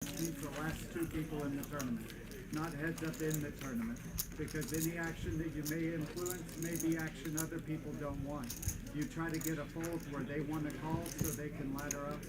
Beat the last two people in the tournament, not heads up in the tournament, because any action that you may influence may be action other people don't want. You try to get a fold where they want to call so they can ladder up.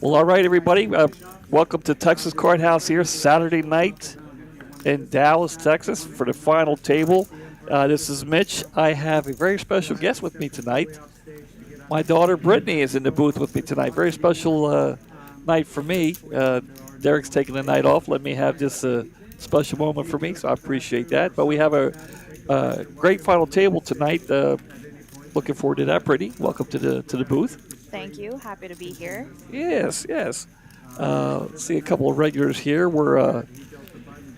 Well, all right, everybody. Welcome to Texas Courthouse here, Saturday night in Dallas, Texas, for the final table. This is Mitch. I have a very special guest with me tonight. My daughter Brittany is in the booth with me tonight. Very special night for me. Derek's taking the night off. Let me have this special moment for me, so I appreciate that. But we have a great final table tonight. Looking forward to that, Brittany. Welcome to the booth. Thank you. Happy to be here. Yes, yes. See a couple of regulars here. We're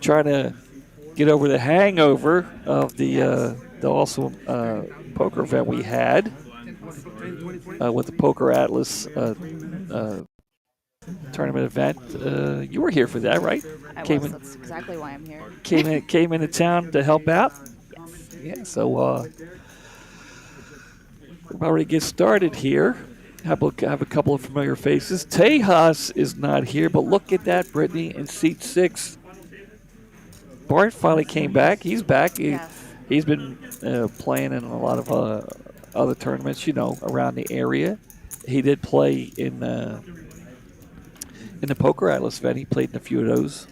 trying to get over the hangover of the awesome poker event we had with the Poker Atlas tournament event. You were here for that, right? That's exactly why I'm here. Came into town to help out. Yes. Yeah. So we're about ready to get started here. Have a couple of familiar faces. Tejas is not here, but look at that, Brittany, in seat 6. Bart finally came back. He's back. He's been playing in a lot of other tournaments, around the area. He did play in the Poker Atlas event. He played in a few of those.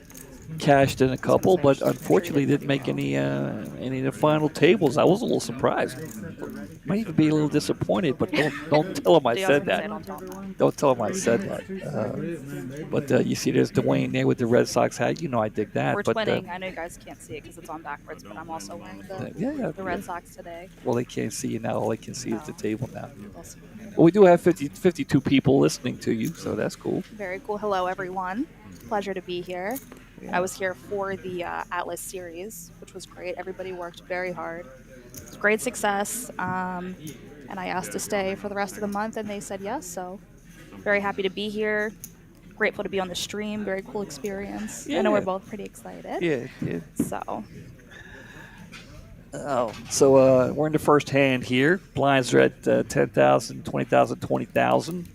Cashed in a couple, but unfortunately didn't make any of the final tables. I was a little surprised. Might even be a little disappointed, but don't tell him I said that. Don't tell him I said that. But you see, there's Dwayne there with the Red Sox hat. I dig that. We're twinning. I know you guys can't see it because it's on backwards, but I'm also wearing the Red Sox today. Well, they can't see you now. All they can see is the table now. Well, we do have 52 people listening to you, so that's cool. Very cool. Hello, everyone. Pleasure to be here. I was here for the Atlas series, which was great. Everybody worked very hard. It was great success. And I asked to stay for the rest of the month, and they said yes. So very happy to be here. Grateful to be on the stream. Very cool experience. Yeah. I know we're both pretty excited. Yeah. So we're in the first hand here. Blinds are at 10,000, 20,000, 20,000.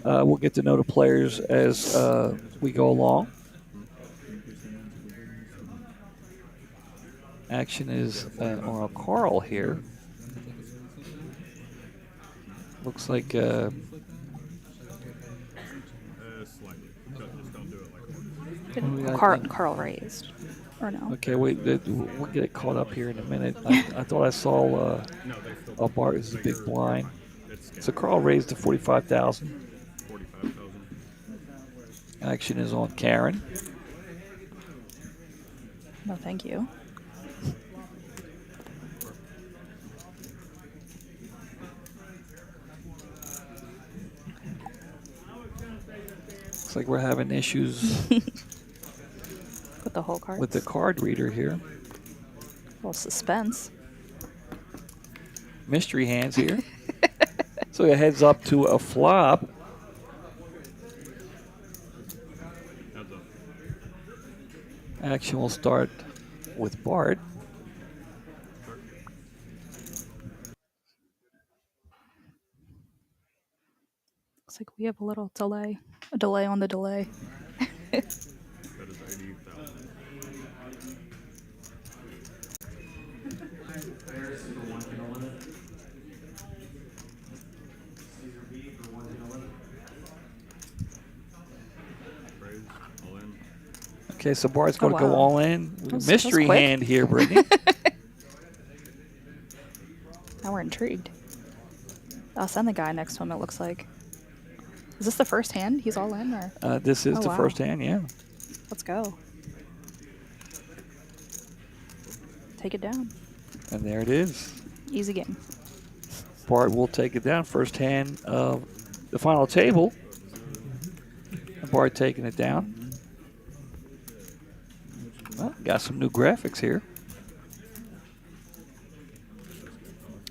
We'll get to know the players as we go along. Action is on Carl here. Looks like Carl raised, or no? Okay, we'll get it caught up here in a minute. I thought I saw a bar is a big blind. So Carl raised to 45,000. Action is on Karen. No, thank you. Looks like we're having issues with the whole card. With the card reader here. Well, suspense. Mystery hands here. So it heads up to a flop. Action will start with Bart. Looks like we have a little delay. A delay on the delay. That is 80,000. Okay, so Bart's going to go all in. Mystery quick. hand here, Brittany. Now we're intrigued. I'll send the guy next to him, it looks like. Is this the first hand? He's all in? Or? This is the first hand, yeah. Let's go. Take it down. And there it is. Easy game. Bart will take it down. First hand of the final table. Bart taking it down. Well, got some new graphics here.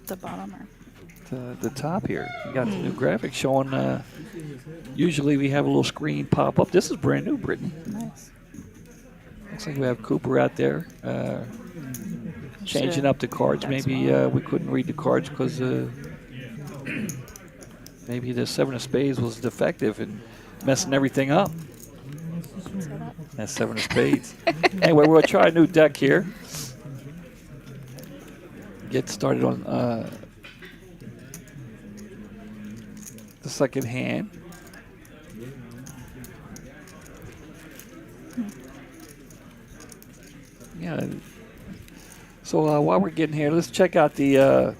The bottom or The top here. You got the new graphics showing. Usually we have a little screen pop up. This is brand new, Brittany. nice. Looks like we have Cooper out there changing up the cards. That's Maybe fine. we couldn't read the cards because maybe the 7 of spades was defective and messing everything up. That's 7 of spades. Anyway, we'll try a new deck here. Get started on the second hand. Yeah. So while we're getting here, let's check out the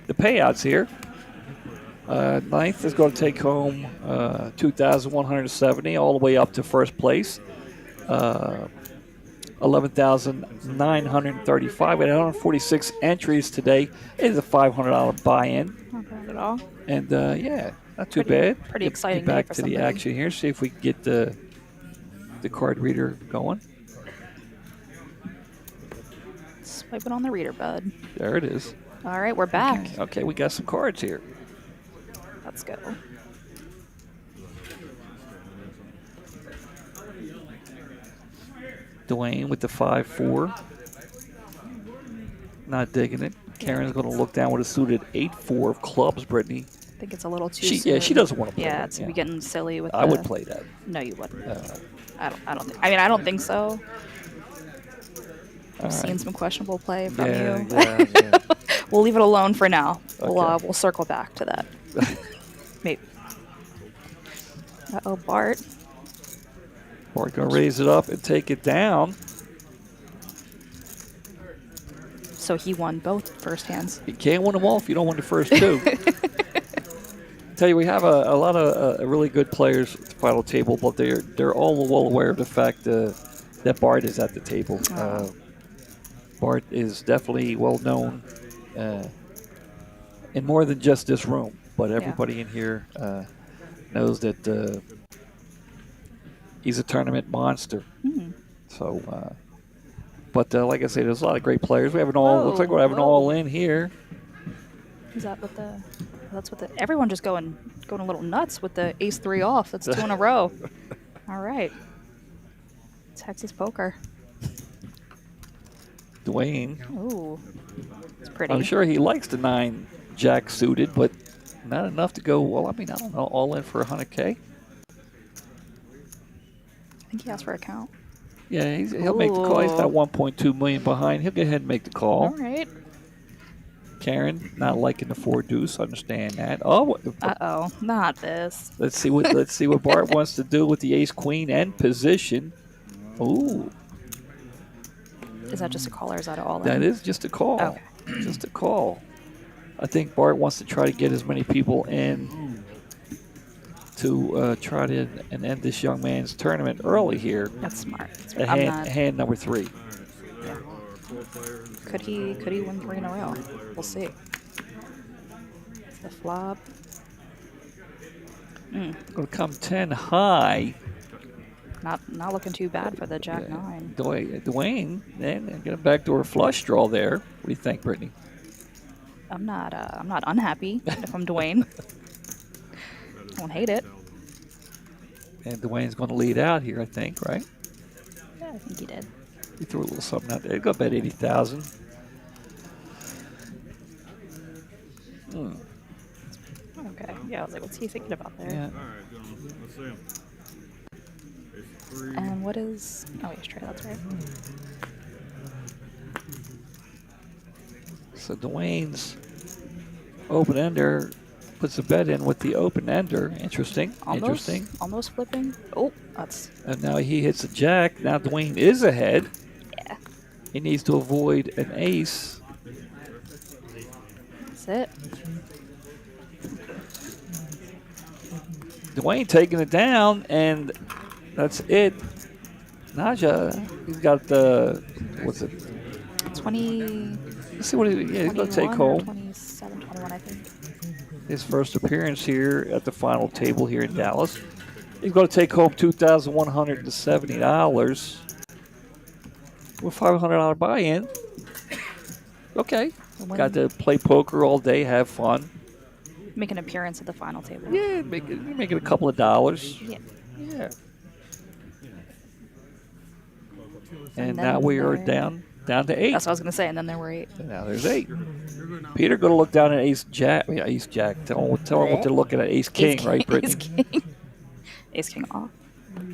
payouts here. Ninth is going to take home $2,170 all the way up to first place. $11,935 at 146 entries today. It is a $500 buy-in. Not bad at all. And yeah, not too bad. Pretty exciting Get day back for to the somebody. action here. See if we can get the card reader going. Swipe it on the reader, bud. There it is. All right, we're back. Okay, we got some cards here. Let's go. Dwayne with the 5-4. Not digging it. Karen's going to look down with a suited 8-4 of clubs, Brittany. I think it's a little too She soon. doesn't want to play Yeah, that, it's getting silly with I would play that. No, you wouldn't. I don't think so. I've seen some questionable play from you. Yeah. We'll leave it alone for now. Okay. We'll circle back to that. Maybe. Uh-oh, Bart. Bart going to raise it up and take it down. So he won both first hands. You can't win them all if you don't win the first two. Tell you, we have a lot of really good players at the final table, but they're all well aware of the fact that Bart is at the table. Bart is definitely well known in more than just this room, but everybody in here knows that he's a tournament monster. So, but like I said, there's a lot of great players. We have an all. Looks like we're having all in here. Is that with the? That's with the. Everyone just going a little nuts with the ace-3 off. That's 2 in a row. All right. Texas poker. Dwayne. Ooh, it's pretty. I'm sure he likes the 9 jack suited, but not enough to go. Well, I mean, I don't know, all in for $100K. I think he asked for a count. Yeah, he'll make the call. He's not 1.2 million behind. He'll go ahead and make the call. All right. Karen not liking the 4 deuce. Understand that. Oh, Uh-oh, not this. let's see what Bart wants to do with the ace queen and position. Ooh, Is that just a call or is that all in? that is just a call. Okay. Just a call. I think Bart wants to try to get as many people in to try to end this young man's tournament early here. That's smart. Hand number 3. Could he win 3 in a row? We'll see. The flop. Going to come 10 high. Not looking too bad for the Jack 9. Dwayne, then get a backdoor flush draw there. What do you think, Brittany? I'm not unhappy if I'm Dwayne. I won't hate it. And Dwayne's going to lead out here, I think, right? Yeah, I think he did. He threw a little something out there. Go bet 80,000. Okay. Yeah, I was like, what's he thinking about there? Yeah. All right, gentlemen, let's see him. Ace 3. And what is? Oh, he's straight. That's right. So Dwayne's open ender puts a bet in with the open ender. Interesting. Interesting. Almost flipping. Oh, that's. And now he hits a jack. Now Dwayne is ahead. Yeah. He needs to avoid an ace. That's it. Dwayne taking it down, and that's it. Naja, he's got the, what's it? 20. Let's see what he's going to take 21 or home. 27, 21, I think. His first appearance here at the final table here in Dallas. He's going to take home $2,170 with $500 buy-in. Okay. Got to play poker all day, have fun. Make an appearance at the final table. Yeah, make it a couple of dollars. Yeah. Yeah. And then now we are there- down to 8. That's what I was gonna say, and then there were 8. And now there's 8. Peter going to look down at Ace Jack. Yeah, Ace Jack. Tell him what they're looking at. Ace King, right, Brittany? Ace King. Ace King off.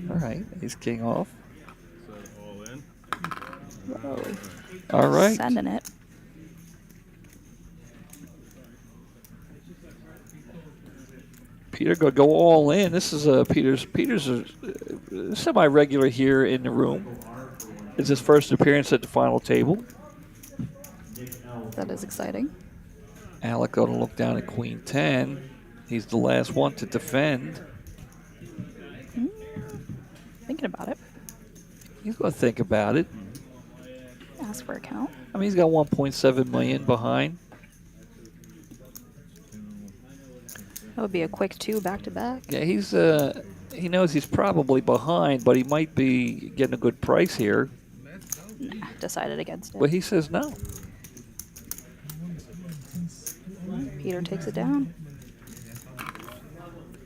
All right, Ace King off. Set all in. Whoa. All right. Sending it. Peter going to go all in. This is Peter's a semi-regular here in the room. It's his first appearance at the final table. That is exciting. Alec going to look down at Queen 10. He's the last one to defend. Thinking about it. He's going to think about it. Ask for a count. I mean, he's got 1.7 million behind. That would be a quick 2 back to back. Yeah, he knows he's probably behind, but he might be getting a good price here. Nah, decided against it. But he says no. Peter takes it down.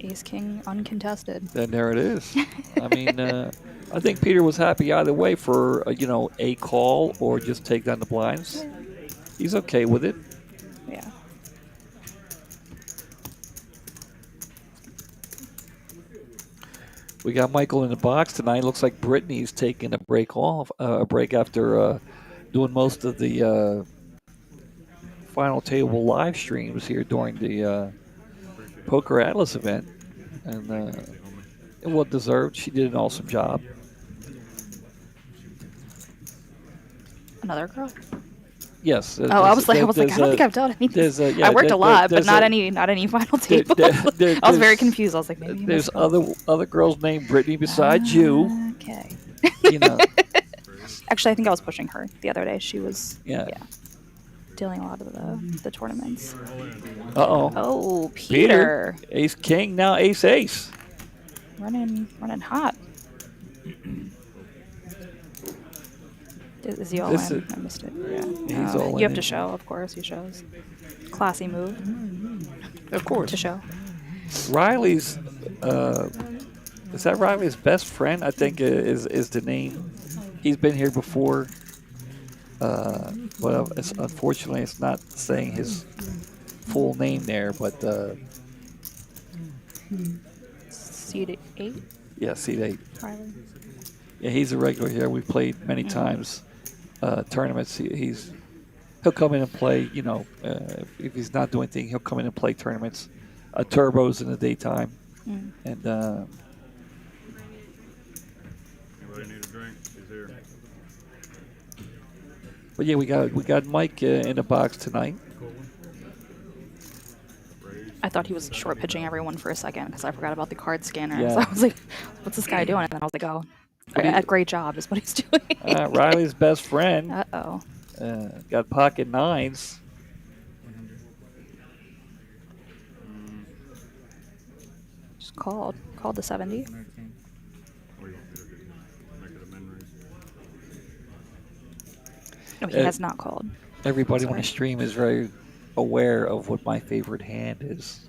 Ace King uncontested. Then there it is. I mean, I think Peter was happy either way for a call or just take down the blinds. He's okay with it. Yeah. We got Michael in the box tonight. Looks like Brittany's taking a break after doing most of the final table live streams here during the Poker Atlas event, and well deserved. She did an awesome job. Another girl. Yes. Oh, I was like, I don't think I've done anything. I worked a lot, but not any final table. I was very confused. I was like, maybe. There's other girls named Brittany besides you. Okay. You know. Actually, I think I was pushing her the other day. She was. Yeah. Dealing a lot of the tournaments. Uh-oh. Oh, Peter. Ace King, now Ace Ace. Running hot. Is he all in? I missed it. Yeah. He's all in. You have to show, of course. He shows. Classy move. Of course. To show. Riley's, is that Riley's best friend? I think is the name. He's been here before. But unfortunately, it's not saying his full name there. But Seed 8. Yeah, seed 8. Riley. Yeah, he's a regular here. We've played many times tournaments. He'll come in and play. If he's not doing anything, he'll come in and play tournaments, turbos in the daytime, and. Anybody need a drink? He's here. But yeah, we got Mike in the box tonight. I thought he was short pitching everyone for a second because I forgot about the card scanner. Yeah. So I was like, "What's this guy doing?" And then I was like, "Oh, a great job is what he's doing." Riley's best friend. Uh-oh. Got pocket 9s. Just called the 70. No, he has not called. Everybody on Sorry. the stream is very aware of what my favorite hand is.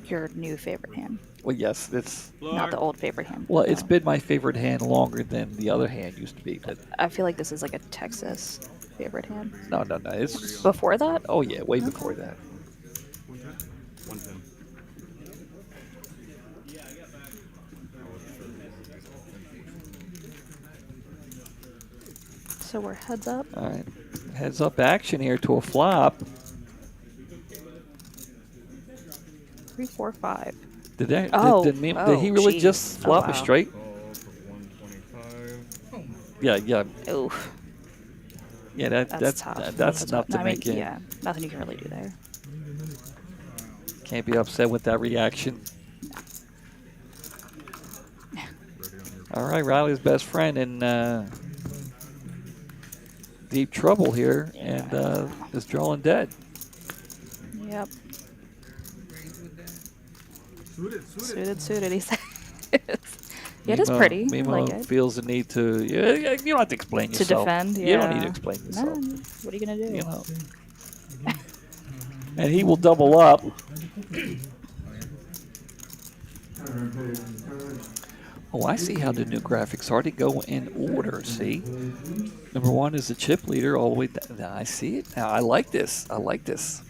Your new favorite hand, Well, yes, it's not the old favorite hand. well, it's No. been my favorite hand longer than the other hand used to be. But I feel like this is like a Texas favorite hand. no, it's Before that? oh yeah, way before that. 110. So we're heads up. All right, heads up action here to a flop. 3, 4, 5. Did that? Oh, did he really geez. just Oh, flop wow. a straight? Call for 125. Yeah. Oof. Yeah, That's tough. that's enough to I mean, make it. yeah, nothing you can really do there. Can't be upset with that reaction. All right, Riley's best friend in deep trouble here and is drawing dead. Yep. Suited, he says. Yeah, it is pretty. I Mimo like it. feels the need to. Yeah, you don't have to explain To yourself. defend, You don't yeah. need to explain No, yourself. what are you going to do? You know. And he will double up. Oh, I see how the new graphics are. They go in order, see? Number 1 is the chip leader all the way down. Now, I see it. Now, I like this. I like this.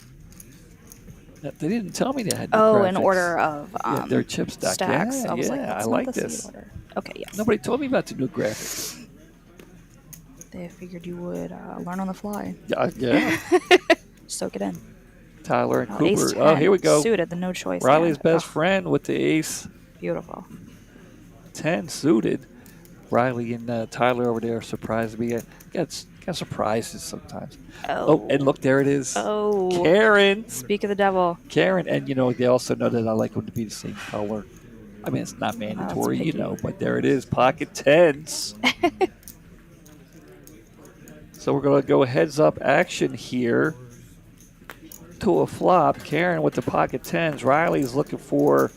They didn't tell me they had new graphics. In order of yeah, their chip stack. stacks. Yeah, I was like, yeah, that's I not like the seed this. order. Okay, yes. Nobody told me about the new graphics. They figured you would learn on the fly. Yeah. Soak it in. Tyler and Ace Cooper. 10, Oh, here we go. Suited, the no choice. Riley's hand. best Oh, friend with the ace beautiful. 10 suited. Riley and Tyler over there surprised me. Got surprises sometimes. Oh, and look, there it is. Oh. Karen. Speak of the devil. Karen, and they also know that I like them to be the same color. I mean, it's not mandatory, picky. but there it is. Pocket 10s. So we're going to go heads up action here to a flop. Karen with the pocket 10s. Riley's looking for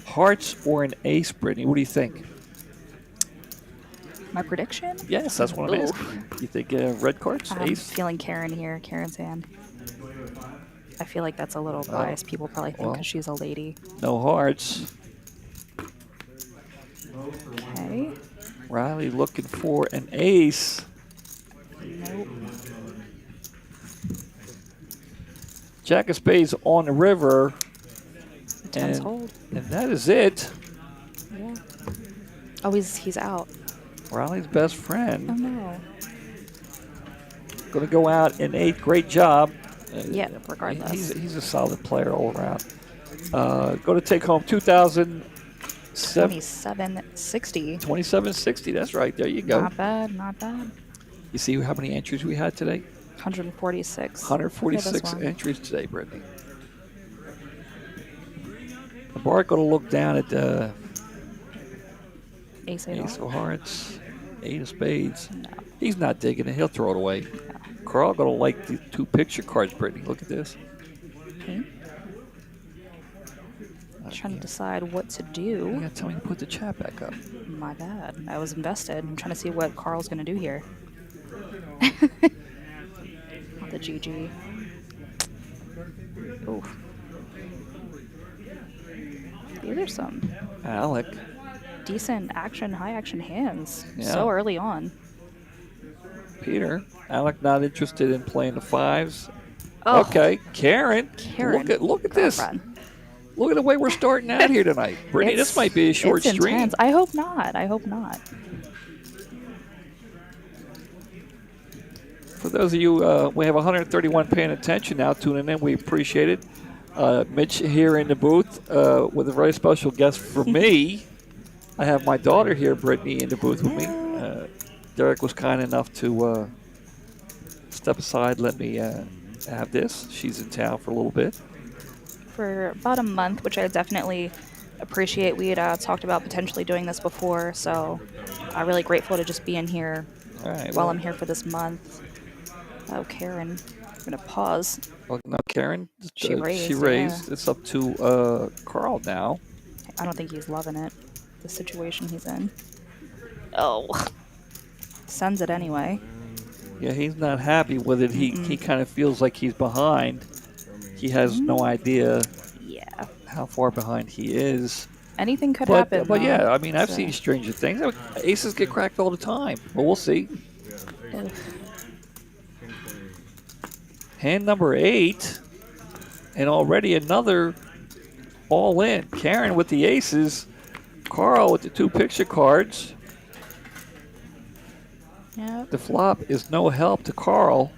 hearts or an ace, Brittany. What do you think? My prediction? Yes, that's what I'm asking. You think red cards, I'm ace? feeling Karen here, Karen's hand. I feel like that's a little biased. People probably think because she's a lady. No hearts. Okay. Riley looking for an ace. Nope. Jack of spades on the river. The 10's hold. And that is it. Yeah. Oh, he's out. Riley's best Oh, friend. no. Going to go out in 8th. Great job. Yeah, regardless. He's a solid player all around. Going to take home 2760. 2760. That's right. There you go. Not bad, not bad. You see how many entries we had today? 146. 146 entries today, Brittany. The bar going to look down at the Ace of hearts, 8 of spades. No. He's not digging it. He'll throw it away. Carl going to like the 2 picture cards, Brittany. Look at this. Okay. Trying to decide what to You do. got to tell me to put the chat back up. My bad. I was invested. I'm trying to see what Carl's going to do here. The GG. Oof. These are some Alec. decent action, high action hands. Yeah. So early on. Peter. Alec not interested in playing the 5s. Oh. Okay. Karen. Karen. Look at this. Girlfriend. Look at the way we're starting out here tonight. Brittany, this might be a short it's stream. intense. I hope not. I hope not. For those of you, we have 131 paying attention now, tuning in. We appreciate it. Mitch here in the booth with a very special guest for me. I have my daughter here, Brittany, in the booth with me. Derek was kind enough to step aside, let me have this. She's in town for a little bit. For about a month, which I definitely appreciate. We had talked about potentially doing this before, so I'm really grateful to just be in here All right. while I'm here for this month. Oh, Karen. I'm going to pause. Well, now, Karen, She raised, raised. yeah. It's up to Carl now. I don't think he's loving it, the situation he's in. Oh. Sends it anyway. Yeah, he's not happy with it. He kind of feels like he's behind. He has no idea Yeah. how far behind he is. Anything could happen. But though. yeah, I mean, I've So- seen stranger things. Aces get cracked all the time. But we'll see. Ugh. Hand number 8. And already another all in. Karen with the aces. Carl with the 2 picture cards. Yep. The flop is no help to Carl.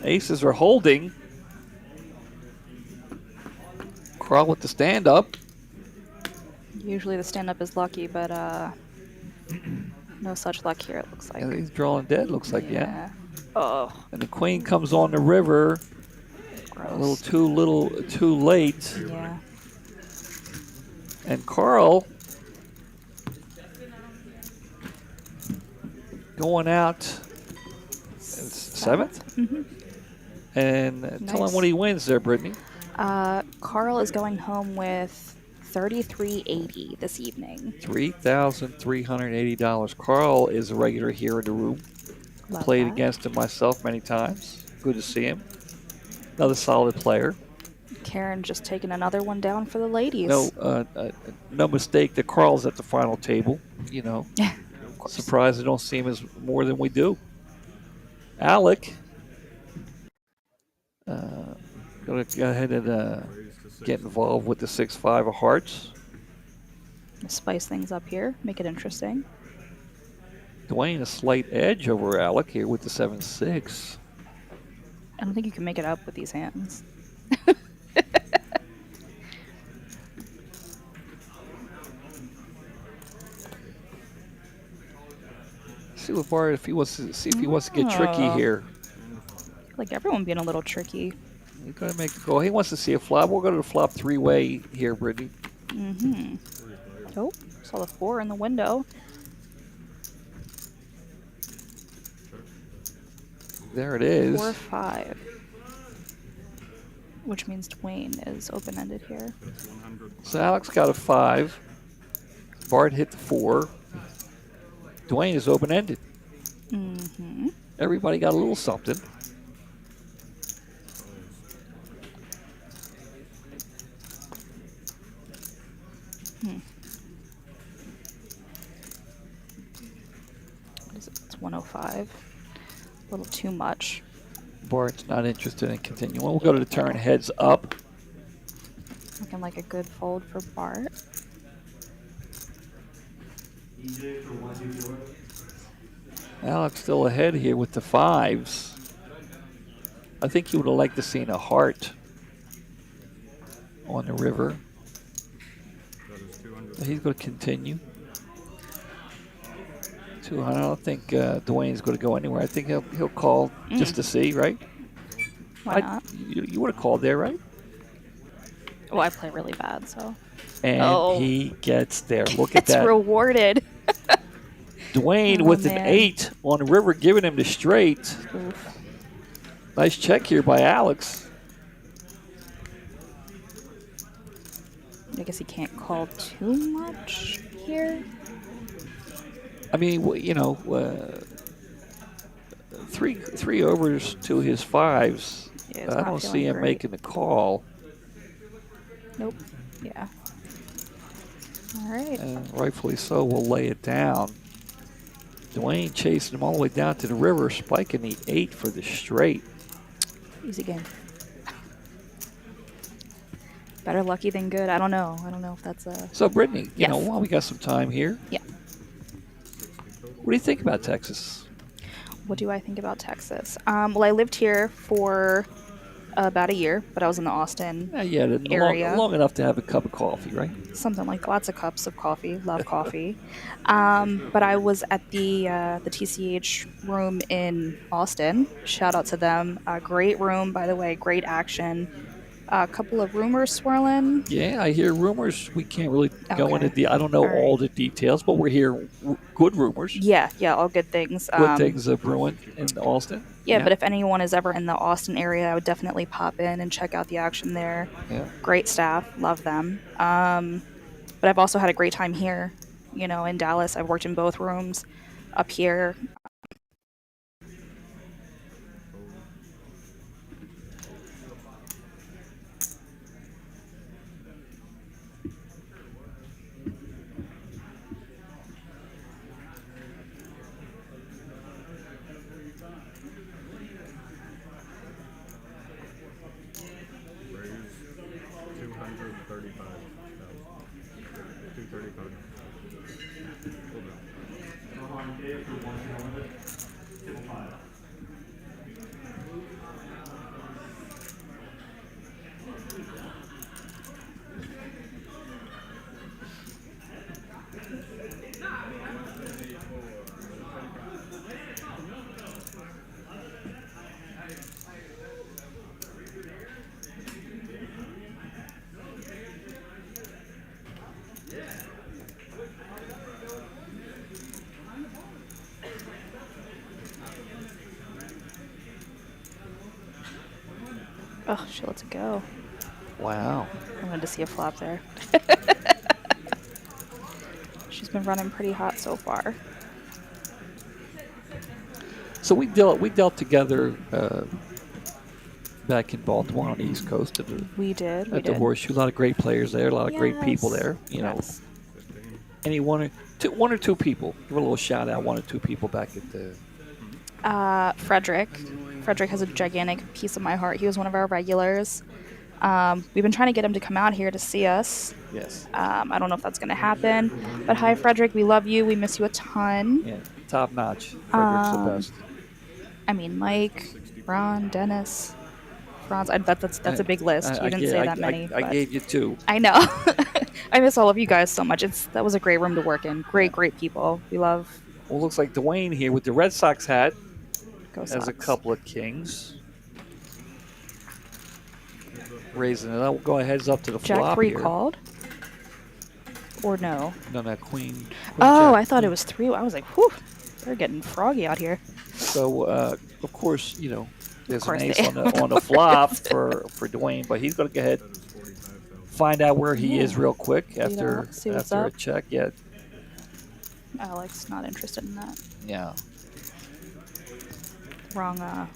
Aces are holding. Carl with the stand up. Usually the stand-up is lucky, but no such luck here, it looks like. And he's drawing dead, looks like, yeah. Oh, And the queen comes on the river. gross. A little too late. Yeah. And Carl going out 7th. Mm-hmm. And tell him Nice. what he wins there, Brittany. Carl is going home with $33.80 this evening. $3,380. Carl is a regular here in the room. Love Played that. against him myself many times. Good to see him. Another solid player. Karen just taking another one down for the ladies. No mistake that Carl's at the final table. You know, Of course. surprised they don't see him as more than we do. Alec, gonna go ahead and get involved with the 6-5 of hearts. Spice things up here, make it interesting. Dwayne a slight edge over Alec here with the 7-6. I don't think you can make it up with these hands. See what Bart if he wants to see if he wants to get tricky here. Like everyone being a little tricky. He's gonna make the call. He wants to see a flop. We'll go to the flop 3-way here, Brittany. Mm-hmm. Oh, saw the 4 in the window. There it is. 4-5. Which means Dwayne is open-ended here. So Alex got a 5. Bart hit the 4. Dwayne is open-ended. Mm-hmm. Everybody got a little something. What is it? It's 105. A little too much. Bart's not interested in continuing. We'll go to the turn heads up. Looking like a good fold for Bart. Alex still ahead here with the 5s. I think he would have liked to seen a heart on the river. He's going to continue. 200. I don't think Dwayne's going to go anywhere. I think he'll call just to see, right? Why not? You would have called there, right? Well, I play really bad, so. And he gets there. Look at It's that. rewarded. Dwayne with an 8 on the river, giving him the straight. Oof. Nice check here by Alex. I guess he can't call too much here. I mean, you know, three overs to his 5s. Yeah, it's I not don't feeling see him great. making the call. Nope. Yeah. All right. And rightfully so, we'll lay it down. Dwayne chasing him all the way down to the river, spiking the 8 for the straight. Easy game. Better lucky than good. I don't know. I don't know if that's a. So, Brittany, you Yes. know, while we got some time here, Yeah. what do you think about Texas? What do I think about Texas? Well, I lived here for about a year, but I was in the Austin area. Long enough to have a cup of coffee, right? Something like lots of cups of coffee. Love coffee. But I was at the TCH room in Austin. Shout out to them. Great room, by the way. Great action. A couple of rumors swirling. Yeah, I hear rumors. We can't really go Okay. into I don't know All right. all the details, but we're hearing good rumors. Yeah, all good things. Good things brewing in Austin. Yeah, but if anyone is ever in the Austin area, I would definitely pop in and check out the action there. Yeah. Great staff, love them. But I've also had a great time here, you know, in Dallas. I've worked in both rooms up here. Raise 235,000. 235. Oh, she lets it go. Wow. I wanted to see a flop there. She's been running pretty hot so far. So we dealt together back in Baltimore on the East Coast at the, We did. We at the did. Horseshoe. A lot of great players there. A lot of great people there. You know, Yes. any one or two people. Give a little shout out. One or two people back at the. Frederick. Frederick has a gigantic piece of my heart. He was one of our regulars. We've been trying to get him to come out here to see us. Yes. I don't know if that's going to happen. But hi, Frederick. We love you. We miss you a ton. Yeah. Top notch. Frederick's the best. I mean, Mike, Ron, Dennis, Franz. That's a big list. You didn't say that many. I but gave you two. I know. I miss all of you guys so much. That was a great room to work in. Great people. We love. Well, looks like Dwayne here with the Red Sox hat Go has a Sox. couple of kings. Raising it up. We'll go ahead up to the Jack flop 3 here. called? Or no? No, that queen. Oh, Jack. I thought it was 3. I was like, whew, they're getting froggy out here. So, of course, you know, there's course an ace they on the flop for Dwayne, but he's going to go ahead find out where he is real quick after see what's after a up. check. Yeah, Alex not interested in that. yeah. Wrong. Well,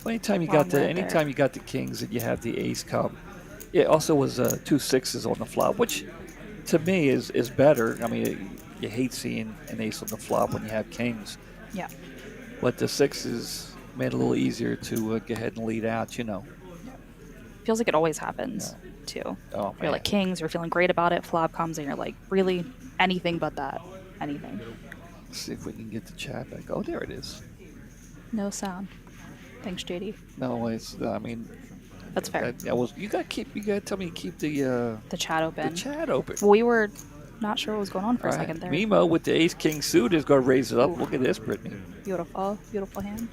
anytime you Wrong got the red anytime there. you got the kings and you have the ace come, it also was 2 6s on the flop, which to me is better. I mean, you hate seeing an ace on the flop when you have kings, Yeah. but the 6s made it a little easier to go ahead and lead out. You know. Feels like it always happens, too. Oh You're man. like kings, you're feeling great about it. Flop comes and you're like, really? Anything but that. Anything. Let's see if we can get the chat back. Oh, there it is. No sound. Thanks, JD. No, it's. I mean, That's fair. that was. You got to tell me to keep the The chat open. chat open. We were not sure what was going on for a All right. second there. Mimo with the ace king suit is going to raise it up. Ooh. Look at this, Brittany. Beautiful. Beautiful hand.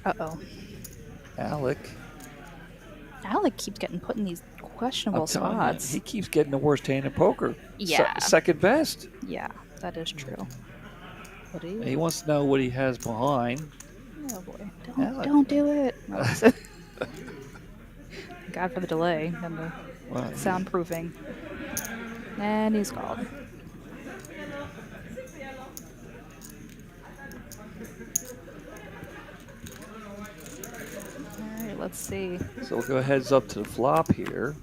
Uh-oh. Alec. Alec keeps getting put in these questionable I'm telling you, spots. he keeps getting the worst hand in poker. Yeah. Second best. Yeah, that is true. What is He wants to know what he has behind. Oh boy. Alec. Don't do it. God for the delay and the Well, soundproofing. And he's called. Alright, let's see. so we'll go heads up to the flop here.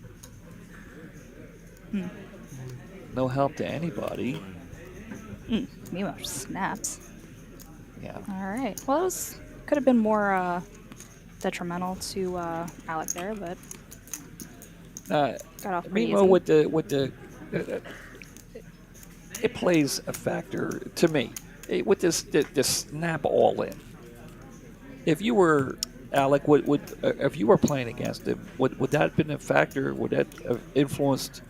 No help to anybody. Mimo snaps. Yeah. Alright. Well, it could have been more detrimental to Alec there, but got off pretty Mimo easy. with the it plays a factor to me. With this snap all in. If you were Alec, would if you were playing against him, would that have been a factor? Would that have influenced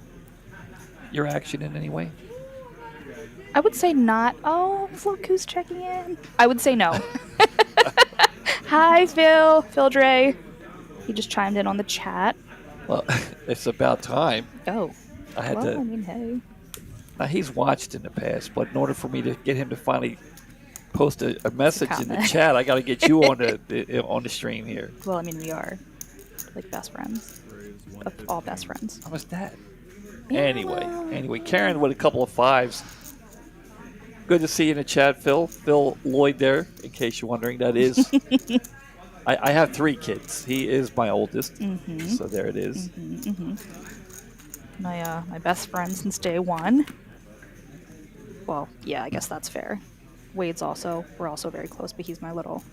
your action in any way? I would say not. Oh, look who's checking in. I would say no. Hi, Phil. Phil Dre. He just chimed in on the chat. Well, it's about time. Oh. I had Well, I to. mean, hey. Now he's watched in the past, but in order for me to get him to finally post a message in the comment. chat, I got to get you on the stream here. Well, I mean, we are like best friends. All best friends. How much that? Yeah. Anyway, Karen with a couple of 5s. Good to see you in the chat, Phil. Phil Lloyd there, in case you're wondering. That is, I have 3 kids. He is my oldest, so there it is. My best friend since day one. Well, yeah, I guess that's fair. We're also very close, but he's my little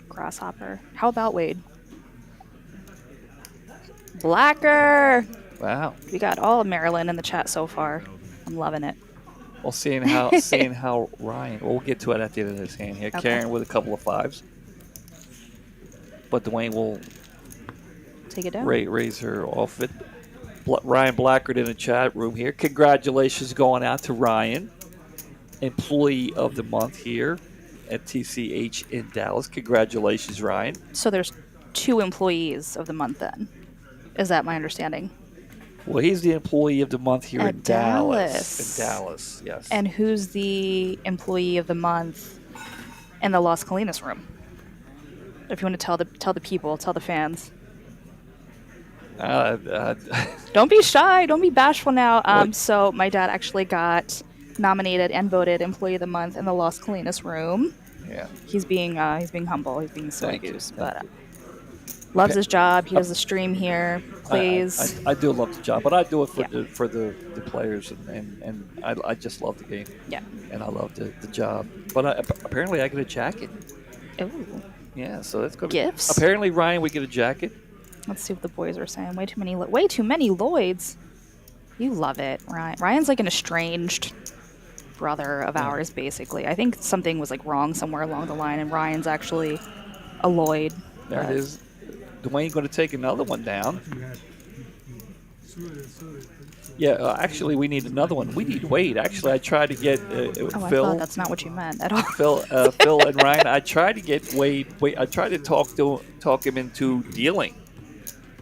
grasshopper. How about Wade? Blacker! Wow. We got all of Maryland in the chat so far. I'm loving it. Well, seeing how Ryan. Well, we'll get to it at the end of this hand here. Okay. Karen with a couple of 5s, but Dwayne will Take it down. raise her off it. Ryan Blackard in the chat room here. Congratulations going out to Ryan, Employee of the Month here at TCH in Dallas. Congratulations, Ryan. So there's 2 employees of the month then. Is that my understanding? Well, he's the Employee of the Month here At in Dallas. Dallas. In Dallas, yes. And who's the employee of the month in the Las Colinas room? If you want to tell the people, tell the fans. Don't be shy. Don't be bashful now. What? So my dad actually got nominated and voted Employee of the Month in the Los Colinas room. Yeah. He's being humble. He's being silly Thank you. goose, Thank but loves his job. He I- does the stream here. Plays. I do love the job, but I do it for Yeah. the players, and I just love the game, Yeah. and I love the job. But apparently I get a jacket. Ooh. Yeah, so that's good. Gifts? Apparently, Ryan, we get a jacket. Let's see what the boys are saying. Way too many Lloyds. You love it, Ryan. Ryan's like an estranged brother of ours, basically. I think something was like wrong somewhere along the line, and Ryan's actually a Lloyd. There it is. Dwayne going to take another one down. Yeah, actually, we need another one. We need Wade. Actually, I tried to get Oh, I Phil. thought that's not what you meant at all. Phil and Ryan. I tried to get Wade. I tried to talk him into dealing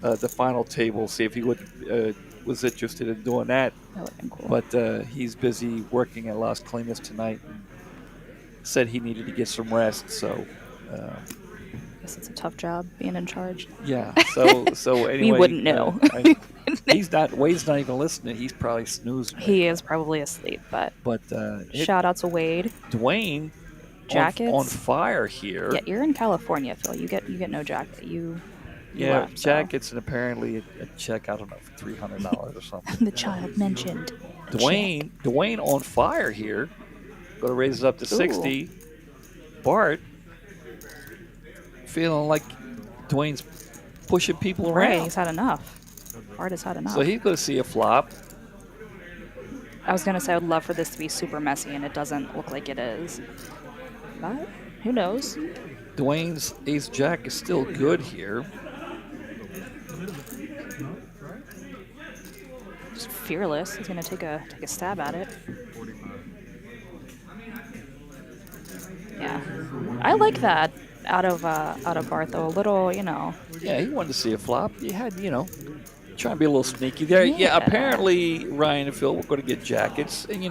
the final table. See if he was interested in doing that. That would have been cool. But he's busy working at Las Colinas tonight. And said he needed to get some rest. So. I guess it's a tough job being in charge. Yeah. So anyway, We wouldn't know. Wade's not even listening. He's probably snoozing. He is probably asleep, but shout out to Wade. Dwayne Jackets on fire here. Yeah, you're in California, Phil. You get no jacket. You left, so. Jackets and apparently a check. I don't know, for $300 or something. The child mentioned. Dwayne on fire here. Going to raise it up to 60. Bart feeling like Dwayne's pushing people Right, around. he's had enough. Art has had enough. So he's going to see a flop. I was gonna say I would love for this to be super messy, and it doesn't look like it is. But who knows? Dwayne's ace jack is still good here. Just fearless. He's gonna take a stab at it. Yeah, I like that out of Bart though. A little, Yeah, he wanted to see a flop. He had, trying to be a little sneaky there. Yeah, apparently Ryan and Phil were going to get jackets, and they're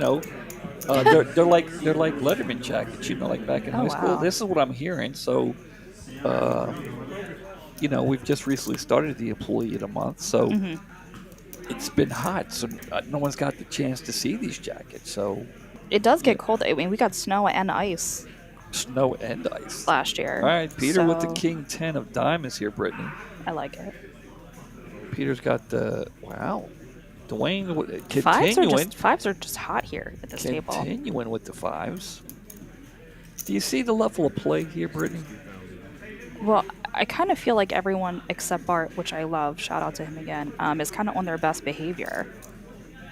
like Letterman jackets, like back in high school. Wow. This is what I'm hearing. So, we've just recently started the Employee of the Month, so it's been hot, so no one's got the chance to see these jackets. So it does get cold. I mean, we got snow and ice snow and ice last year. All right, Peter with the so King 10 of diamonds here, Brittany. I like it. Peter's got the Dwayne continuing. Fives are just hot here at this table. Continuing with the fives. Do you see the level of play here, Brittany? Well, I kind of feel like everyone except Bart, which I love, shout out to him again, is kind of on their best behavior.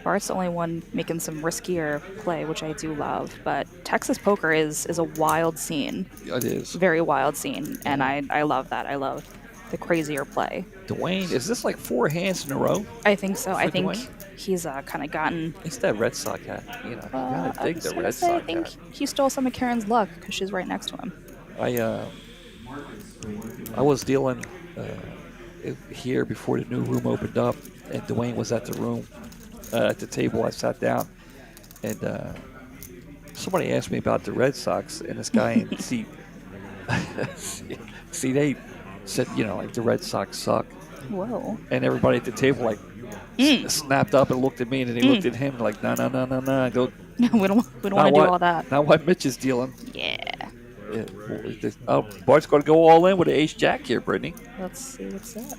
Bart's the only one making some riskier play, which I do love. But Texas poker is a wild scene. It is. Very wild scene, and I love that. I love the crazier play. Dwayne, is this like 4 hands in a row? I think so. I think Dwayne? he's kind of gotten. It's that Red Sox hat. You gotta dig the Red I Sox think hat. he stole some of Karen's luck because she's right next to him. I was dealing here before the new room opened up, and Dwayne was at the room, at the table. I sat down, and somebody asked me about the Red Sox, and this guy in the seat, see, they said, like the Red Sox suck. Whoa. And everybody at the table snapped up and looked at me, and then they looked at him like, no. I go, we don't want to do all that. Not what Mitch is dealing. Yeah. Bart's going to go all in with an ace jack here, Brittany. Let's see what's that.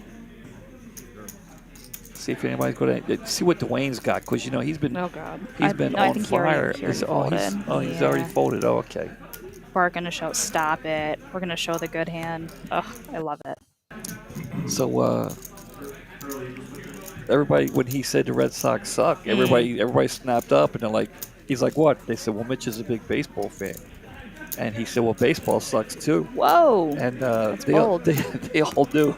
See if anybody's going to see what Dwayne's got, because he's been Oh God. he's been I on think fire. He already He's folded. already folded. Oh, okay. We're gonna show. Stop it. We're gonna show the good hand. Ugh, I love it. So everybody, when he said the Red Sox suck, everybody snapped up, and they're like, he's like, what? They said, well, Mitch is a big baseball fan. And he said, well, baseball sucks too. Whoa. And That's bold. they all do.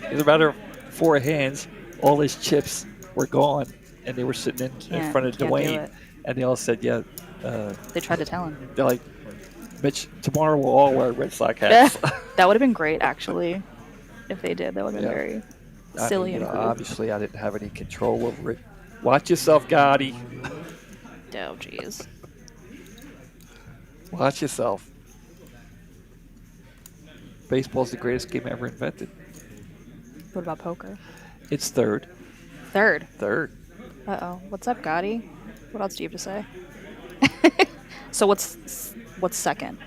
In a matter of 4 hands, all his chips were gone, and they were sitting in front of Can't do Dwayne. it. And they all said, yeah. They tried to tell him. They're like, Mitch, tomorrow we'll all wear Red Sox hats. That would have been great, actually. If they did, that would have been very silly and cool. Obviously, I didn't have any control over it. Watch yourself, Gotti. Oh, jeez. Watch yourself. Baseball's the greatest game ever invented. What about poker? It's third. Third. Third. Uh-oh. What's up, Gotti? What else do you have to say? So what's second?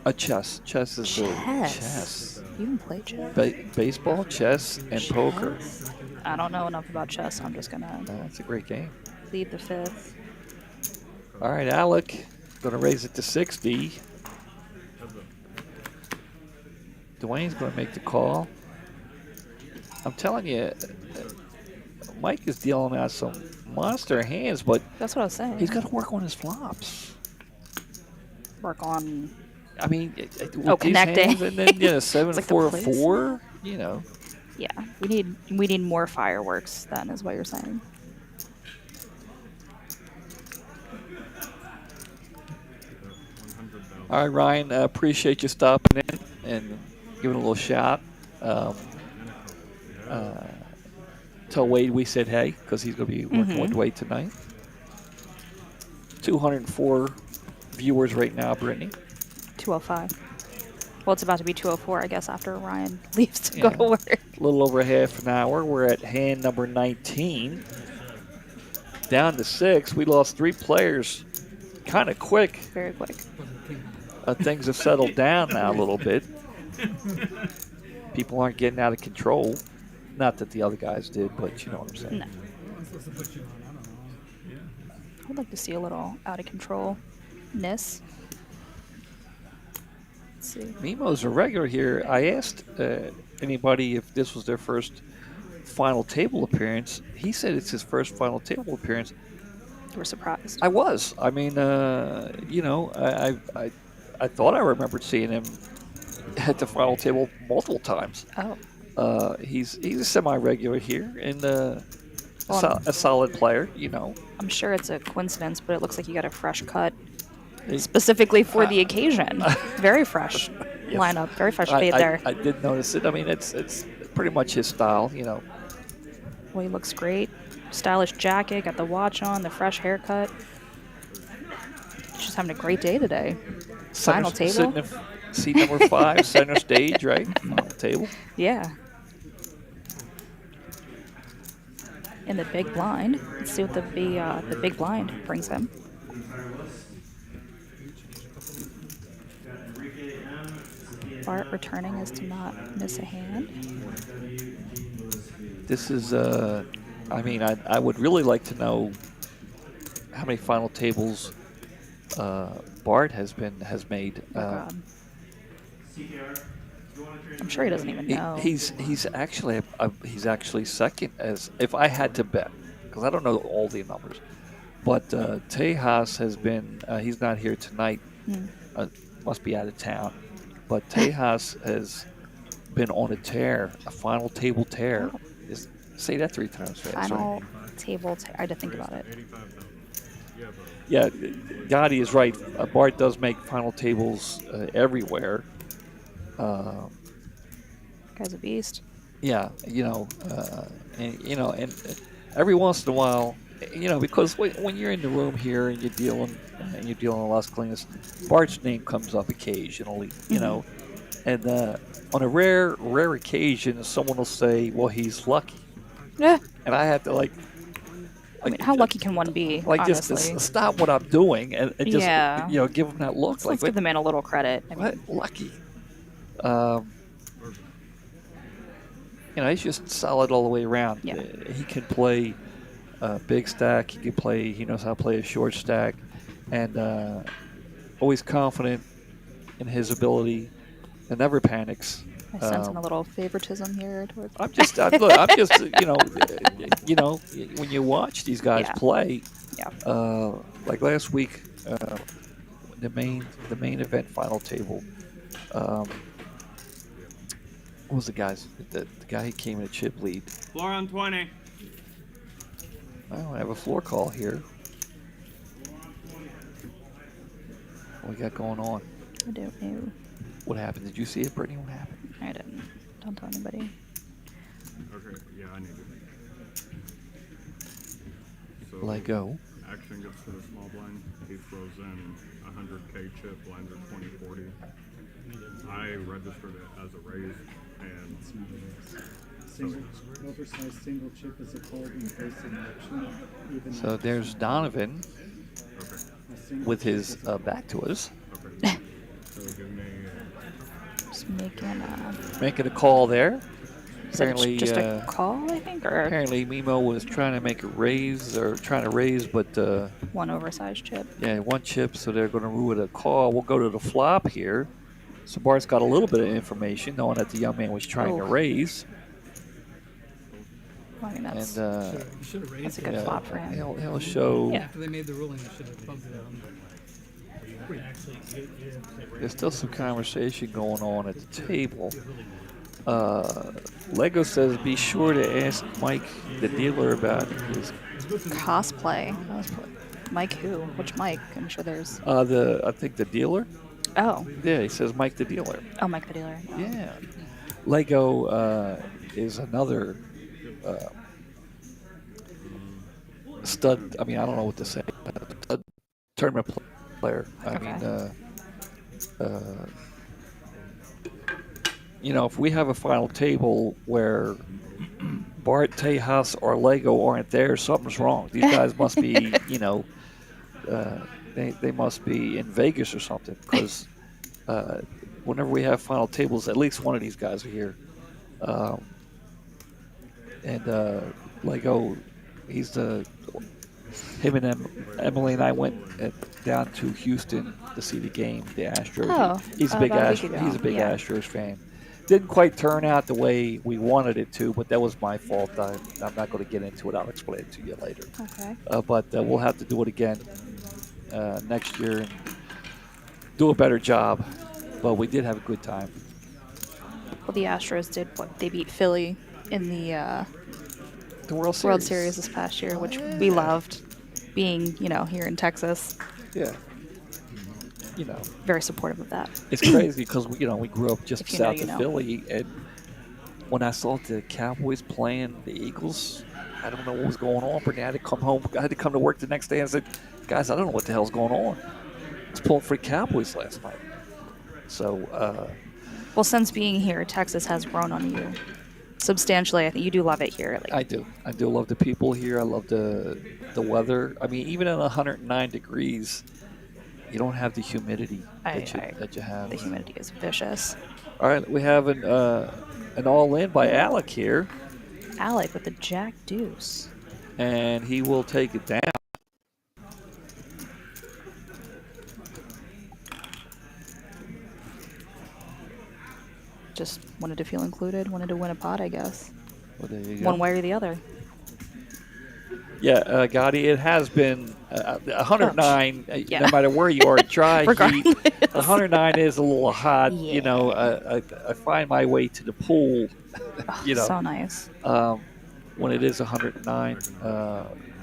A chess. Chess is the Chess. chess. You can play chess. Baseball, chess, and poker. Chess? I don't know enough about chess. I'm just gonna It's a great game. lead the fifth. All right, Alec, going to raise it to 60. Dwayne's going to make the call. I'm telling you, Mike is dealing out some monster hands, but That's what I was saying. he's got to work on his flops. Work on. I mean, with these connecting. hands, and then 7 like the 4 place. 4. Yeah, we need more fireworks. Then is what you're saying. All right, Ryan, appreciate you stopping in and giving a little shout. Tell Wade we said hey, because he's going to be working with Wade tonight. 204 viewers right now, Brittany. 205. Well, it's about to be 204, I guess, after Ryan leaves to go to work. A little over half an hour. We're at hand number 19. Down to 6. We lost 3 players kind of quick. Very quick. Things have settled down now a little bit. People aren't getting out of control. Not that the other guys did, but you know what I'm saying. No. I would like to see a little out of controlness. Let's see. Nemo's a regular here. I asked anybody if this was their first final table appearance. He said it's his first final table appearance. You were surprised. I was. I mean, I thought I remembered seeing him at the final table multiple times. Oh. He's a semi-regular here and a Well, solid player, I'm sure it's a coincidence, but it looks like you got a fresh cut specifically for the occasion. Very fresh lineup. Very fresh fade there. I did notice it. I mean, it's pretty much his style, Well, he looks great. Stylish jacket, got the watch on, the fresh haircut. He's just having a great day today. Final table. Sitting in seat number 5, center stage, right? Final table. Yeah. In the big blind. Let's see what the big blind brings him. Bart returning is to not miss a hand. This is, I mean, I would really like to know how many final tables Bart has made. Oh, God. I'm sure he doesn't even know. He's actually second, as if I had to bet, because I don't know all the numbers. But Tejas has been he's not here tonight. Must be out of town. But Tejas has been on a tear, a final table tear. Oh. Say that 3 times fast. Final Right? table I had to think about it. Yeah, Gotti is right. Bart does make final tables everywhere. Guy's a beast. Yeah, and every once in a while, because when you're in the room here and you're dealing with Las Colinas, Bart's name comes up occasionally, and on a rare occasion, someone will say, "Well, he's lucky," Yeah. and I have to I mean, how lucky can one be? like honestly? just stop what I'm doing and just Yeah. give him that look. Let's give the man a little credit. I mean, What? Lucky. He's just solid all the way around. Yeah. He can play a big stack. He knows how to play a short stack, and always confident in his ability, and never panics. I sense a little favoritism here towards. I'm just, when you watch these guys play, like last week, the main event final table. What was the guy's? The guy who came in a chip lead. Floor on 20. Well, I have a floor call here. What we got going on? I don't know. What happened? Did you see it, Brittany? What happened? I didn't. Don't tell anybody. Okay, yeah, I need it. So Let go. action gets to the small blind. He throws in 100K chip, blinds are 20-40. I registered it as a raise, and single, oversized single chip is a fold in facing action. Even So at there's Donovan a single with chip his is a back to us, Okay. So give me Just making making a call there. is that Apparently, just a call, I think, or apparently Mimo was trying to make a raise or trying to raise, but one oversized chip. yeah, one chip, so they're going to rule it a call. We'll go to the flop here. So Bart's got a little bit of information, knowing that the young man was trying to Oh. raise, Well, I mean, and that's You should have raised that's a it. good yeah, flop for him. he'll show. Yeah. After they made the ruling, they should have bumped it out. There's still some conversation going on at the table. Lego says be sure to ask Mike, the dealer, about his Cosplay. Mike who? Which Mike? I'm sure there's. I think the dealer. Oh. Yeah, he says Mike the dealer. Oh, Mike the dealer. Yeah, Lego is another stud. I mean, I don't know what to say. Stud tournament player. I Okay. mean, you know, if we have a final table where Bart, Tejas, or Lego aren't there, something's wrong. These guys must be, you know, they must be in Vegas or something, because whenever we have final tables, at least one of these guys are here. And Lego, him and Emily and I went down to Houston to see the game, the Astros. Oh, He's a big about a week ago. He's a big Yeah. Astros fan. Didn't quite turn out the way we wanted it to, but that was my fault. I'm not going to get into it. I'll explain it to you later. Okay. But we'll have to do it again next year and do a better job. But we did have a good time. Well, the Astros did what? They beat Philly in the The World Series. World Series this past year, which we loved. Being, you know, here in Texas, Yeah. You know, very supportive of that. it's crazy because we grew up just If you know, south you of know. Philly, and when I saw the Cowboys playing the Eagles, I don't know what was going on, but I had to come home. I had to come to work the next day and said, "Guys, I don't know what the hell's going on." I was pulling for the Cowboys last night. So, Well, since being here, Texas has grown on you substantially. I think you do love it here. Like, I do. I do love the people here. I love the weather. I mean, even at 109 degrees, you don't have the humidity that you have. the humidity is vicious. All right, we have an all-in by Alec here, Alec with the Jack Deuce. and he will take it down. Just wanted to feel included, wanted to win a pot, I guess. Well, there you go. One way or the other. Yeah, Gotti, it has been 109. Yeah. No matter where you are, dry heat. Regardless. 109 is a little hot. Yeah. You know, I find my way to the pool. You know, So nice. when it is 109.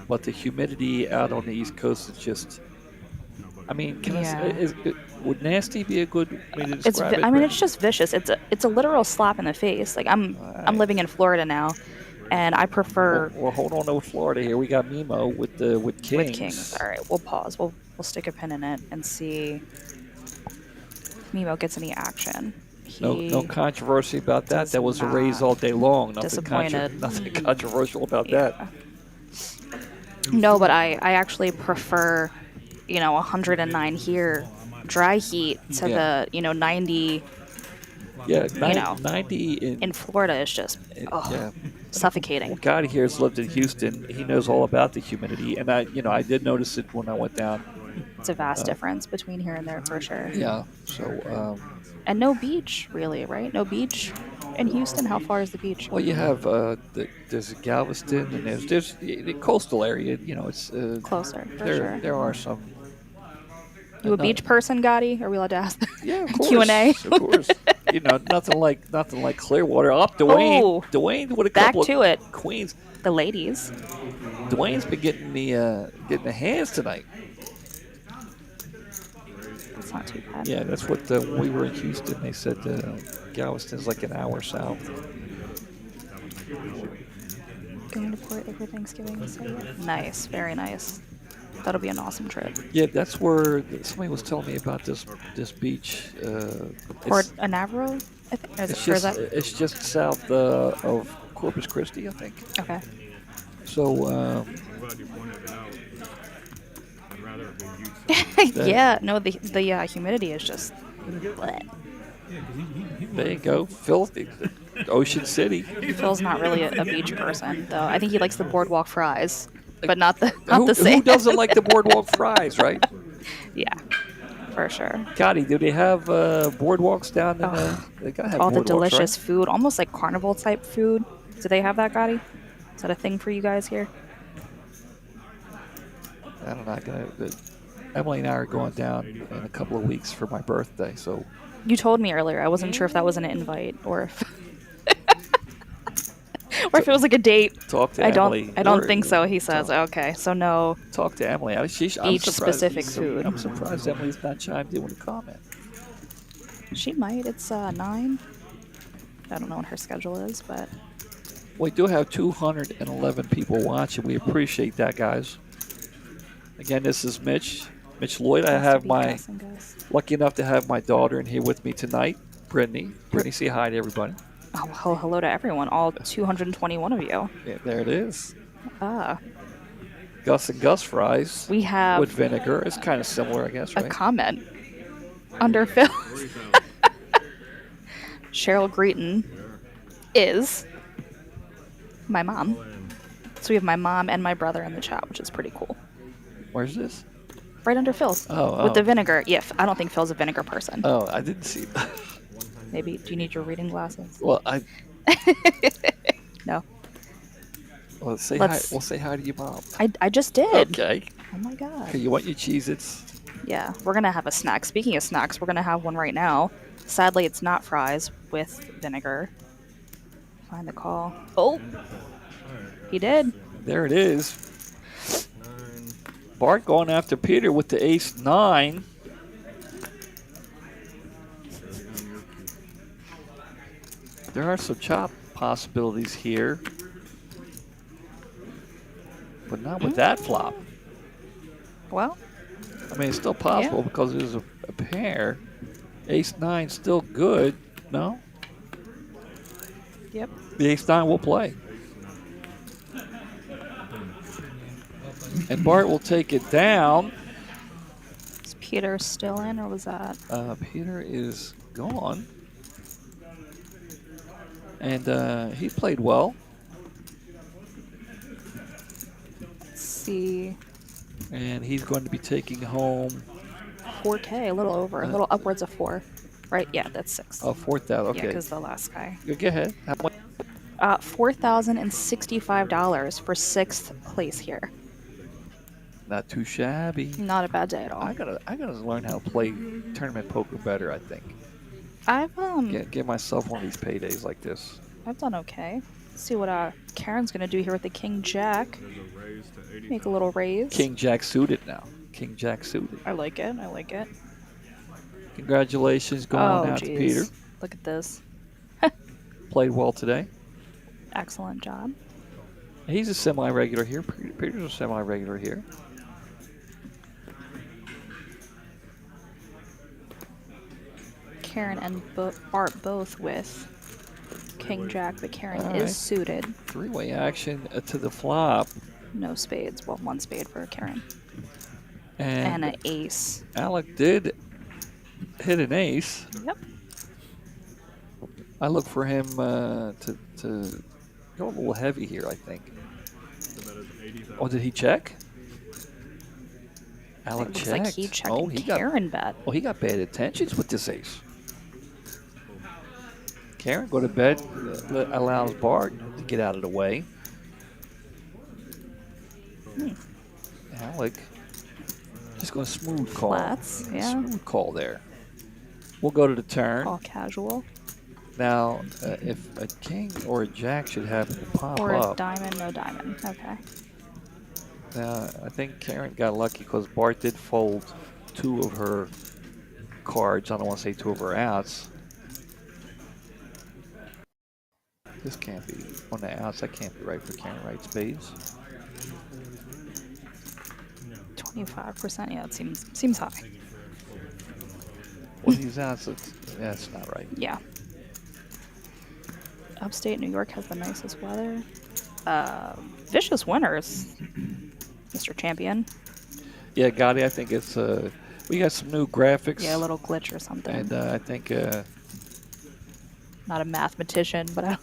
But the humidity out on the East Coast is just. I mean, Yeah. would nasty be a good way to It's describe it? I mean, it's just vicious. It's a literal slap in the face. Like I'm living in Florida now, and I prefer Well, hold on to Florida here. We got Mimo with Kings. with Kings. All right, we'll pause. We'll stick a pin in it and see if Mimo gets any action. No controversy about that. does That was a not. raise all day long. Disappointed. Nothing controversial about that. No, but I actually prefer, 109 here, dry heat to Yeah. the 90 Yeah, know, 90 in Florida is just yeah. suffocating. God here has lived in Houston. He knows all about the humidity, and I did notice it when I went down. It's a vast difference between here and there for sure. Yeah. So, And no beach, really, right? No beach in Houston. How far is the beach? well, you have there's Galveston, and there's the coastal area. It's Closer, for there. sure. There are some. You a beach person, Gotti? Are we allowed to ask? Yeah, of course. Q&A. Of course. Nothing like Clearwater. Up, Dwayne. Oh, Dwayne with a back couple to of it. queens. The ladies. Dwayne's been getting the hands tonight. That's not too bad. Yeah, that's what when we were in Houston. They said Galveston's like an hour south. Going to Port for Thanksgiving. So nice, very nice. That'll be an awesome trip. Yeah, that's where somebody was telling me about this beach. Port Anavro, I think. Or is It's or just is that it's just south of Corpus Christi, I think. Okay. So I'm glad you pointed it out. I'd rather it be youth. Yeah. No, the humidity is just. Bleh. Yeah, because he there you go, Phil, Ocean City. Phil's not really a beach person, though. I think he likes the boardwalk fries, but not the Who sand. doesn't like the boardwalk fries, right? Yeah, for sure. Gotti, do they have boardwalks down in they gotta have All the boardwalks, delicious right? food, almost like carnival type food. Do they have that, Gotti? Is that a thing for you guys here? I don't know. Emily and I are going down in a couple of weeks for my birthday, so You told me earlier. I wasn't sure if that was an invite or if or if it was like a date. talk to I Emily. don't think so. He says, okay, so no. Talk to Emily. I'm Each surprised, specific food. I'm surprised Emily's not chimed in with a comment. She might. It's 9. I don't know what her schedule is, but We do have 211 people watching. We appreciate that, guys. Again, this is Mitch Lloyd. I has to have be my guessing, guys. lucky enough to have my daughter in here with me tonight, Brittany. Brittany, say hi to everybody. Oh, hello to everyone, all 221 of you. Yeah, there it is. Ah, Gus and Gus fries we have with vinegar. It's kind of similar, I guess, a right? comment under Phil. Cheryl Greeton is my mom. So we have my mom and my brother in the chat, which is pretty cool. Where's this? Right under Phil's. Oh, With oh. the vinegar. Yeah, I don't think Phil's a vinegar person. Oh, I didn't see that. Maybe. Do you need your reading glasses? Well, No. well, say Let's- hi. We'll say hi to your mom. I just did. Okay. Oh my god. Okay, you want your Cheez-Its? Yeah, we're gonna have a snack. Speaking of snacks, we're gonna have one right now. Sadly, it's not fries with vinegar. Find the call. Oh, he did. There it is. Bart going after Peter with the ace-9. There are some chop possibilities here, but not with that flop. Well, I mean, it's still possible Yeah. because there's a pair. Ace-9 still good. No? yep. The ace-9 will play. And Bart will take it down. Is Peter still in, or was that? Peter is gone. And he played well. Let's see. And he's going to be taking home 4K, a little over, a little upwards of 4. Right? Yeah, that's 6. 4,000. Yeah, Okay. because the last guy. Go ahead. How much? $4,065 for 6th place here. Not too shabby. Not a bad day at all. I gotta learn how to play tournament poker better. I think. I've Get myself one of these paydays like this. I've done okay. Let's see what Karen's gonna do here with the King Jack. There's a raise to 80. Make a little raise. King Jack suited now. King Jack suited. I like it. I like it. Congratulations going Oh, out to jeez. Peter. Look at this. Played well today. Excellent job. He's a semi-regular here. Peter's a semi-regular here. Karen and Bart both with King Jack, but Karen All is right. suited. Three-way action to the flop. No spades. Well, 1 spade for Karen. And And an ace. Alec did hit an ace. Yep. I look for him to go a little heavy here, I think. So that is 80,000. Oh, did he check? Alec It looks checked. like he checked Oh, and he got Karen bet. he got bad intentions with this ace. Karen go to bed, allows Bart to get out of the way. Alec just going to smooth call. Flats, yeah. Smooth call there. We'll go to the turn. All casual. Now, if a king or a jack should happen to pop Or a up, diamond, no diamond. Okay. now I think Karen got lucky because Bart did fold 2 of her cards. I don't want to say 2 of her outs. This can't be on the outs. That can't be right for Karen, right? Spades. 25%. Yeah, it seems high. Well, these outs, that's not right. Yeah. Upstate New York has the nicest weather. Vicious winners, Mr. Champion. Yeah, Gotti, I think it's we got some new graphics. Yeah, a little glitch or something. And I think Not a mathematician, but I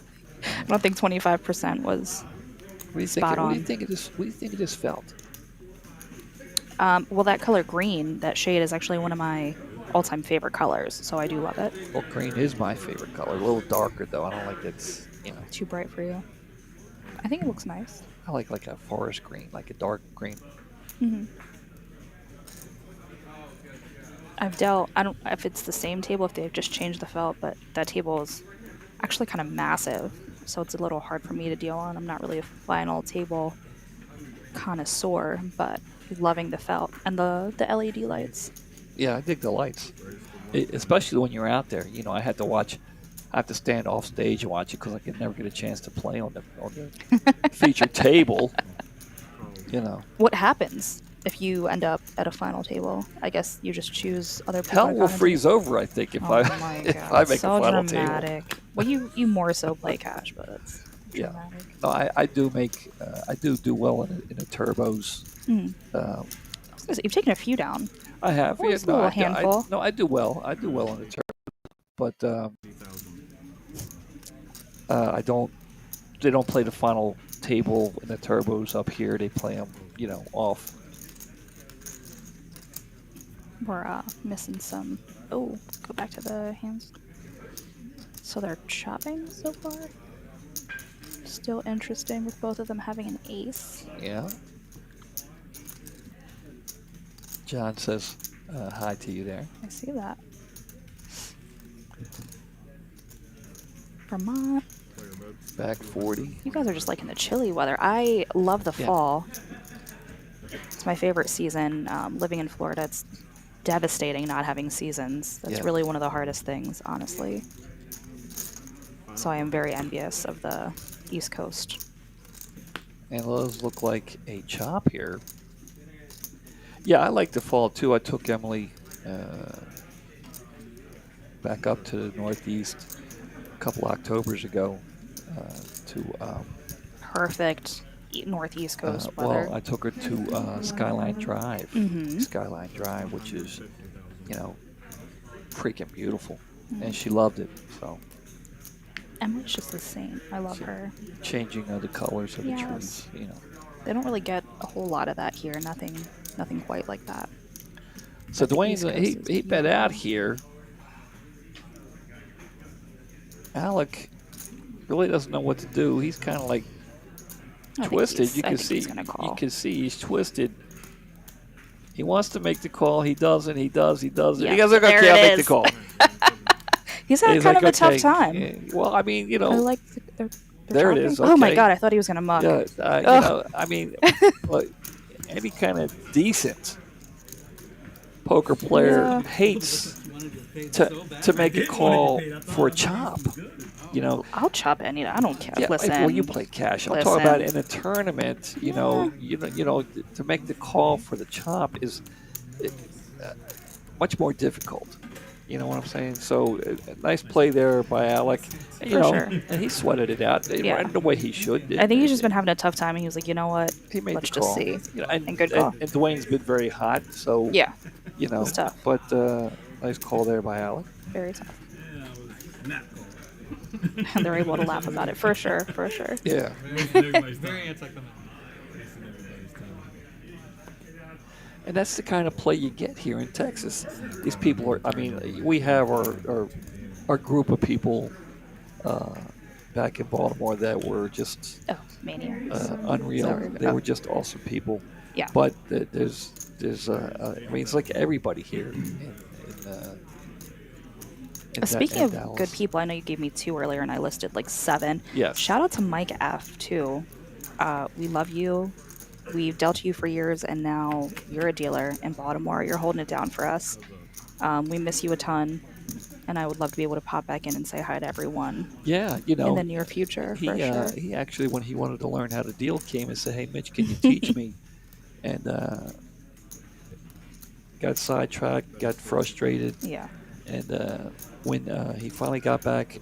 don't think 25% was what do you spot think? What do you on. think it is? What do you think it just felt? Well, that color green, that shade, is actually one of my all-time favorite colors, so I do love it. Well, green is my favorite color. A little darker though. I don't like it's Too bright for you. I think it looks nice. I like a forest green, like a dark green. Hmm. I've dealt, I don't if it's the same table, if they've just changed the felt, but that table is actually kind of massive, so it's a little hard for me to deal on. I'm not really a final table connoisseur, but loving the felt and the LED lights. Yeah, I dig the lights, especially when you're out there. I had to watch. I have to stand off stage and watch it because I could never get a chance to play on the featured table. What happens if you end up at a final table? I guess you just choose other people. Hell will freeze over, I think, if Oh I my if God, I make so a final dramatic. table. Well, you more so play cash, but it's Yeah. dramatic. No, I do make I do well in the turbos. Mm. You've taken a few down. I have. Always Yeah, a little I handful. I do well. I do well in the turbo, but I don't. They don't play the final table in the turbos up here. They play them, off. We're missing some. Oh, go back to the hands. So they're chopping so far. Still interesting with both of them having an ace. Yeah. John says hi to you there. I see that. Vermont. Back 40. You guys are just like in the chilly weather. I love the Yeah. fall. It's my favorite season. Living in Florida, it's devastating not having seasons. That's Yeah. really one of the hardest things, honestly. So I am very envious of the East Coast. And those look like a chop here. Yeah, I like the fall too. I took Emily back up to the Northeast a couple Octobers ago to. Perfect Northeast Coast weather. Well, I took her to Skyline Drive. Mhm. Skyline Drive, which is, freaking beautiful, and she loved it. So Emily's just the same. I love her. changing the colors of the Yes. trees, They don't really get a whole lot of that here. Nothing quite like that. So But the Dwayne's East Coast he is bet out beautiful. here. Alec really doesn't know what to do. He's kind of like twisted. You I can think see. he's gonna call. You can see he's twisted. He wants to make the call. He doesn't. He does. He doesn't. Yeah, He goes, okay, there it I'll make the is. call. He's had He's kind like, of a tough okay, time. yeah, well, I mean, I like they're There it chopping. is, Oh my okay. God! I thought he was gonna muck. yeah, Ugh. I mean, well, any kind of decent poker player Yeah. hates to make a call for a chop. I'll chop any. I don't care. Yeah, Listen. well, you play cash. I'm talking about in Listen. a tournament. To make the call for the chop is much more difficult. You know what I'm saying? So, nice play there by Alec. And, For sure. and he sweated it out Yeah. in the way he should. I think he's just been having a tough time, and he was like, you know what? He made Let's the call. just see. And good call. And Dwayne's been very hot, so Yeah, it's tough. But nice call there by Alec. very tough. And they're able to laugh about it for sure. For sure. Yeah. Very anticlimactic. And that's the kind of play you get here in Texas. These people are, I mean, we have our group of people back in Baltimore that were just Oh, maniacs. unreal. Sorry. They were just awesome people. Yeah. But there's I mean, it's like everybody here in Speaking of Dallas. good people, I know you gave me 2 earlier, and I listed like 7. Yes. Shout out to Mike F. too. We love you. We've dealt to you for years, and now you're a dealer in Baltimore. You're holding it down for us. We miss you a ton, and I would love to be able to pop back in and say hi to everyone Yeah, in the near future. He for sure. he actually, when he wanted to learn how to deal, came and said, "Hey, Mitch, can you teach me?" And got sidetracked, got frustrated, Yeah. and when he finally got back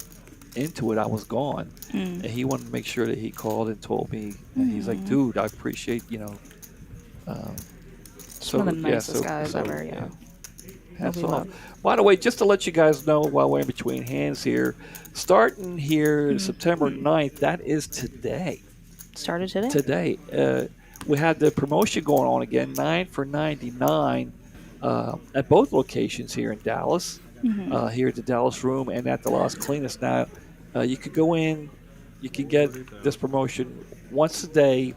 into it, I was gone, and he wanted to make sure that he called and told me. And he's like, "Dude, I appreciate so one of the nicest so, guys so, ever, yeah. Hats We off. love- By the way, just to let you guys know while we're in between hands here, starting here September 9th, that is today. Started today. Today. We had the promotion going on again, 9 for $99 at both locations here in Dallas, here at the Dallas Room and at the Las Colinas. Now, you could go in, you can get this promotion once a day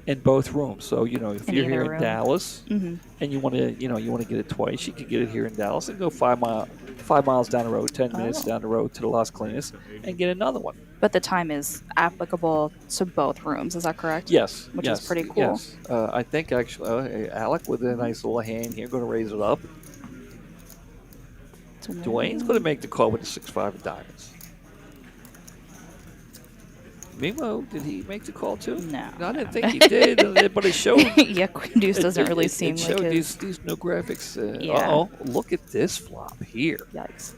in both rooms. So if In you're either here in room. Dallas and you want to get it twice, you can get it here in Dallas and go 5 miles down the road, 10 minutes down the road to the Las Colinas and get another one. But the time is applicable to both rooms. Is that correct? Yes, Which yes, is pretty cool. Yes, I think actually Alec with a nice little hand here, going to raise it up. Dwayne's going to make the call with the 6-5 of diamonds. Mimo, did he make the call too? No. I didn't think he did, but it showed. Yeah, Queen Deuce doesn't really seem it like showed his. these new graphics. Yeah. Uh-oh, look at this flop here. Yikes.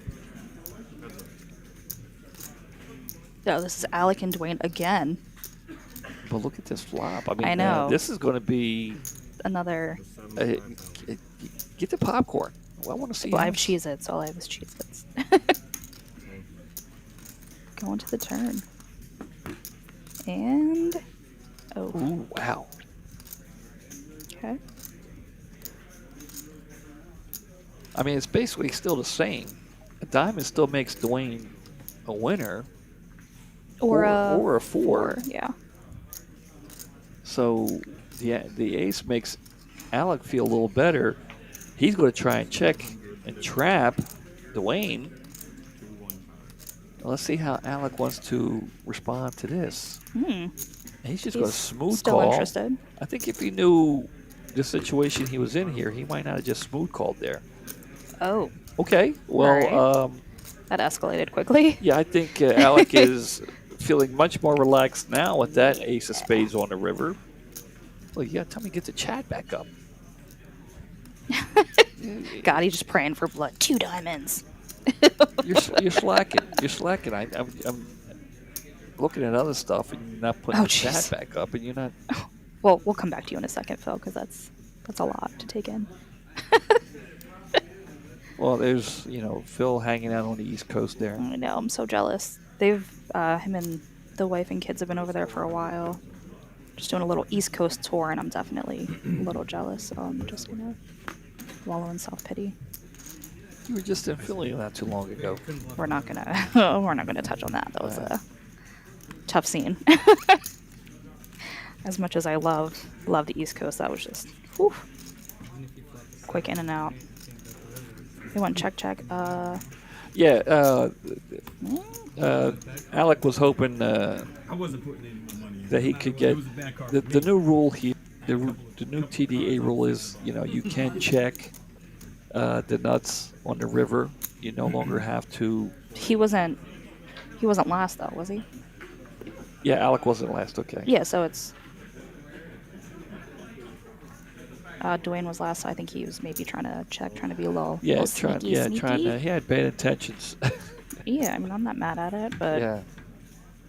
No, this is Alec and Dwayne again. But look at this flop. I mean, I know. This is going to be. Another. Get the popcorn. Well, I want to see. Well, I have this. Cheez-Its. All I have is Cheez-Its. Going to the turn. And. Oh. Ooh, wow. Okay. I mean, it's basically still the same. A diamond still makes Dwayne a winner. Or a four. Yeah. So the ace makes Alec feel a little better. He's going to try and check and trap Dwayne. Let's see how Alec wants to respond to this. He's just going to smooth still call. interested. I think if he knew the situation he was in here, he might not have just smooth called there. Oh. Okay. Well, All right. That escalated quickly. yeah, I think Alec is feeling much more relaxed now with that ace of spades on the river. Well, you got to tell me to get the chat back up. God, he's just praying for blood. 2 diamonds. You're slacking. You're slacking. I'm looking at other stuff and you're not putting the chat back up, and you're not. Well, we'll come back to you in a second, Phil, because that's a lot to take in. Well, there's Phil hanging out on the East Coast there. I know. I'm so jealous. They've him and the wife and kids have been over there for a while, just doing a little East Coast tour, and I'm definitely a little jealous. So I'm just gonna wallow in self-pity. You were just in Philly not too long ago. We're not gonna touch on that. That was a tough scene. As much as I love the East Coast, that was just quick in and out. They went check. Yeah. Alec was hoping I wasn't putting any more money in. that he could get the new rule here. The new TDA rule is you can check the nuts on the river. You no longer have to. He wasn't last though, was he? Yeah, Alec wasn't last. Okay. Yeah, so it's. Dwayne was last, so I think he was maybe trying to check, trying to be a little. Yeah, little sneaky. trying to. He had bad intentions. Yeah, I mean, I'm not mad at it, but Yeah.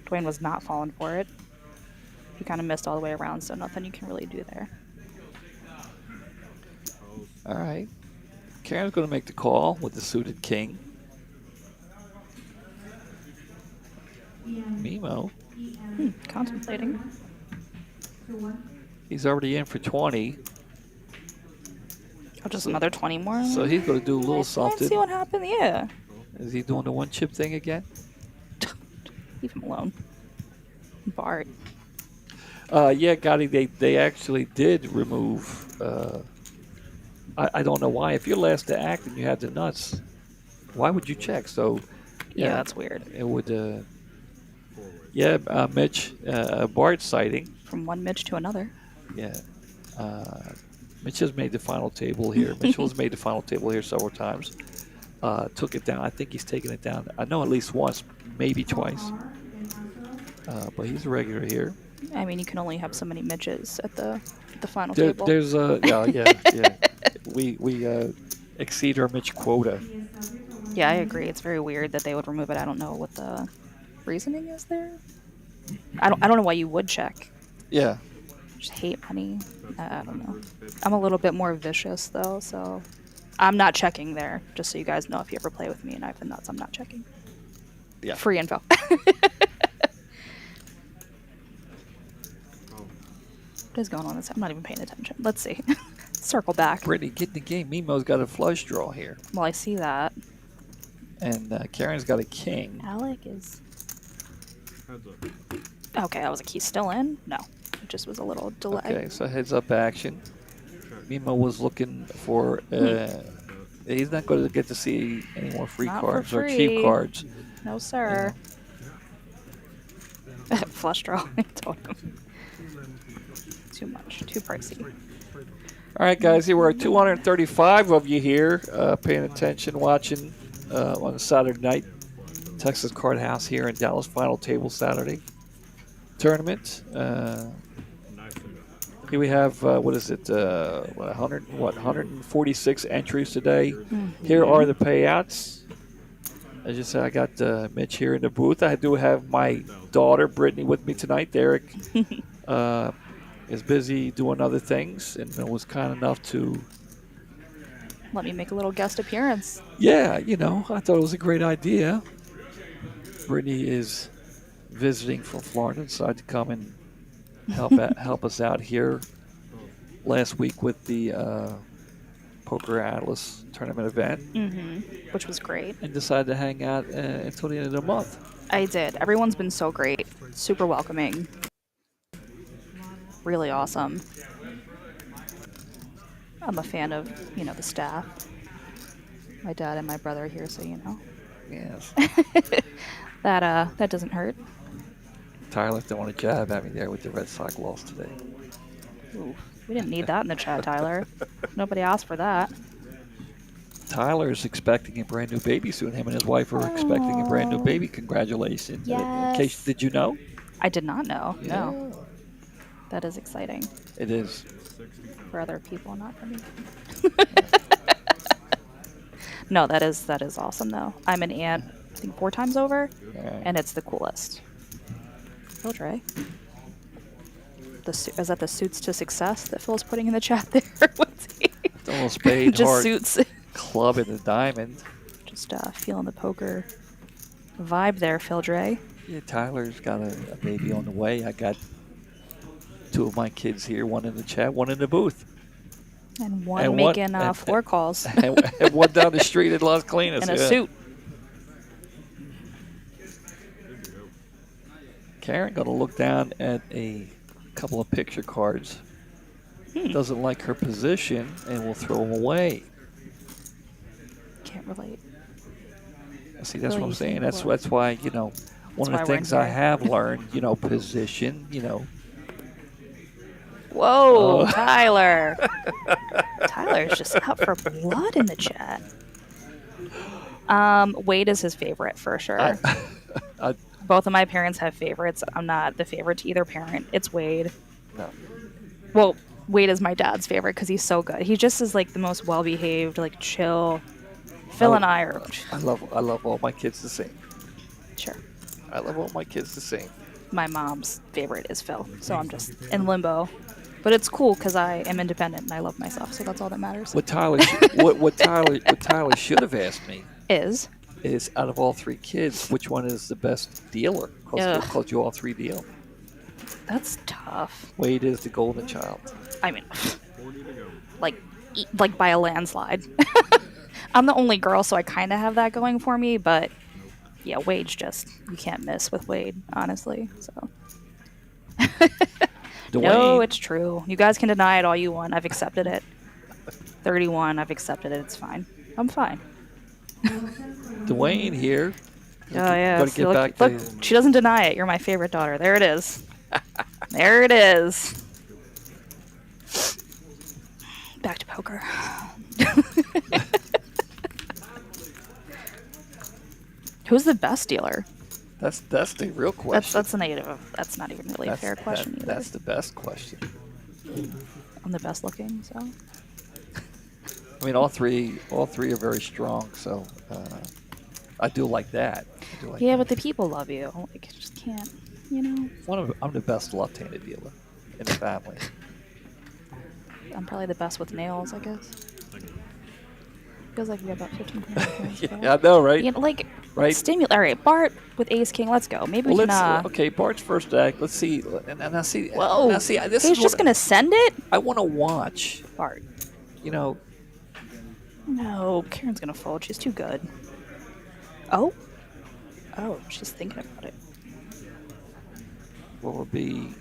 Dwayne was not falling for it. He kind of missed all the way around, so nothing you can really do there. All right. Karen's going to make the call with the suited king. Mimo. Contemplating. He's already in for 20. Oh, just another 20 more? So he's going to do a little Let's something. see what happens, yeah. Is he doing the one chip thing again? Leave him alone. Bart. Yeah, Gotti, they actually did remove. I don't know why. If you're last to act and you have the nuts, why would you check? So, Yeah, that's weird. It would. Mitch, Bart sighting. From one Mitch to another. Yeah. Mitch has made the final table here. Mitchell's made the final table here several times. Took it down. I think he's taken it down. I know at least once, maybe twice. But he's a regular here. I mean, you can only have so many Mitches at the final There, table. there's yeah. We exceed our Mitch quota. Yeah, I agree. It's very weird that they would remove it. I don't know what the reasoning is there? I don't know why you would check. Yeah. Just hate money. I don't know. I'm a little bit more vicious though, so I'm not checking there. Just so you guys know, if you ever play with me and I have the nuts, I'm not checking. Yeah. Free info. What is going on this? I'm not even paying attention. Let's see. Circle back. Brittany, get in the game. Mimo's got a flush draw here. Well, I see that. And Karen's got a king. Alec is. Heads up. Okay, that was a key still in? No. It just was a little delay. Okay, so heads up action. Mimo was looking for. He's not going to get to see any more free Not for cards or free. cheap cards. No, sir. Flush draw. I told him. Too much. Too pricey. All right, guys, here we're at 235 of you here paying attention, watching on a Saturday night. Texas Card House here in Dallas, final table Saturday tournament. Here we have, what is it, 146 entries today. Here are the payouts. As you said, I got Mitch here in the booth. I do have my daughter, Brittany, with me tonight. Derek is busy doing other things and was kind enough to... Let me make a little guest appearance. Yeah, you know, I thought it was a great idea. Brittany is visiting from Florida, decided to come and help us out here last week with the Poker Atlas tournament event. Which was great. And decided to hang out until the end of the month. I did. Everyone's been so great. Super welcoming. Really awesome. I'm a fan of, the staff. My dad and my brother are here, so you know. Yes. That doesn't hurt. Tyler don't want to jab at me there with the Red Sox loss today. Ooh, we didn't need that in the chat, Tyler. Nobody asked for that. Tyler's expecting a brand new baby soon. Him and his wife are expecting a brand new baby. Congratulations. Yes. In case, did you know? I did not know. No. Yeah. That is exciting. It is. For other people, not for me. No, that is awesome though. I'm an aunt, I think 4 times over, and it's the coolest. Phil Dre. Is that the suits to success that Phil's putting in the chat there? What's he? The little spade Just heart suits. club in the diamond. Just feeling the poker vibe there, Phil Dre. Yeah, Tyler's got a baby on the way. I got 2 of my kids here, one in the chat, one in the booth. And one making floor calls. and one down the street at Las Colinas. In a suit. Karen going to look down at a couple of picture cards. Doesn't like her position and will throw them away. Can't relate. See, that's Really, what I'm saying. think That's why, one of the things I have learned, position, Whoa, Tyler. Tyler's just out for blood in the chat. Wade is his favorite for sure. Both of my parents have favorites. I'm not the favorite to either parent. It's Wade. No. Well, Wade is my dad's favorite because he's so good. He just is like the most well-behaved, like chill. Phil and I are... I love all my kids the same. Sure. I love all my kids the same. My mom's favorite is Phil, so I'm just in limbo. But it's cool because I am independent and I love myself, so that's all that matters. What Tyler should have asked me is out of all 3 kids, which one is the best dealer? Because you all 3 deal. That's tough. Wade is the golden child. I mean, like by a landslide. I'm the only girl, so I kind of have that going for me. But yeah, Wade's just, you can't miss with Wade, honestly. So. No, it's true. You guys can deny it all you want. I've accepted it. 31, I've accepted it. It's fine. I'm fine. Dwayne here. Oh, yeah. Gotta get back look, she doesn't deny it. You're my favorite daughter. There it is. There it is. Back to poker. Who's the best dealer? That's the real question. That's a negative. That's not even really a fair question either. That's the best question. I'm the best looking, so. I mean, all three are very strong, so I do like that. do like Yeah, that. but the people love you. Like, I just can't, you know. I'm the best left-handed dealer in the family. I'm probably the best with nails, I guess. Feels like we have about 15 minutes. Yeah, I know, right? You know, like, Right. stimulate. All right, Bart with Ace King. Let's go. Maybe Well, we let's. can. Okay, Bart's first act. Let's see. And I see. Whoa. Now see. This He's is just what gonna send it. I want to watch. Bart. You know. No, Karen's gonna fold. She's too good. Oh. Oh, she's thinking about it. What would be?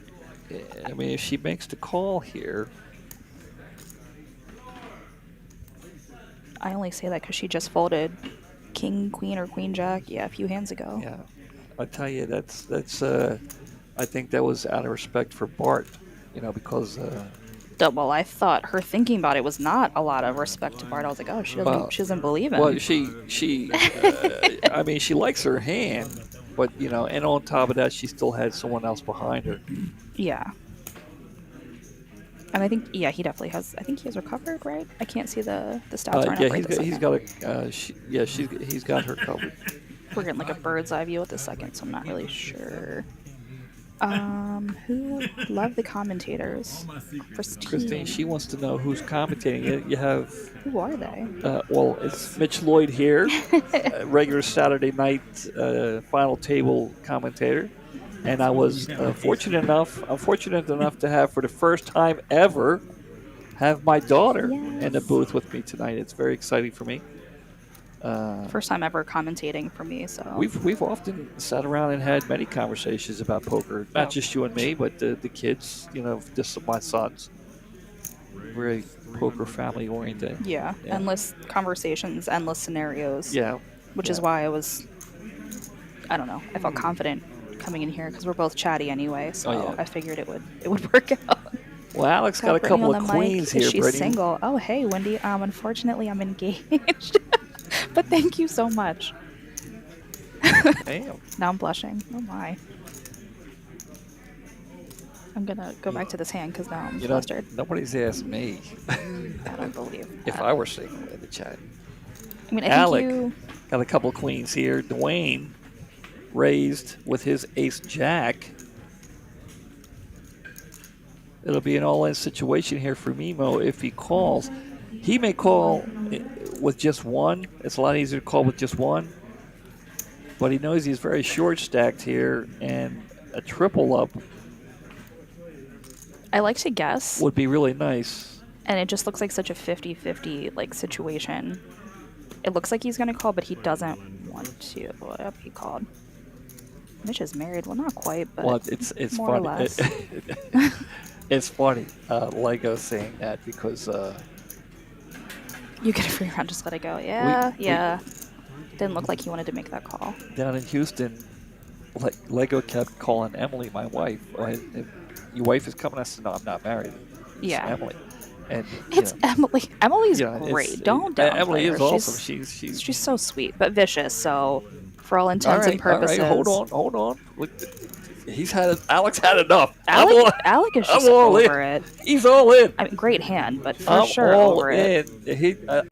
I mean, if she makes the call here. I only say that because she just folded King, Queen, or Queen Jack. Yeah, a few hands ago. Yeah, I tell you, that's. I think that was out of respect for Bart. You know, because. Well, I thought her thinking about it was not a lot of respect to Bart. I was like, oh, she doesn't believe him. Well, she. I mean, she likes her hand, but you know, and on top of that, she still had someone else behind her. Yeah. And I think, yeah, he definitely has. I think he has recovered, right? I can't see the stats right Yeah, now. he's got a. He's got her covered. We're getting like a bird's eye view at the second, so I'm not really sure. Who love the commentators? Christine, she wants to know who's commentating it. You have. Who are they? Well, it's Mitch Lloyd here, regular Saturday night final table commentator, and I was fortunate enough to have, for the first time ever, have my daughter in the booth with me tonight. It's very exciting for me. First time ever commentating for me, so We've often sat around and had many conversations about poker, not just you and me, but the kids. You know, just my sons. Very poker family oriented. yeah, endless conversations, endless scenarios. Yeah, which is why I don't know. I felt confident coming in here because we're both chatty anyway, so I figured it would work out. Well, Alex got a couple of queens here, She's Brittany. single. Oh, hey, Wendy. Unfortunately, I'm engaged. But thank you so much. Damn. Now I'm blushing. Oh my. I'm gonna go back to this hand because now I'm flustered. Nobody's asked me I don't believe if that. I were single in the chat. I mean, I Alec think you. got a couple of queens here. Dwayne raised with his ace jack. It'll be an all-in situation here for Mimo if he calls. He may call with just one. It's a lot easier to call with just one. But he knows he's very short stacked here, and a triple up I like to guess, would be really nice. and it just looks like such a 50-50 like situation. It looks like he's gonna call, but he doesn't want to. Yep, he called. Mitch is married. Well, not quite, but Well, it's more or funny. less. It's funny, Lego saying that because You get a free round, just let it go. Yeah. Didn't look like he wanted to make that call. down in Houston, Lego kept calling Emily, my wife. Your wife is coming. I said, no, I'm not married. It's Yeah. Emily. And It's Emily. Emily's you know, great. it's- Don't downplay Emily her. is awesome. She's She's so sweet, but vicious. So, for all all intents and purposes, All right, hold on. Look, Alex had enough. Alec is just I'm all over in. it. He's all in. I mean, great hand, but for I'm sure all over it. in. I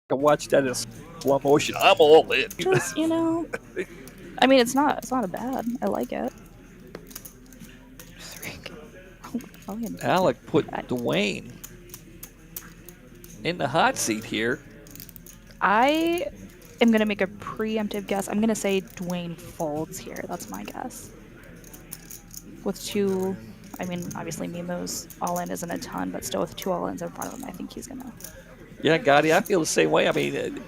can watch that in slow motion. I'm all in. Just I mean, it's not a bad. I like it. Alec put Dwayne in the hot seat here. I am gonna make a preemptive guess. I'm gonna say Dwayne folds here. That's my guess. With two, I mean, obviously Mimo's all-in isn't a ton, but still with two all-ins in front of him, I think he's gonna. Yeah, Gotti, I feel the same way. I mean,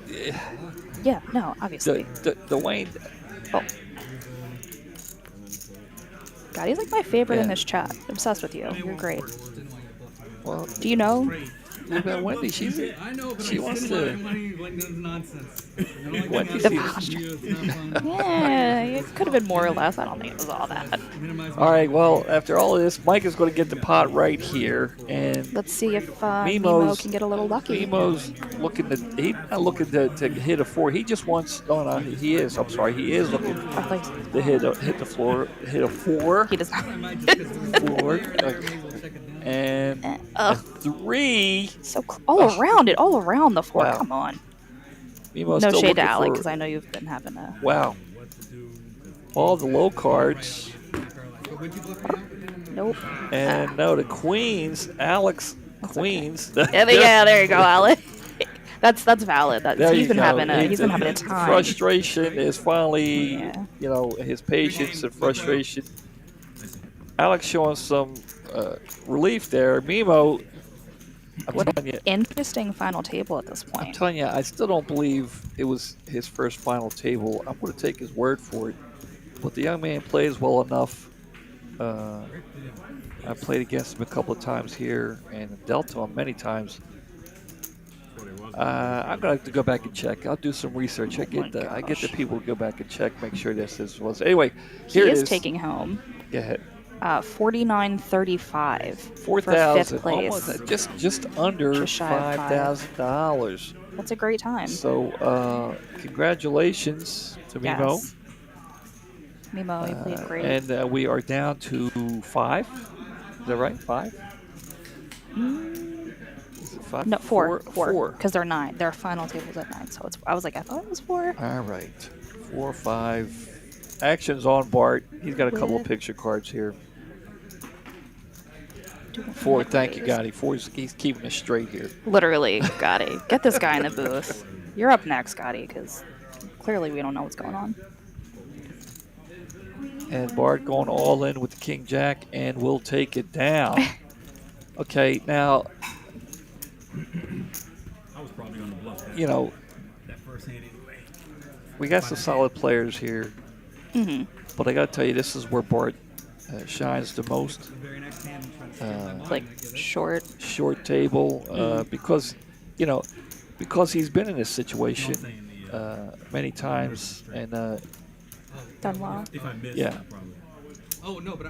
Yeah, no, obviously. Dwayne. Oh. God, he's like my favorite in Yeah. this chat. Obsessed with you. You're great. Well, Do you know? look at Wendy. I know, but she I wants spend my to. money like this nonsense. I don't like Wendy's that the posture. It's not fun. Yeah, it could have been more or less. I don't think it was all that. Minimize All right. Well, after all of this, Mike is going to get the pot right here, and Let's see if Mimo Mimo's- can get a little lucky. Mimo's looking to. He's not looking to hit a four. He just wants. Oh no, he is. I'm sorry. He is looking I thought to hit the floor. Hit a four. he does not. I might just get some Four. we'll check it down. And a Ugh. three. So all around it, all around the floor. Wow. Come on. Mimo's No still shade to looking Alec for- because I know you've been having a. Wow. all the low cards. But when people are coming out, Nope. And no, the queens, Alex Queens. Yeah, there you go, Alex. That's valid. There He's you been go. having a time. Frustration is finally, Yeah. his patience and frustration. Alex showing some relief there. Mimo, I'm What telling you, interesting final table at this I'm point. telling you, I still don't believe it was his first final table. I'm going to take his word for it. But the young man plays well enough. I played against him a couple of times here and dealt to him many times. I'm gonna have to go back and check. I'll do some research. I get the people to go back and check, make sure this was. Anyway, here He it is is. taking home Go ahead. 49.35 for 4,000, fifth place. almost just under Just shy of $5,000. That's a great time. So, congratulations to Mimo. Yes. Mimo, you played great. And we are down to 5. Is that right? 5? Is it 5? No, 4. 4. Because they're 9. Their final table's at 9. So I was like, I thought it was 4. All right. 4, 5. Action's on Bart. He's got a couple of picture cards here. 4. Thank you, Gotti. 4. He's keeping us straight here. Literally, Gotti. Get this guy in the booth. You're up next, Gotti, because clearly we don't know what's going on. And Bart going all in with the King Jack, and we'll take it down. Okay, now, I was probably on the bluff that, that first hand anyway. we got some solid players here. Mm-hmm. But I got to tell you, this is where Bart shines the most. the very next hand, I'm trying to figure Like short. Short table, because he's been in this situation many times, and Done well. If I missed, Yeah. probably. Oh, no, but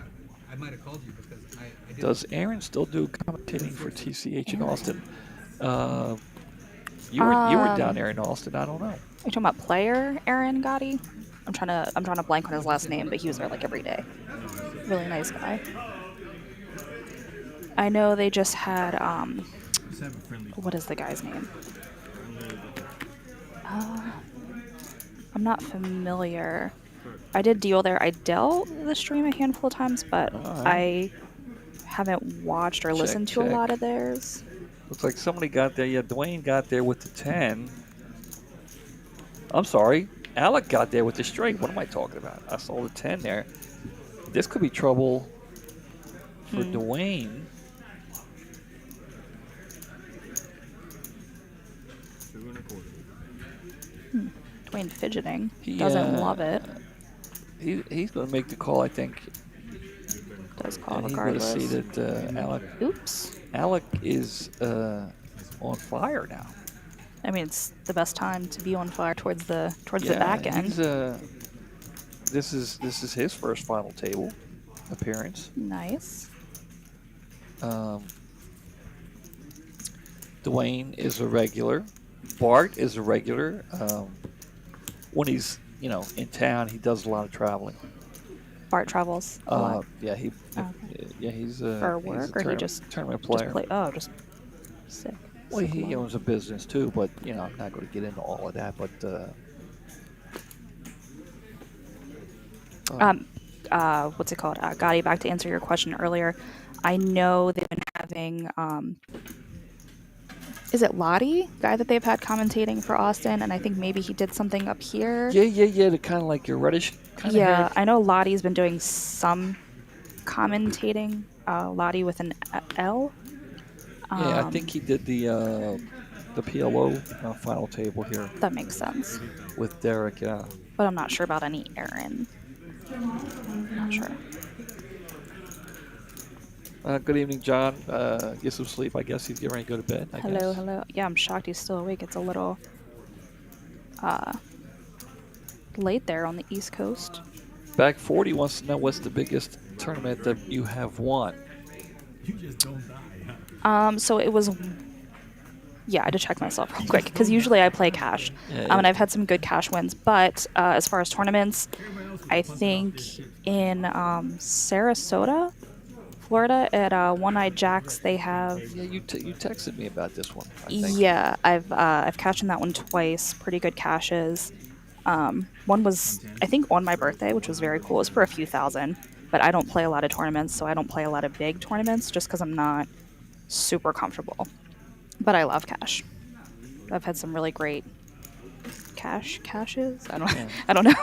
I might have called you because I did. does Aaron still do commentating for TCH in Austin? You were down there in Austin. I don't know. Are you talking about player Aaron Gotti? I'm trying to blank on his last name, but he was there like every day. Really nice guy. I know they just had Just have a friendly. what is the guy's name? I'm not familiar. I did deal there. I dealt the stream a handful of times, but I haven't watched or listened to a check. lot of theirs. Looks like somebody got there. Yeah, Dwayne got there with the 10. I'm sorry. Alec got there with the straight. What am I talking about? I saw the 10 there. This could be trouble for Dwayne. 2 1/4. Dwayne fidgeting. He, Doesn't love it. He's going to make the call, I think. Does call And he's going to regardless. see that Oops. Alec is on fire now. I mean, it's the best time to be on fire towards the Yeah, back end. he's, this is his first final table appearance. Nice. Dwayne is a regular. Bart is a regular. When he's in town, he does a lot of traveling. Bart travels a lot. Yeah, Okay. he's For he's work, a or he tournament, just tournament just player. play? Oh, just sick. Well, Sick he love. owns a business too, but I'm not going to get into all of that. But What's it called? Gotti, back to answer your question earlier. I know they've been having, is it Lottie, guy that they've had commentating for Austin? And I think maybe he did something up here. yeah, the kind of like your reddish kind Yeah, of hair. I know Lottie's been doing some commentating. Lottie with an L. Yeah, I think he did the PLO final table here That makes sense. with Derek. Yeah. But I'm not sure about any Aaron. Not sure. Good evening, John. Get some sleep. I guess he's getting ready to go to bed. I guess. Hello. Yeah, I'm shocked he's still awake. It's a little late there on the East Coast. Back 40 wants to know what's the biggest tournament that you have won. You just don't die, huh? So it was. Yeah, I had to check myself real quick because usually I play cash, Yeah, and I've had some good cash wins. But as far as tournaments, I think in Sarasota, Florida, at One Eyed Jacks, they have. Yeah, you texted me about this one. I think. Yeah, I've cashed in that one twice. Pretty good cashes. One was, I think, on my birthday, which was very cool. It was for a few thousand, but I don't play a lot of tournaments, so I don't play a lot of big tournaments just because I'm not super comfortable. But I love cash. I've had some really great caches. I don't know.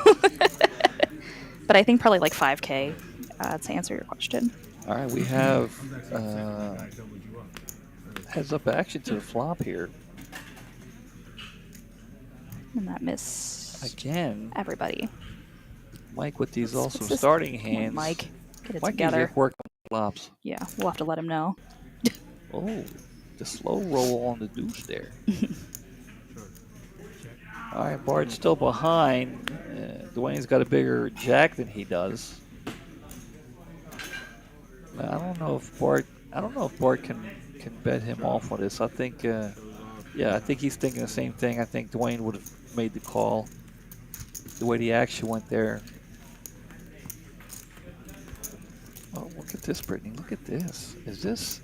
But I think probably like 5K to answer your question. All right, we have heads up action to the flop here. And that miss Again, everybody. Mike with these What's also this? starting Come on, hands. Mike, get it Mike together. needs to work on flops. Yeah, we'll have to let him know. Oh, the slow roll on the deuce there. All right, Bart's still behind. Dwayne's got a bigger jack than he does. I don't know if Bart can bet him off on this. I think, yeah, I think he's thinking the same thing. I think Dwayne would have made the call the way the action went there. Oh, look at this, Brittany. Look at this. Is this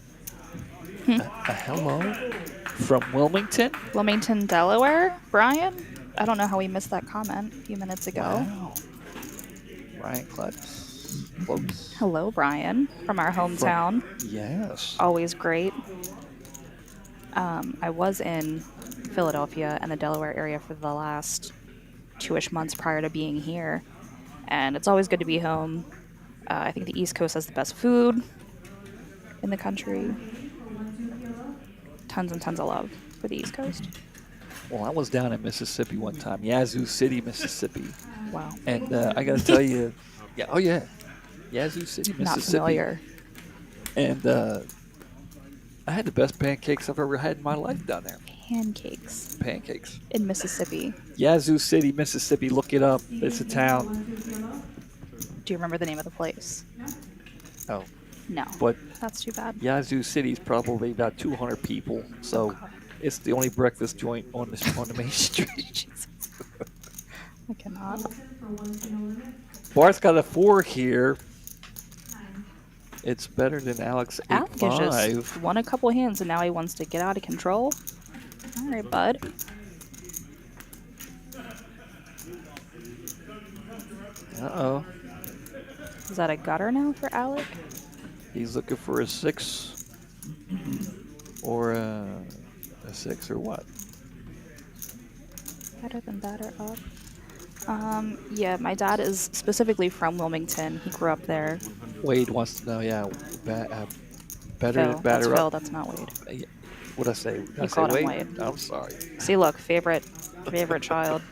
a hello from Wilmington? Wilmington, Delaware, Brian? I don't know how we missed that comment a few minutes ago. Wow. Brian Klutz. Close. Hello, Brian, from our hometown. Yes. Always great. I was in Philadelphia and the Delaware area for the last 2-ish months prior to being here, and it's always good to be home. I think the East Coast has the best food in the country. Tons and tons of love for the East Coast. Well, I was down in Mississippi one time, Yazoo City, Mississippi. Wow. And I got to tell you, yeah, oh yeah, Yazoo City, Mississippi. Not familiar. And I had the best pancakes I've ever had in my life down there. Pancakes Pancakes. in Mississippi. Yazoo City, Mississippi. Look it up. It's a town. Do you remember the name of the place? Oh, No. but That's too bad. Yazoo City is probably about 200 people, so Okay. it's the only breakfast joint on the main street. I cannot. Bart's got a 4 here. It's better than Alex 8-5. Alec has just won a couple hands and now he wants to get out of control. All right, bud. Uh-oh. Is that a gutter now for Alec? He's looking for a 6 or a 6 or what? Better than batter up. Yeah, my dad is specifically from Wilmington. He grew up there. Wade wants to know, yeah, better Phil, than batter that's up. Phil, that's not Wade. What'd I say? Did I say called him Wade? Wade. I'm sorry. See, look, favorite child.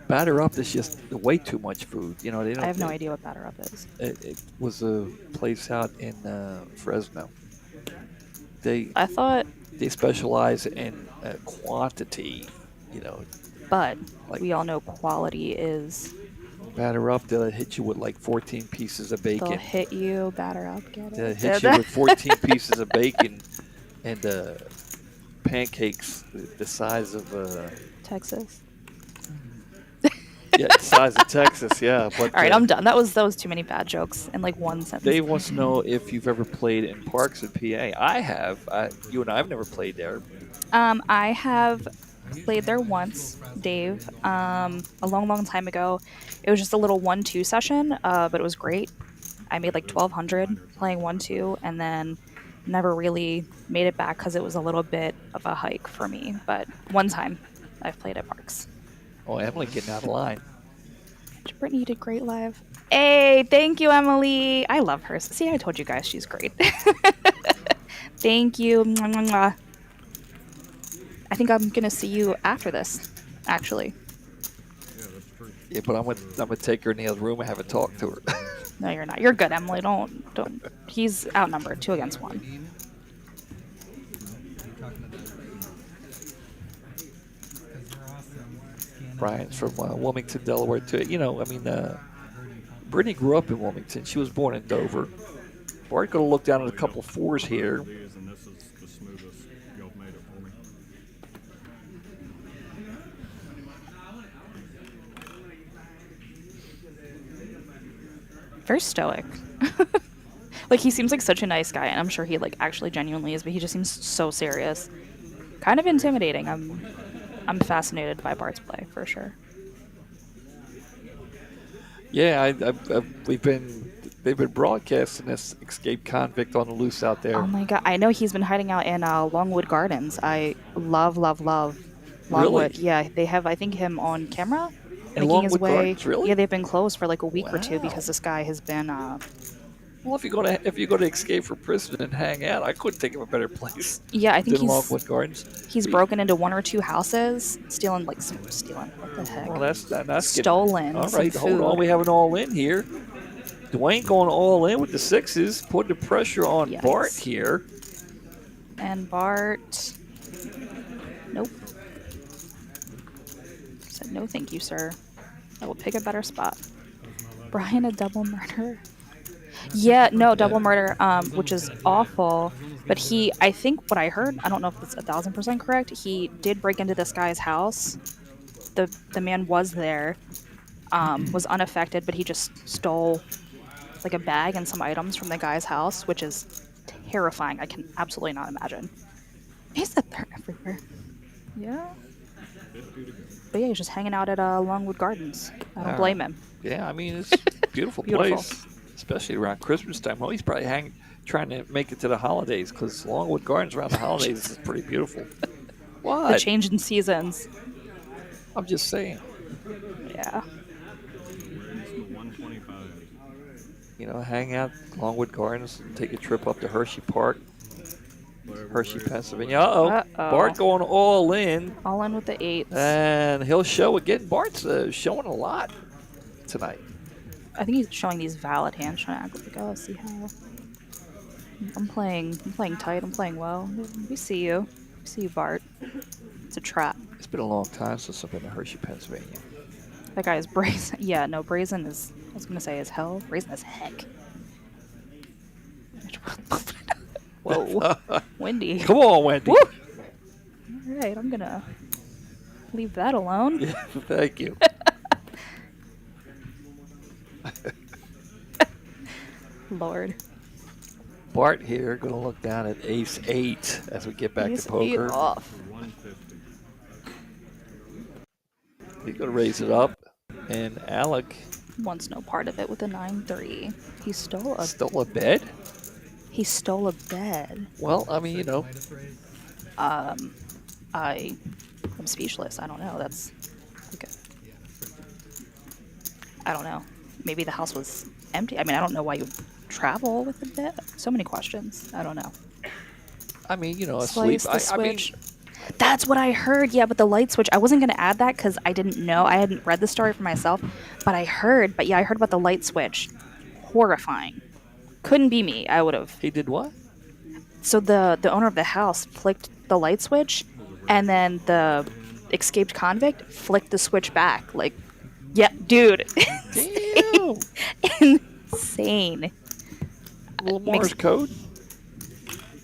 Batter up is just way too much food. You know, they don't. I have no idea what batter up is. It was a place out in Fresno. I thought, They specialize in quantity. You know, but Like- we all know quality is. batter up, they'll hit you with like 14 pieces of They'll bacon. hit you, batter up, get They'll it. hit you with 14 pieces of bacon and pancakes the size of Texas. yeah, the size of Texas. Yeah, but All right, I'm done. That was too many bad jokes in like one sentence. Dave wants to know if you've ever played in parks in PA. I have. You and I have never played there. I have played there once, Dave, a long time ago. It was just a little 1-2 session, but it was great. I made like 1,200 playing 1-2, and then never really made it back because it was a little bit of a hike for me. But one time I've played at parks. Oh, Emily getting out of line. Brittany, you did great live. Hey, thank you, Emily. I love her. See, I told you guys she's great. Thank you. Mwah, mwah, mwah. I think I'm gonna see you after this, actually. Yeah, that's true. Yeah, but I'm gonna take her in the other room and have a talk to her. No, you're not. You're good, Emily. Don't. He's outnumbered 2 against 1. You're talking to them. 'Cause you're awesome. Scan Brian's from everything. Wilmington, Delaware too. You know, I mean, Brittany grew up in Wilmington. She was born in Dover. Bart gonna look down at a couple 4s here. These, and this is the smoothest y'all made it for me. Very stoic. Like, he seems like such a nice guy, and I'm sure he like actually genuinely is, but he just seems so serious. Kind of intimidating. I'm fascinated by Bart's play for sure. Yeah, they've been broadcasting this escaped convict on the loose out there. Oh my god, I know he's been hiding out in Longwood Gardens. I love Really? Longwood. Yeah, they have I think him on camera In making his Longwood way. Gardens, really? Yeah, they've been closed for like a week or two Wow. because this guy has been. Well, if you're gonna escape from prison and hang out, I couldn't think of a better place Yeah, I think than Longwood Gardens. he's broken into one or two houses, stealing like some stealing. What the heck? Well, that's Stolen Getting, all some right, hold food. on. We have an all in here. Dwayne going all in with the sixes, putting the pressure on Yikes. Bart here. And Bart. Nope. Said no, thank you, sir. I will pick a better spot. Brian, a double murder. Yeah, no, double murder, which is awful. But I think what I heard, I don't know if it's 1,000% correct. He did break into this guy's house. The man was there, was unaffected, but he just stole like a bag and some items from the guy's house, which is terrifying. I can absolutely not imagine. He's that they're everywhere. Yeah. But yeah, he's just hanging out at Longwood Gardens. I don't blame him. Yeah, I mean, it's a beautiful Beautiful. place, especially around Christmas time. Well, he's probably trying to make it to the holidays because Longwood Gardens around the holidays is pretty beautiful. The What? change in seasons. I'm just saying. Yeah. Raise to 125. You know, hang out Longwood Gardens and take a trip up to Hershey Park, Hershey, Pennsylvania. Uh-oh. Bart going all in, All in with the eights. and he'll show again. Bart's showing a lot tonight. I think he's showing these valid hands, trying to act like, oh, see how I'm playing tight. I'm playing well. We see you. We see you, Bart. It's a trap. It's been a long time since I've been to Hershey, Pennsylvania. That guy is brazen. Yeah, no, brazen is. I was gonna say is hell. Brazen as heck. Whoa, windy. Come on, Wendy. Woo! All right, I'm gonna leave that alone. Yeah, thank you. Lord. Bart here going to look down at ace 8 as we get back He's to poker. off. 150. He's going to raise it up. And Alec Wants no part of it with a 9-3. He stole a. stole a bed. He stole a bed. Well, I mean, you know, Minus raise. I'm speechless. I don't know. That's like a. Yeah, that's pretty I don't know. Maybe the house was empty. I mean, I don't know why you would travel with a bed. So many questions. I don't know. I mean, you know, Slice asleep. the I mean, switch. That's what I heard. Yeah, but the light switch. I wasn't going to add that because I didn't know. I hadn't read the story for myself. But I heard. But yeah, I heard about the light switch. Horrifying. Couldn't be me. I would have. he did what? So the owner of the house flicked the light switch, and then the escaped convict flicked the switch back. Like, yeah, dude. Damn. Insane. A little Makes- Morse code.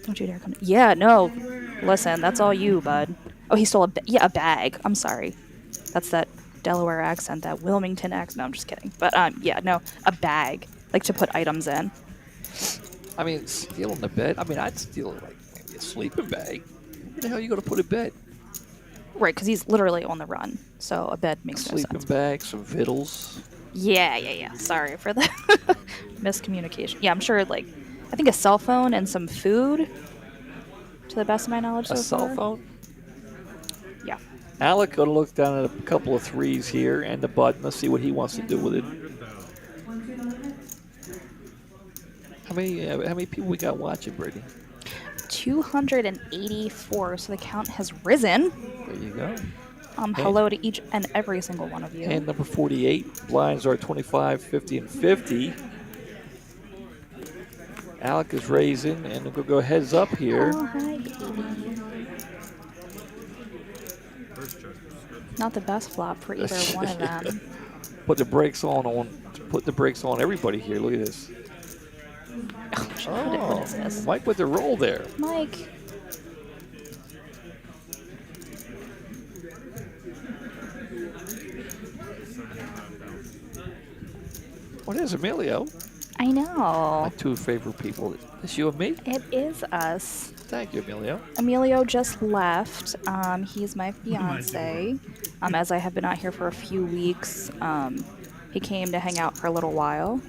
Don't you dare come. Yeah, no. Listen, that's all you, bud. Oh, he stole a bag. I'm sorry. That's that Delaware accent, that Wilmington accent. No, I'm just kidding. But yeah, no, a bag, like to put items in. I mean, stealing the bed. I mean, I'd steal like maybe a sleeping bag. Where the hell are you going to put a bed? Right, because he's literally on the run, so a bed makes no Sleeping sense. bag, some victuals. Yeah. Sorry for the miscommunication. Yeah, I'm sure. Like, I think a cell phone and some food. To the best of my knowledge, A so cell far. phone. Yeah. Alec going to look down at a couple of threes here and the button. Let's see what he wants to do with it. 100,000. How many people we got watching, Brady? 284. So the count has risen. There you go. Hello to each and every single one of you. And number 48, blinds are 25, 50, and 50. Alec is raising, and we'll go heads up here. Oh, hi, baby. First check was good. Not the best flop for either one of them. Put the brakes on everybody here. Look at this. Oh, shit, what is this? Mike with the roll there. Mike. What is Emilio? I know. My two favorite people. It's you and me? It is us. Thank you, Emilio. Emilio just left. He's my fiance. As I have been out here for a few weeks, He came to hang out for a little while,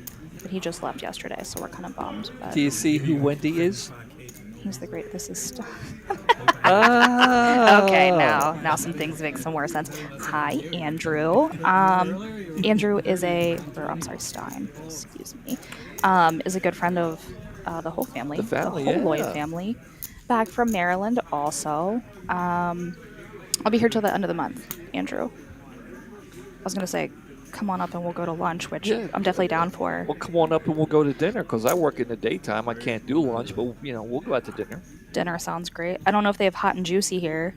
but he just left yesterday, so we're kind of bummed. But Do you see who Wendy is? he's the great. This is. Ah. Okay, now some things make some more sense. Hi, Andrew. Andrew is Stein. Excuse me. Is a good friend of the whole family. The family, whole Lloyd yeah. family. Back from Maryland, also. I'll be here till the end of the month, Andrew. I was gonna say, come on up and we'll go to lunch, which Yeah. I'm definitely down for. Well, come on up and we'll go to dinner because I work in the daytime. I can't do lunch, but we'll go out to dinner. Dinner sounds great. I don't know if they have hot and juicy here.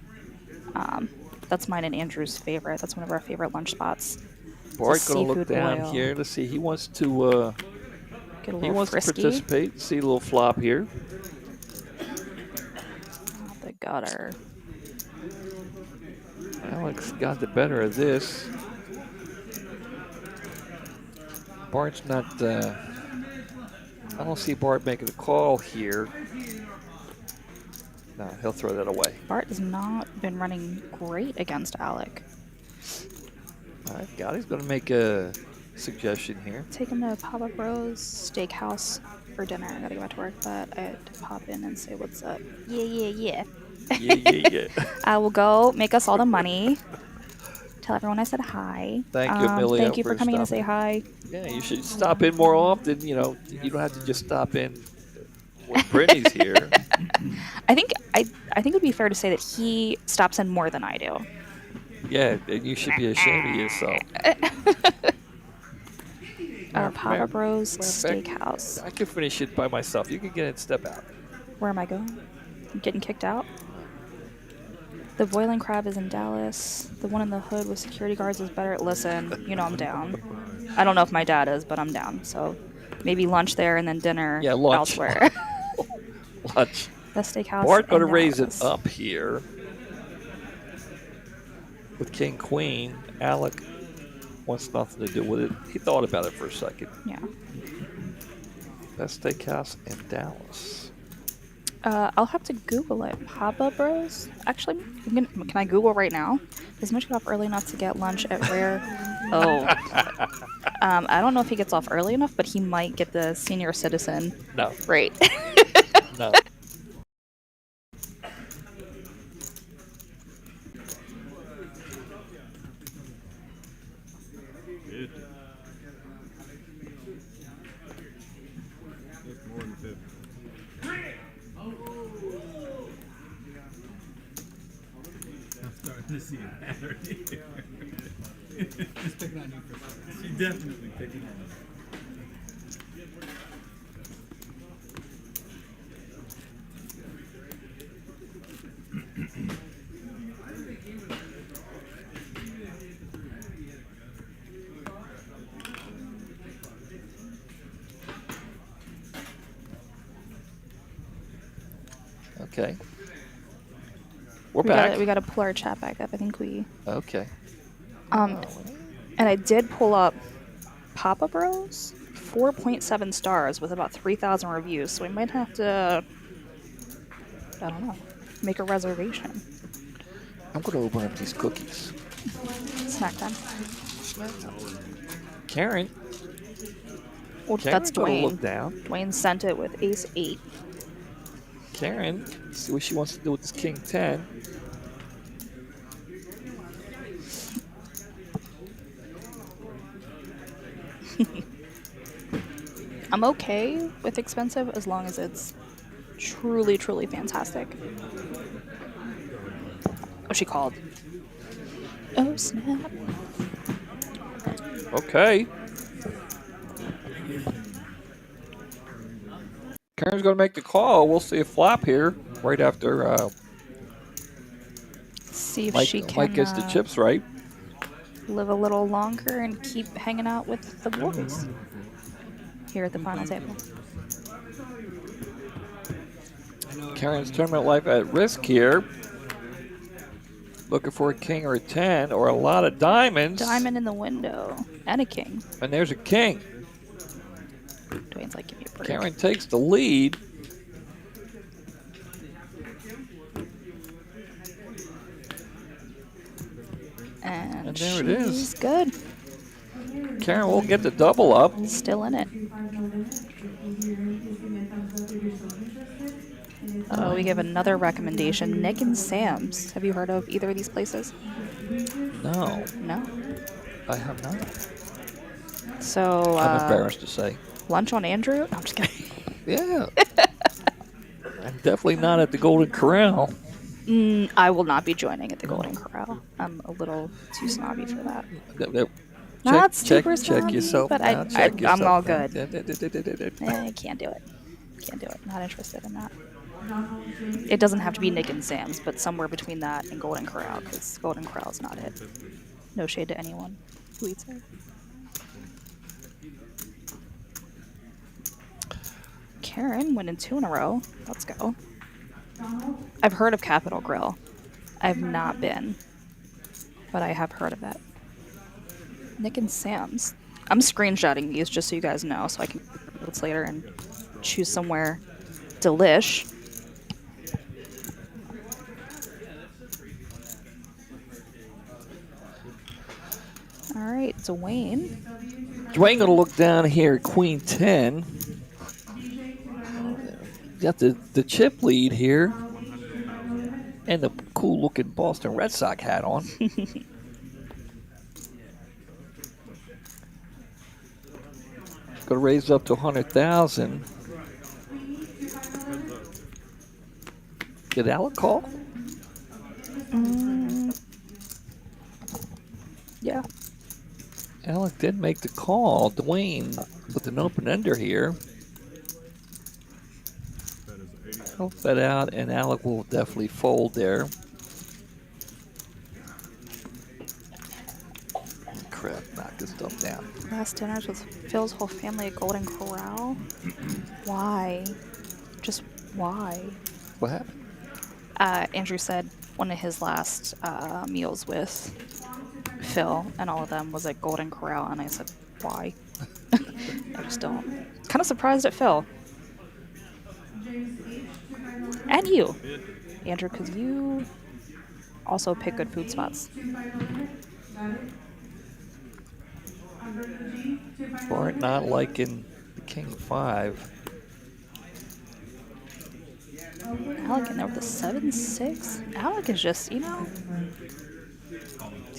That's mine and Andrew's favorite. That's one of our favorite lunch spots. Bart's gonna look seafood down boil. here. Let's see. He wants to. Get a He little wants frisky. to participate. See a little flop here. Oh, the gutter. Alex got the better of this. Bart's not. I don't see Bart making a call here. No, he'll throw that away. Bart has not been running great against Alec. All right, Gotti's going to make a suggestion here. Take him to Papa Bros Steakhouse for dinner. I gotta go back to work, but I had to pop in and say what's up. Yeah. Yeah. I will go make us all the money. Tell everyone I said hi. Thank you, Amelia, Thank you for for coming in to stopping. say hi. Yeah, you should stop in more often. You don't have to just stop in when Brittany's here. I think it would be fair to say that he stops in more than I do. Yeah, and you should be ashamed of yourself. Papa Bros matter of fact, Steakhouse. I can finish it by myself. You can get in and step out. Where am I going? I'm getting kicked out? The boiling crab is in Dallas. The one in the hood with security guards is better. Listen, I'm down. I don't know if my dad is, but I'm down. So maybe lunch there and then dinner lunch. elsewhere. Lunch. The steakhouse. Bart going to in raise it Dallas. up here with King Queen. Alec wants nothing to do with it. He thought about it for a second. Yeah. Best steakhouse in Dallas. I'll have to Google it. Papa Bros? Actually, can I Google right now? Does Mitch get off early enough to get lunch at Rare? Oh. I don't know if he gets off early enough, but he might get the senior citizen No. rate. No. Good. That's more than 50. I'm starting to see a pattern here. He's picking on you for sure. She definitely picking on me. Okay. We're back. We got to pull our chat back up. I think we. Okay. And I did pull up Papa Bros. 4.7 stars with about 3,000 reviews, so we might have to. I don't know. Make a reservation. I'm going to open up these cookies. Snack time. Karen. Well, Karen's that's gonna Dwayne. look down. Dwayne sent it with Ace 8. Karen, see what she wants to do with this King 10. I'm okay with expensive as long as it's truly, truly fantastic. Oh, she called. Oh, snap. Okay. Karen's going to make the call. We'll see a flop here right after See if Mike, she can Mike gets the chips right. live a little longer and keep hanging out with the boys here at the final table. Karen's tournament life at risk here. Looking for a king or a 10 or a lot of diamonds. Diamond in the window. And a king. And there's a king. Dwayne's like, give me a break. Karen takes the lead. And there it is. she's good. Karen will get the double up. Still in it. Oh, we give another recommendation. Nick and Sam's. Have you heard of either of these places? No, No. I have not. So, I'm embarrassed to say. lunch on Andrew? No, I'm just kidding. Yeah. I'm definitely not at the Golden Corral. I will not be joining at the Golden Corral. I'm a little too snobby for that. Not super snobby, yourself. but now. Check I'm yourself. all good. Yeah. Can't do it. Can't do it. Not interested in that. It doesn't have to be Nick and Sam's, but somewhere between that and Golden Corral, because Golden Corral is not it. No shade to anyone who eats there. Karen winning 2 in a row. Let's go. I've heard of Capitol Grill. I've not been, but I have heard of it. Nick and Sam's. I'm screenshotting these just so you guys know, so I can notes later and choose somewhere delish. All right, Dwayne. Dwayne gonna look down here, Queen 10. Got the chip lead here, and the cool-looking Boston Red Sox hat on. Gonna raise up to 100,000. Did Alec call? Yeah. Alec did make the call. Dwayne with an open ender here. Help that out, and Alec will definitely fold there. Crap, knock this stuff down. Last dinners with Phil's whole family at Golden Corral. Why? Just why? What happened? Andrew said one of his last meals with Phil and all of them was at Golden Corral, and I said, why? I just don't. Kind of surprised at Phil. And you, Andrew, because you also pick good food spots. Bart not liking the King 5. Alec in there with a 7-6. Alec is just, he's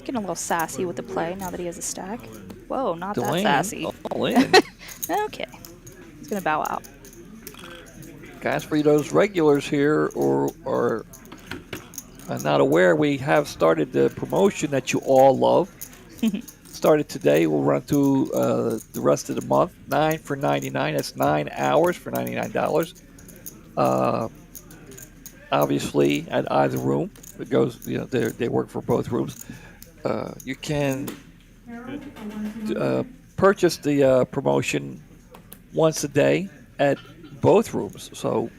getting a little sassy with the play now that he has a stack. Whoa, not that Dwayne, sassy. all in. Okay. He's going to bow out. Guys, for those regulars here or are not aware, we have started the promotion that you all love. Started today. We'll run through the rest of the month. 9 for $99. That's 9 hours for $99. Obviously, at either room, it goes. They work for both rooms. You can purchase the promotion once a day at both rooms. So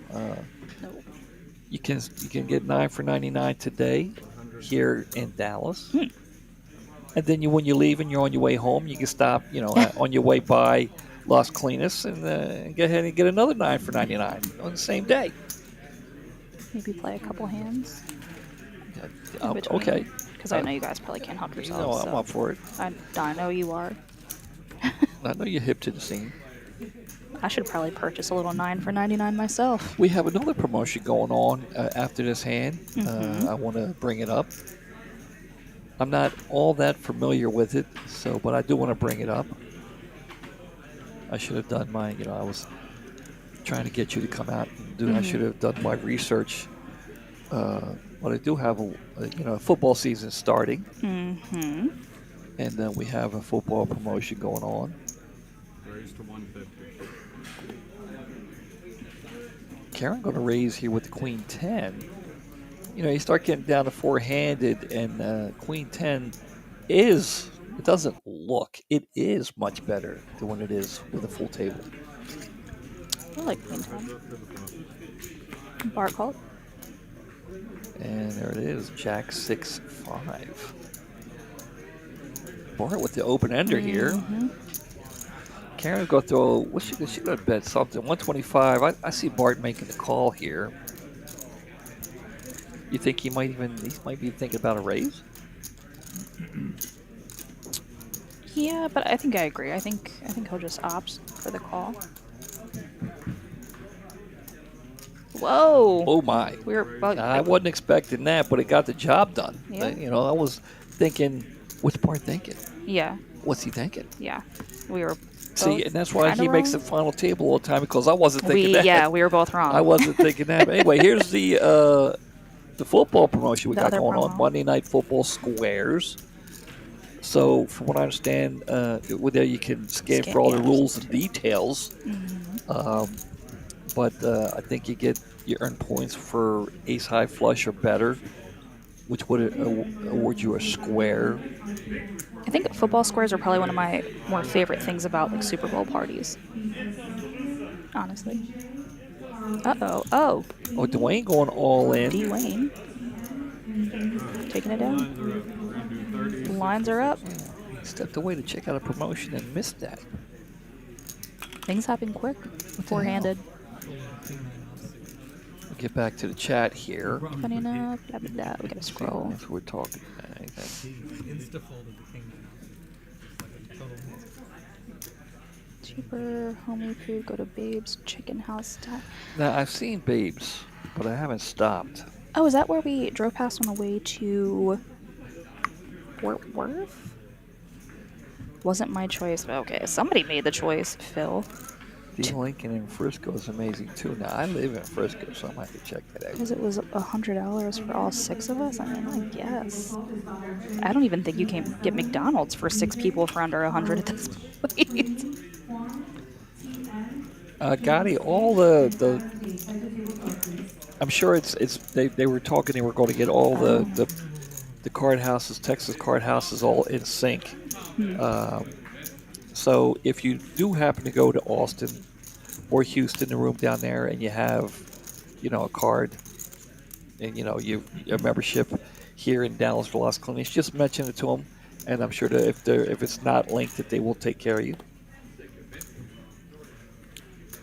you can get 9 for $99 today here in Dallas. And then when you leave and you're on your way home, you can stop, on your way by Las Colinas and go ahead and get another 9 for $99 on the same day. Maybe play a couple hands. Okay. Because I know you guys probably can't help yourselves. I'm up for it. I know you are. I know you're hip to the scene. I should probably purchase a little 9 for $99 myself. We have another promotion going on after this hand. I want to bring it up. I'm not all that familiar with it, but I do want to bring it up. I should have done I was trying to get you to come out and do. I should have done my research. But I do have a football season starting, and then we have a football promotion going on. Raise to 150. Karen going to raise here with the Queen 10. You start getting down to four-handed, and Queen 10 it doesn't look, it is much better than when it is with a full table. I like Queen 10. Bart called. And there it is, Jack 6-5. Bart with the open ender here. Karen's going to throw, she going to bet something, 125. I see Bart making the call here. You think he might be thinking about a raise? Yeah, but I think I agree. I think he'll just opt for the call. Whoa! Oh my! We were both. I wasn't expecting that, but it got the job done. Yeah. You know, I was thinking, what's Bart thinking? Yeah, What's he thinking? yeah. We were. See, both and that's why kinda he makes the wrong. final table all the time because I wasn't thinking that. Yeah, we were both wrong. I wasn't thinking that. But anyway, here's the football promotion we The got other going on. promo. Monday Night Football Squares. So, from what I understand, with there you can scan for all the rules and details. But I think you earn points for ace high flush or better, which would award you a square. I think football squares are probably one of my more favorite things about like Super Bowl parties. Honestly. Uh-oh. Oh, Oh, Dwayne going all in. Dwayne. Taking it down. Lines are up. He stepped away to check out a promotion and missed that. Things happen quick. Four-handed. We'll get back to the chat here. Funny enough. Blah, blah, blah. We gotta scroll. That's what we're talking about. Insta folded the king now. Like a total miss. Cheaper homey food. Go to Babe's Chicken House. Now, I've seen Babes, but I haven't stopped. Oh, is that where we drove past on the way to Fort Worth? Wasn't my choice. Okay, somebody made the choice. Phil. The Lincoln in Frisco is amazing too. Now, I live in Frisco, so I might have to check that out. Because it was $100 for all 6 of us? I mean, I guess. I don't even think you can get McDonald's for 6 people for under 100 at this point. Gotti, all the I'm sure they were talking. They were going to get all the card houses, Texas card houses, all in sync. So if you do happen to go to Austin or Houston, the room down there, and you have, a card, and a membership here in Dallas for Las Colinas, just mention it to them, and I'm sure that if it's not linked, that they will take care of you.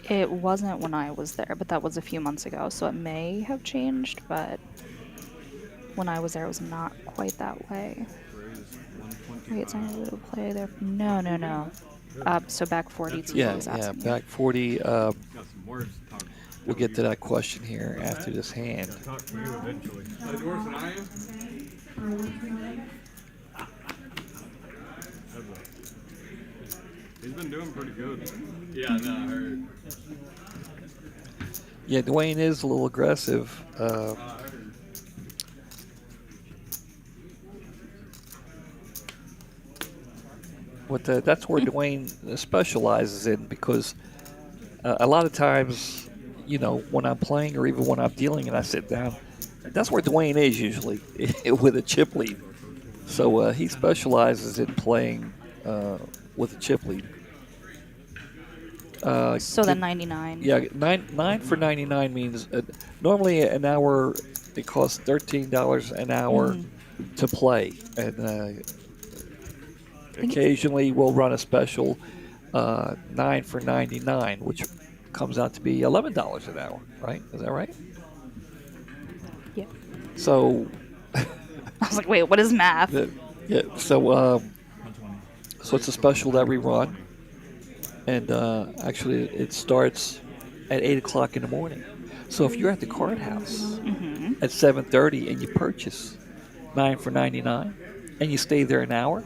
It wasn't when I was there, but that was a few months ago, so it may have changed, but when I was there, it was not quite that way. Wait, it's not able to play there. No. So back 40 TV Yeah, was asking me. back 40. We'll get to that question here after this hand. Talk to you eventually. Worse than I am? He's been doing pretty good. Yeah, no, I heard. Yeah, Dwayne is a little aggressive. That's where Dwayne specializes in, because a lot of times, when I'm playing or even when I'm dealing and I sit down, that's where Dwayne is usually with a chip lead. So he specializes in playing with a chip lead. So then 99. Yeah, nine for 99 means normally an hour. It costs $13 an hour to play, and occasionally we'll run a special 9 for 99, which comes out to be $11 an hour. Right? Is that right? Yeah. So. I was like, wait, what is math? Yeah. So it's a special that we run. And actually, it starts at 8 o'clock in the morning. So if you're at the card house at 7:30 and you purchase 9 for 99 and you stay there an hour,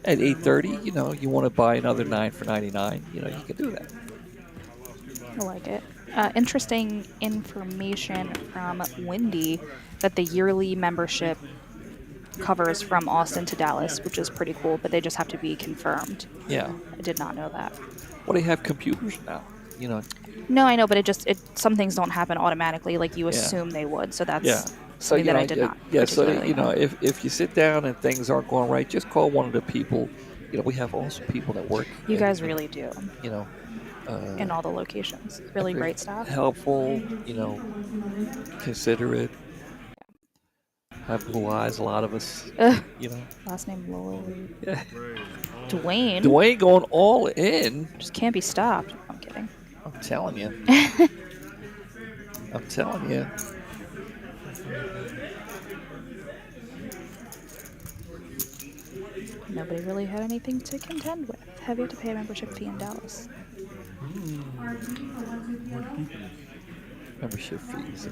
at 8:30, you want to buy another 9 for 99, you can do that. I like it. Interesting information from Wendy that the yearly membership covers from Austin to Dallas, which is pretty cool, but they just have to be confirmed. Yeah. I did not know that. Well, they have computers now, No, I know, but some things don't happen automatically like you assume they would. So that's something that I did not. Yeah, so know. if you sit down and things aren't going right, just call one of the people. We have awesome people that work. You guys really do. In all the locations. Really great staff. Helpful, considerate. Have blue eyes, a lot of us. Last name Lloyd. Yeah. Dwayne. Dwayne going all in. Just can't be stopped. I'm kidding. I'm telling you. I'm telling you. Nobody really had anything to contend with. Have yet to pay a membership fee in Dallas. Membership fees.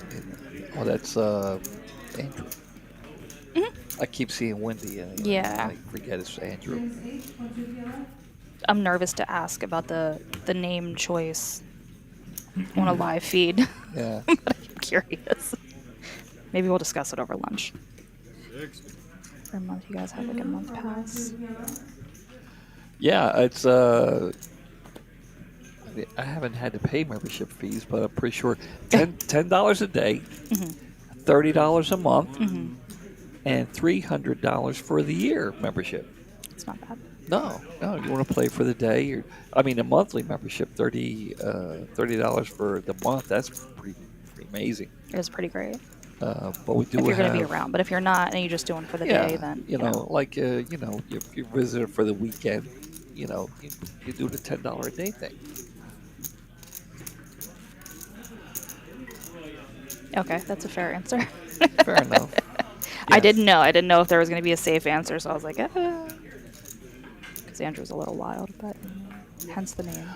Oh, that's Andrew. I keep seeing Wendy. Yeah. I forget it's Andrew. I'm nervous to ask about the name choice on a live feed. Yeah. But I'm curious. Maybe we'll discuss it over lunch. 60. For a month, you guys have like a month pass. Yeah, it's I haven't had to pay membership fees, but I'm pretty sure $10 a day, $30 a month, and $300 for the year membership. It's not bad. No, you want to play for the day. A monthly membership, $30 for the month. That's pretty amazing. It is pretty great. But we do If you're going to be have- around. But if you're not and you're just doing for the day, then you know, like if you're visiting for the weekend, you do the $10 a day thing. Okay, that's a fair answer. Fair enough. I Yeah. didn't know. I didn't know if there was going to be a safe answer, so I was like, because Andrew's a little wild, but hence the name.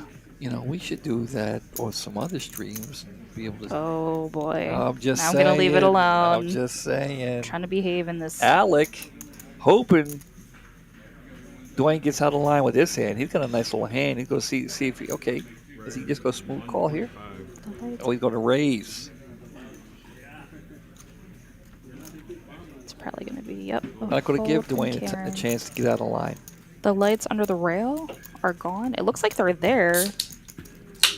We should do that on some other streams and be able to. Oh boy. I'm just I'm saying. going to leave it alone. I'm just saying. Trying to behave in this. Alec, hoping Dwayne gets out of line with this hand. He's got a nice little hand. He's going to see if he. Okay, does he just go smooth call here? Oh, he's going to raise. It's probably going to be, yep. Not going to give fold from Dwayne a Karen. chance to get out of line. The lights under the rail are gone. It looks like they're there.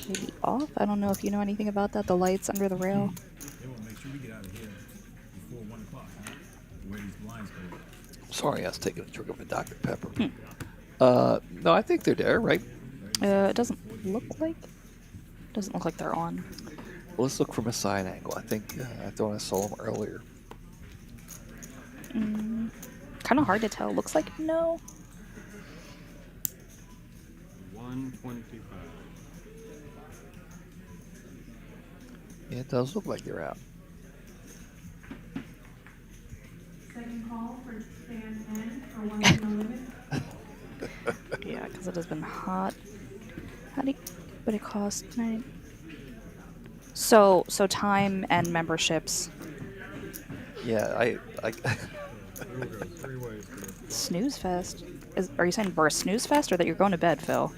Maybe off? I don't know if you know anything about that. The lights under the rail. They will make sure we get out of here before 1 o'clock, huh? Where these blinds go. Sorry, I was taking a drink of a Dr. Pepper. No, I think they're there, right? It doesn't look like they're on. Well, let's look from a side angle. I think I thought I saw them earlier. Kind of hard to tell. Looks like no. 125. Yeah, it does look like they're out. Second call for stand N for 1 no limit. Yeah, because it has been hot. What it cost? Right. So time and memberships. Yeah, I There we go. 3 ways to it. Snooze fest. Are you saying we're a snooze fest or that you're going to bed, Phil?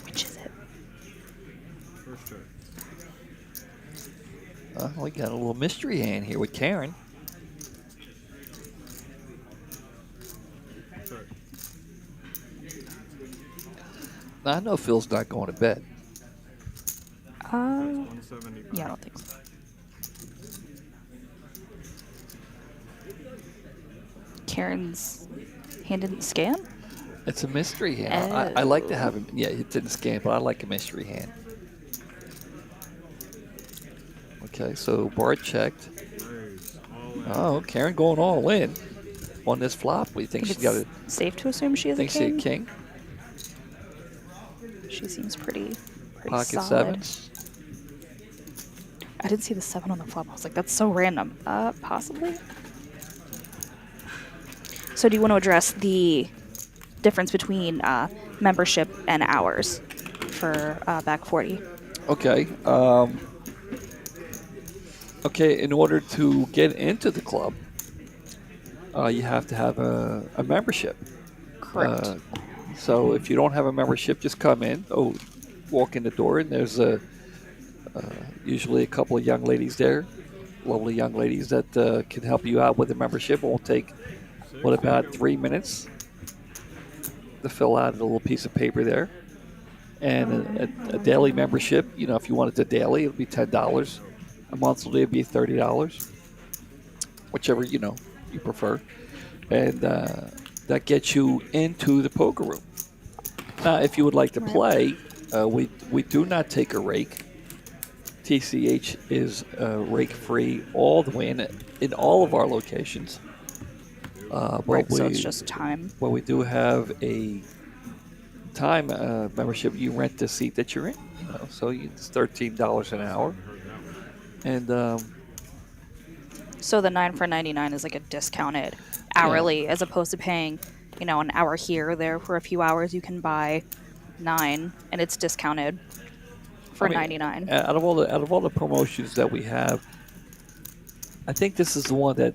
Which is it? First check. we got a little mystery hand here with Karen. Check. Now, I know Phil's not going to bed. 175. Yeah, I don't think so. Karen's hand didn't scan? It's a mystery hand. I like to have him. Yeah, it didn't scan, but I like a mystery hand. Okay, so Bart checked. Raise. All in. Oh, Karen going all in on this flop. What do you think? Think She's got a it's safe to assume she is a think she king? a king? She seems pretty Pocket solid. sevens. I didn't see the 7 on the flop. I was like, that's so random. Possibly. So do you want to address the difference between membership and hours for back 40? Okay. Okay, in order to get into the club, you have to have a membership. Correct. So if you don't have a membership, just come in. Walk in the door, and there's usually a couple of young ladies there, lovely young ladies that can help you out with the membership. It won't take about 3 minutes to fill out a little piece of paper there. And a daily membership, if you wanted to daily, it'll be $10. A monthly, it'd be $30, whichever you prefer, and that gets you into the poker room. Now, if you would like to play, we do not take a rake. TCH is rake free all the way in all of our locations. Right, so it's just time. Well, we do have a time membership. You rent the seat that you're in, so it's $13 an hour. And So the 9 for 99 is like a discounted hourly, as opposed to paying, an hour here or there for a few hours. You can buy 9, and it's discounted for I mean, 99. Out of all the promotions that we have, I think this is the one that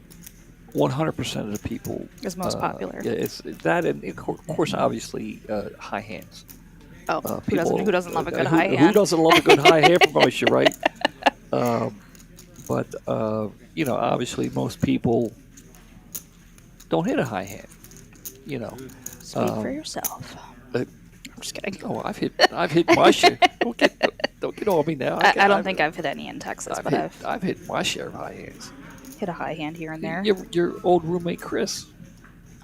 100% of the people Is most popular. Yeah, it's that, and of course, obviously, high hands. Oh, who doesn't love a good high hand? Who doesn't love a good high hand promotion, right? But obviously, most people don't hit a high hand. Speak for yourself. uh, I'm just kidding. Oh, I've hit my share. Don't get on me now. I don't think I've hit any in Texas, but I've hit my share of high hands. hit a high hand here and there. Your old roommate Chris.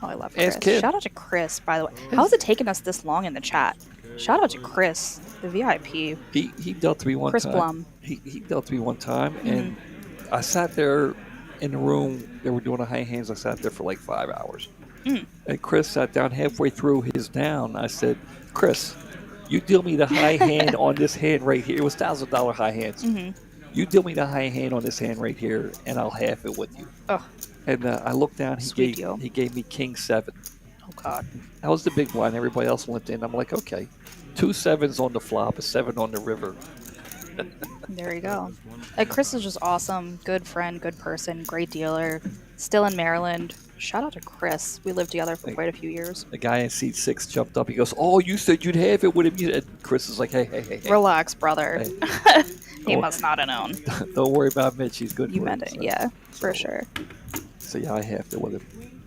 Oh, I love Chris. Ask him. Shout out to Chris, by the way. How has it taken us this long in the chat? Shout out to Chris, the VIP. He dealt me one Chris time. Blum. He dealt me one time, and I sat there in the room. They were doing the high hands. I sat there for like 5 hours. And Chris sat down halfway through his down. I said, Chris, you deal me the high hand on this hand right here. It was $1,000 high hands. You deal me the high hand on this hand right here, and I'll half it with you. Oh, And I looked down. Sweet deal. He gave me King 7. oh God. That was the big blind. Everybody else went in. I'm like, okay, 2 7s on the flop, a 7 on the river. There you go. Chris is just awesome. Good friend, good person, great dealer. Still in Maryland. Shout out to Chris. We lived together for quite a few years. The guy in seat 6 jumped up. He goes, "Oh, you said you'd have it with him." And Chris is like, "Hey. Relax, brother. Hey. He must not have known. Don't worry about Mitch. He's good You for meant it." it, yeah, for sure. So yeah, I halved it with him.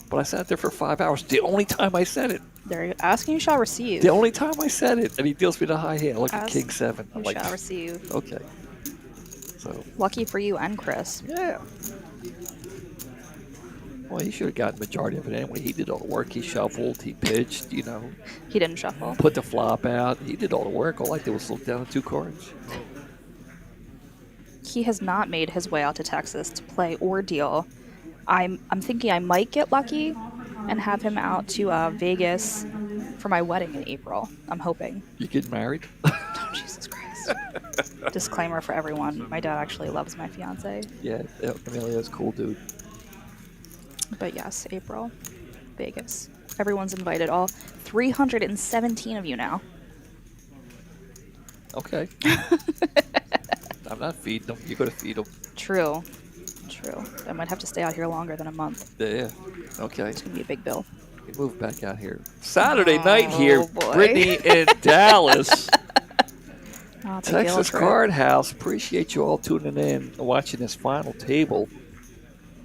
But I sat there for 5 hours. The only time I said it. There you go. Ask and you shall receive. The only time I said it, and he deals me the high hand. Look at Ask, King 7. I'm You like, shall receive. okay. So Lucky for you and Chris. yeah. Well, he should have gotten the majority of it anyway. He did all the work. He shuffled. He pitched. He didn't shuffle. Put the flop out. He did all the work. All I did was look down at 2 cards. He has not made his way out to Texas to play or deal. I'm thinking I might get lucky and have him out to Vegas for my wedding in April. I'm hoping. You getting married? Oh, Jesus Christ. Disclaimer for everyone. My dad actually loves my fiance. Yeah, Emilio's a cool dude. But yes, April, Vegas. Everyone's invited. All 317 of you now. Okay. I'm not feeding them. You got to feed them. True. I might have to stay out here longer than a month. Yeah. Okay. It's going to be a big bill. We move back out here. Saturday night here. boy. Brittany in Dallas. I'll take the Texas trip. Card House. Appreciate you all tuning in and watching this final table.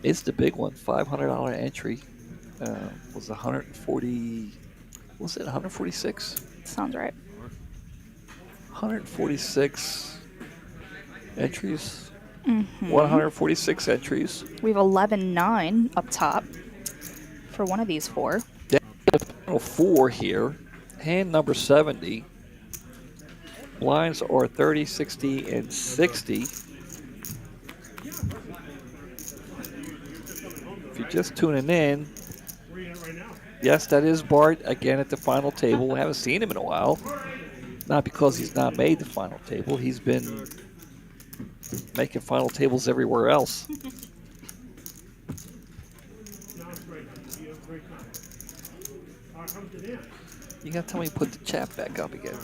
It's the big one. $500 entry. Was 140. Was it 146? Sounds right. 146 entries. 146 entries. We have 11-9 up top for one of these 4. Final 4 here. Hand number 70. Blinds are 30, 60, and 60. If you're just tuning in, yes, that is Bart again at the final table. We haven't seen him in a while. Not because he's not made the final table. He's been making final tables everywhere else. You gotta tell me to put the chat back up again.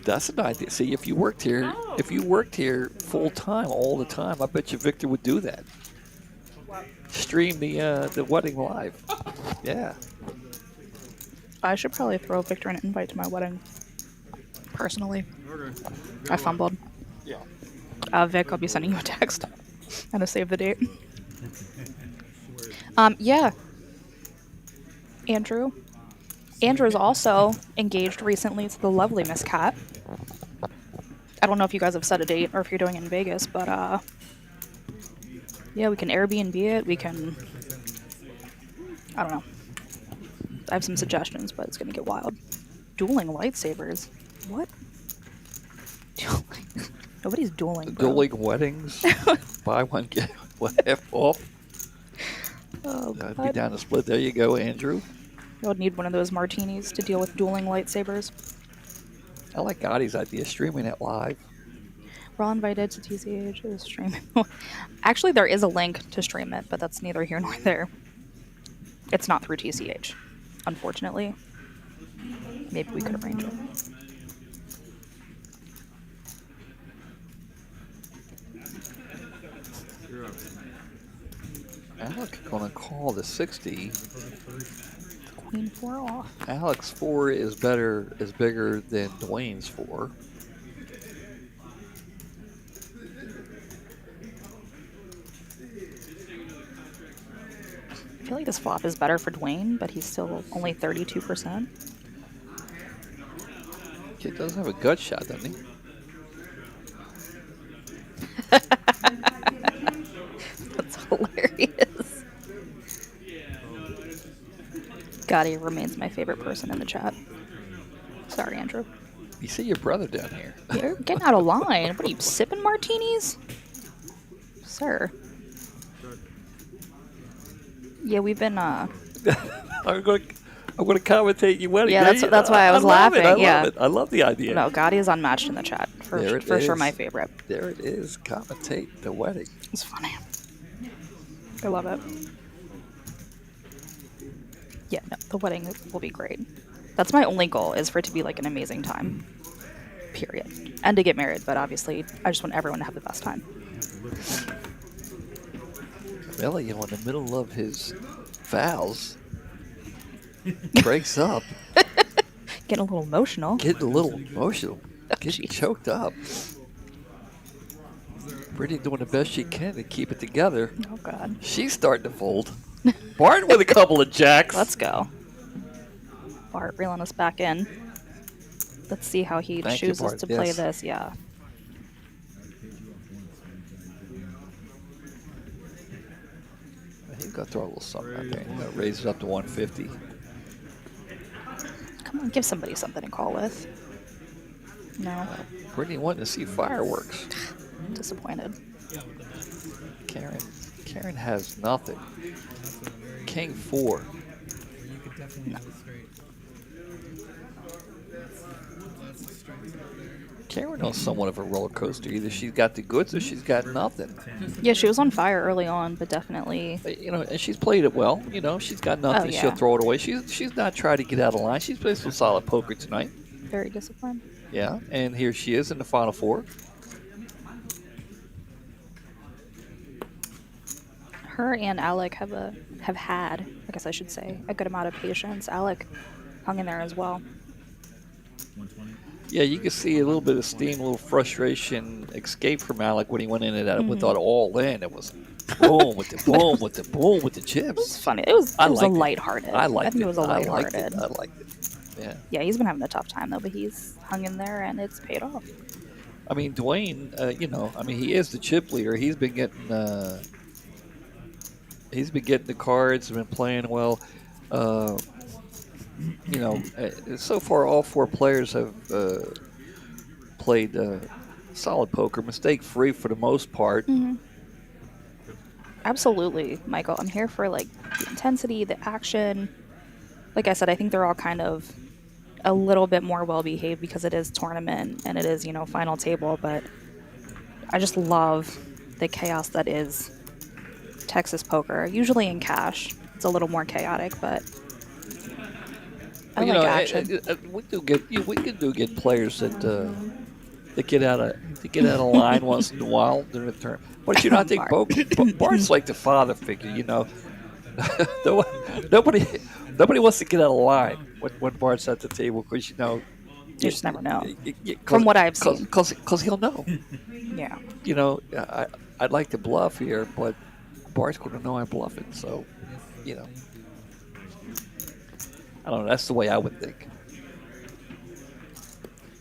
That's an idea. See, if you worked here full time all the time, I bet you Victor would do that. Stream the wedding live. Yeah. I should probably throw Victor an invite to my wedding. Personally. I fumbled. Yeah. Vic, I'll be sending you a text and a save the date. Yeah. Andrew is also engaged recently to the lovely Miss Cat. I don't know if you guys have set a date or if you're doing it in Vegas, but yeah, we can Airbnb it. We can, I don't know. I have some suggestions, but it's gonna get wild. Dueling lightsabers. What? Nobody's dueling, bro. Dueling weddings. Buy one, get one half off. Oh, That'd God. be down the split. There you go, Andrew. I would need one of those martinis to deal with dueling lightsabers. I like Gotti's idea, streaming it live. We're all invited to TCH stream. Actually, there is a link to stream it, but that's neither here nor there. It's not through TCH, unfortunately. Maybe we could arrange it. You're up. Alec gonna call the 60. Queen 4 off. Alec's 4 is bigger than Dwayne's 4. I feel like this flop is better for Dwayne, but he's still only 32%. Kid doesn't have a gut shot, doesn't he? That's hilarious. Gotti remains my favorite person in the chat. Sorry, Andrew. You see your brother down here. You're getting out of line. What are you, sipping martinis? Sir. Yeah, we've been, I'm gonna commentate your wedding. Yeah, that's why I was laughing. I Yeah. love it. I love the idea. No, Gotti is unmatched in the chat. There it For sure is. my favorite. There it is. Commentate the wedding. It's funny. I love it. Yeah, no, the wedding will be great. That's my only goal, is for it to be like an amazing time. Period. And to get married, but obviously I just want everyone to have the best time. Really, in the middle of his vows, breaks up, Getting a little emotional. getting a little emotional, getting Jeez. choked up. Brittany doing the best she can to keep it together. Oh god. She's starting to fold. Martin with a couple of jacks. Let's go. Bart reeling us back in. Let's see how he Thank you, chooses Bart. to play Yes. this. Yeah. He's got to throw a little something out there. Raise it up to 150. Come on, give somebody something to call with. No. Brittany wanting to see fireworks. Disappointed. Yeah, with the nuts. Karen has nothing. That's a very King 4. where you could definitely have a straight. That's the strength right there. Karen is somewhat of a roller coaster. Either she's got the goods or she's got nothing. Yeah, she was on fire early on, but definitely. And she's played it well. She's got nothing. Oh, yeah. She'll throw it away. She's not trying to get out of line. She's played some solid poker tonight. Very disciplined. Yeah, and here she is in the final 4. Her and Alec have had, I guess I should say, a good amount of patience. Alec hung in there as well. 120. Yeah, you can see a little bit of steam, a little frustration escape from Alec when he went in and with that all in. It was boom with the boom with the boom with the It was chips. funny. It was a liked it. lighthearted. I liked think it. it was a I liked lighthearted. it. I liked it. Yeah. Yeah, he's been having a tough time though, but he's hung in there and it's paid off. I mean, Dwayne, he is the chip leader. He's been getting the cards, been playing well. So far all 4 players have played solid poker, mistake-free for the most part. Mm-hmm. Absolutely, Michael. I'm here for like the intensity, the action. Like I said, I think they're all kind of a little bit more well-behaved because it is tournament and it is, final table, but I just love the chaos that is Texas poker. Usually in cash, it's a little more chaotic, but I like action. We do get players that get out of line once in a while during the turn. But I think Bart's like the father figure. Nobody wants to get out of line when Bart's at the table because You just never know. From From what I've seen. because he'll know. Yeah. I'd like to bluff here, but Bart's going to know I'm bluffing. So, I don't know. That's the way I would think.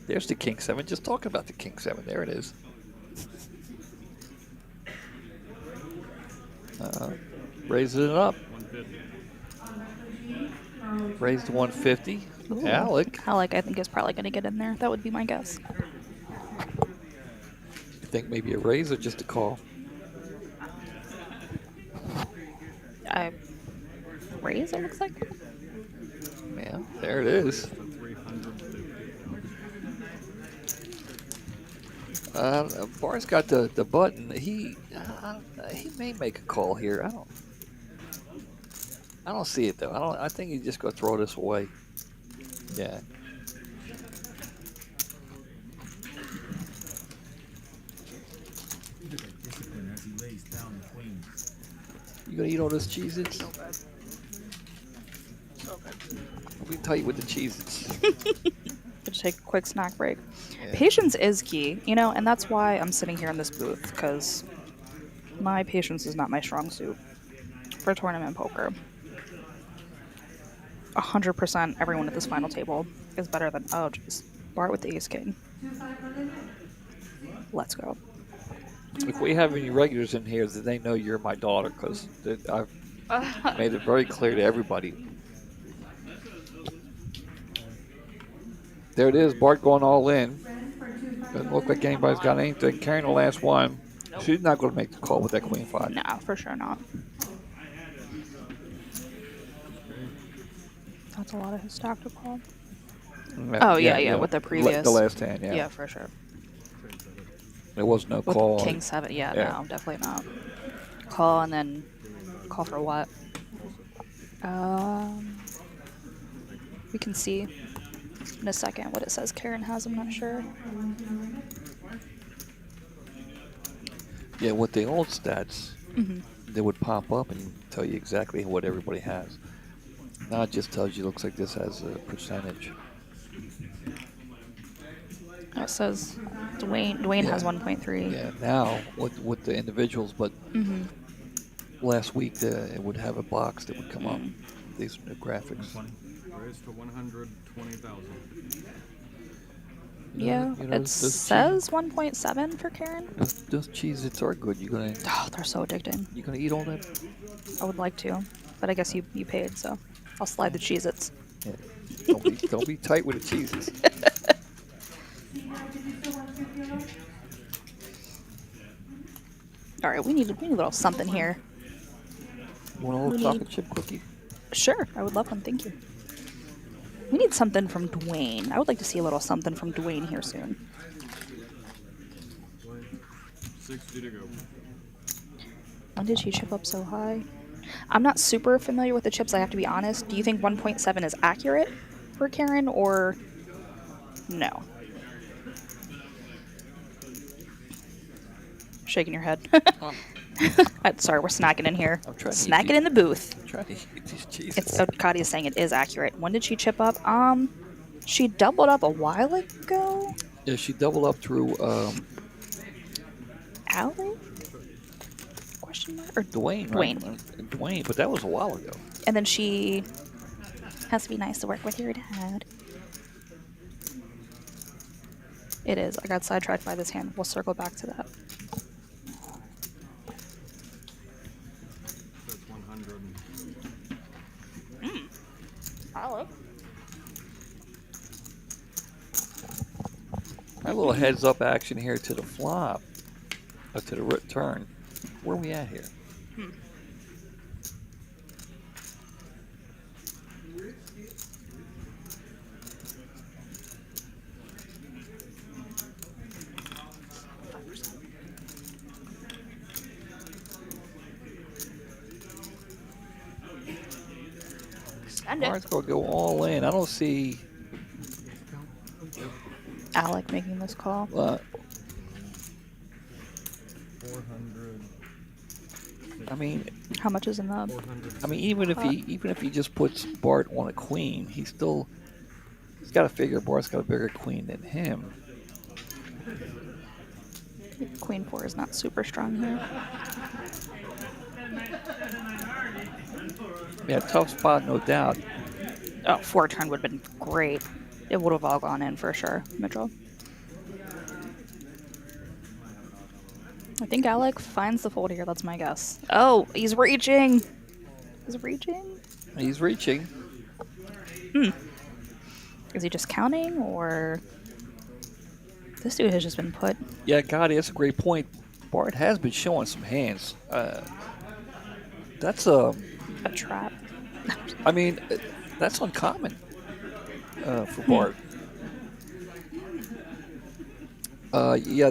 There's the King 7. Just talking about the King 7. There it is. Raising it up. 150. Raised to 150. Ooh. Alec. Alec, I think, is probably going to get in there. That would be my guess. You think maybe a raise or just a call? Raise, it looks like. Yeah, there it is. 350. Bart's got the button. He may make a call here. I don't see it though. I think he's just gonna throw this away. Yeah. Look at discipline as he lays down the queens. You gonna eat all those Cheez-Its? So good. So good. Be tight with the Cheez-Its. Just take a quick snack break. Yeah. Patience is key, you know, and that's why I'm sitting here in this booth, because my patience is not my strong suit for tournament poker. 100% everyone at this final table is better than, oh jeez, Bart with the ace king. Let's go. If we have any regulars in here, then they know you're my daughter, because I've made it very clear to everybody. There it is, Bart going all in. Doesn't look like anybody's got anything. Carrying the last one. She's not going to make the call with that queen five. No, for sure not. That's a lot of his stack to call. Oh, yeah, with the previous. The last hand, yeah. Yeah, for sure. There was no With call. king 7, yeah, Yeah. no, definitely not. Call and then call for what? We can see in a second what it says Karen has, I'm not sure. Yeah, with the old stats, Mm-hmm. they would pop up and tell you exactly what everybody has. Now it just tells you, looks like this has a percentage. It says Dwayne has 1.3. Yeah, now with the individuals, but Mm-hmm. last week it would have a box that would come up. These new graphics. Raised to 120,000. Yeah, You know, it those says 1.7 for Karen. Those Cheez-Its are good. Oh, they're so addicting. You gonna eat all that? I would like to, but I guess you paid, so I'll slide the Cheez-Its. Yeah. Don't be tight with the Cheez-Its. All right, we need a little something here. You want a little chocolate chip cookie? Sure, I would love one. Thank you. We need something from Dwayne. I would like to see a little something from Dwayne here soon. 60 to go. When did she chip up so high? I'm not super familiar with the chips, I have to be honest. Do you think 1.7 is accurate for Karen, or no? Shaking your head. Sorry, we're snacking in here. I'm trying to eat Snacking these- in the booth. I'm trying to eat these Cheez-Its. It's so Kadi is saying it is accurate. When did she chip up? She doubled up a while ago. Yeah, she doubled up through Allie? Question mark? Or Dwayne, right? Dwayne. Dwayne, but that was a while ago. And then she has to be nice to work with your dad. It is. I got sidetracked by this hand. We'll circle back to that. That's 100. Solid. A little heads up action here to the flop, to the return. Where are we at here? Send it. Bart's gonna go all in. I don't see. Alec making this call. 400. I mean, How much is in the? 400. even if he just puts Bart on a queen, he's got to figure Bart's got a bigger queen than him. Queen 4 is not super strong here. Yeah, tough spot, no doubt. Oh, 4 turn would have been great. It would have all gone in for sure, Mitchell. I think Alec finds the fold here. That's my guess. Oh, he's reaching. He's reaching. He's reaching. Is he just counting, or this dude has just been put? Yeah, God, that's a great point. Bart has been showing some hands. That's A trap. I mean, that's uncommon for Bart. Yeah,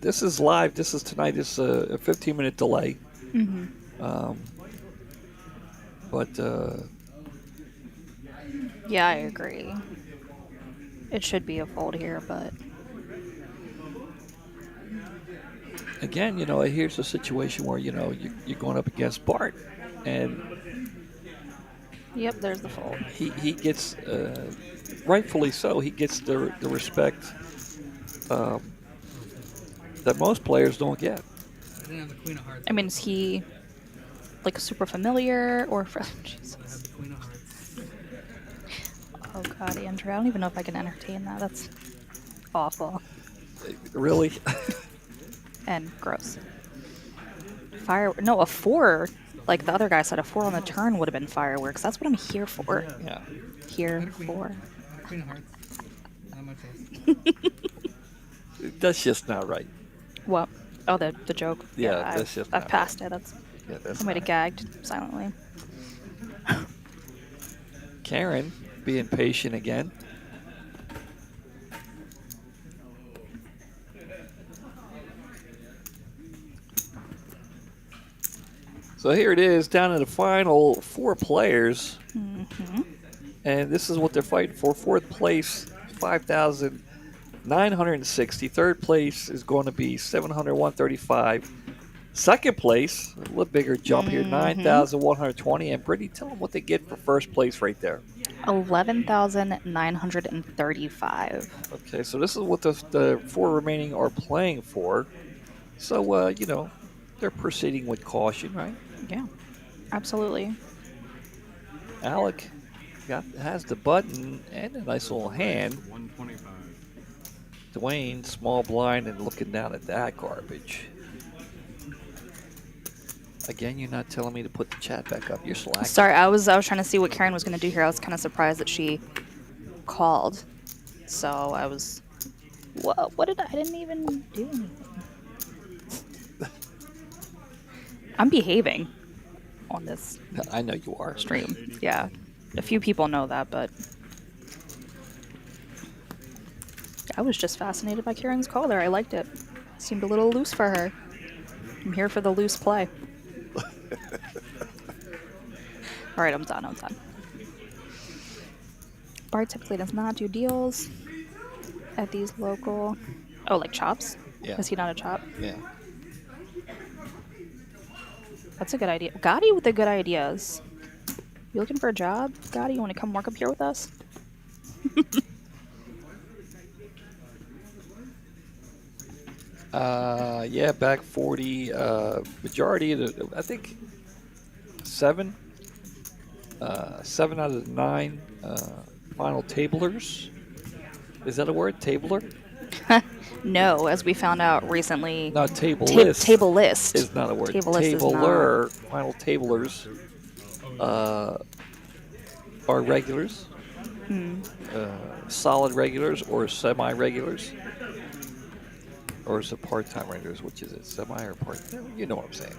this is live. This is tonight. This is a 15-minute delay. But Yeah, I agree. It should be a fold here, but again, here's a situation where you're going up against Bart, and yep, there's the fold. he gets rightfully so. He gets the respect that most players don't get. I didn't have the queen of hearts. I mean, is he like super familiar or I Jesus? had the queen of hearts. Oh God, Andrew, I don't even know if I can entertain that. That's awful Really? and gross. No, a 4. Like the other guy said, a 4 on the turn would have been fireworks. That's what I'm here for. Yeah. I Here had a queen. for. I had a queen of hearts. Not much else. That's just not right. What? Oh, the joke. Yeah, I've, that's just I've not passed it. That's Yeah, that's I might have not- gagged silently. Karen being patient again. So here it is, down to the final 4 players. And this is what they're fighting for. 4th place, 5,960. 3rd place is going to be 701.35. 2nd place, a little bigger jump here, 9,120. And Brittany, tell them what they get for 1st place right there. 11,935. Okay, so this is what the 4 remaining are playing for. So, they're proceeding with caution, right? Yeah, absolutely. Alec has the button and a nice little hand. 125. Dwayne, small blind, and looking down at that garbage. Again, you're not telling me to put the chat back up. You're slacking. Sorry, I was trying to see what Karen was going to do here. I was kind of surprised that she called. So I was, what did I didn't even do anything. I'm behaving on this I know you are. stream. Yeah, a few people know that, but I was just fascinated by Karen's call there. I liked it. Seemed a little loose for her. I'm here for the loose play. All right, I'm done. Bart typically does not do deals at these local. Oh, like chops? Yeah. Is he not a chop? Yeah. That's a good idea. Gotti with the good ideas. You looking for a job, Gotti? You want to come work up here with us? Yeah, back 40. Majority of the, I think, 7 out of the 9 final tablers. Is that a word? Tabler? No, as we found out recently. No, table list. Table list. Is not a word. Table list is Tabler, final tablers are regulars, solid regulars, or semi-regulars, or is it part-time regulars? Which is it, semi or part-time? You know what I'm saying.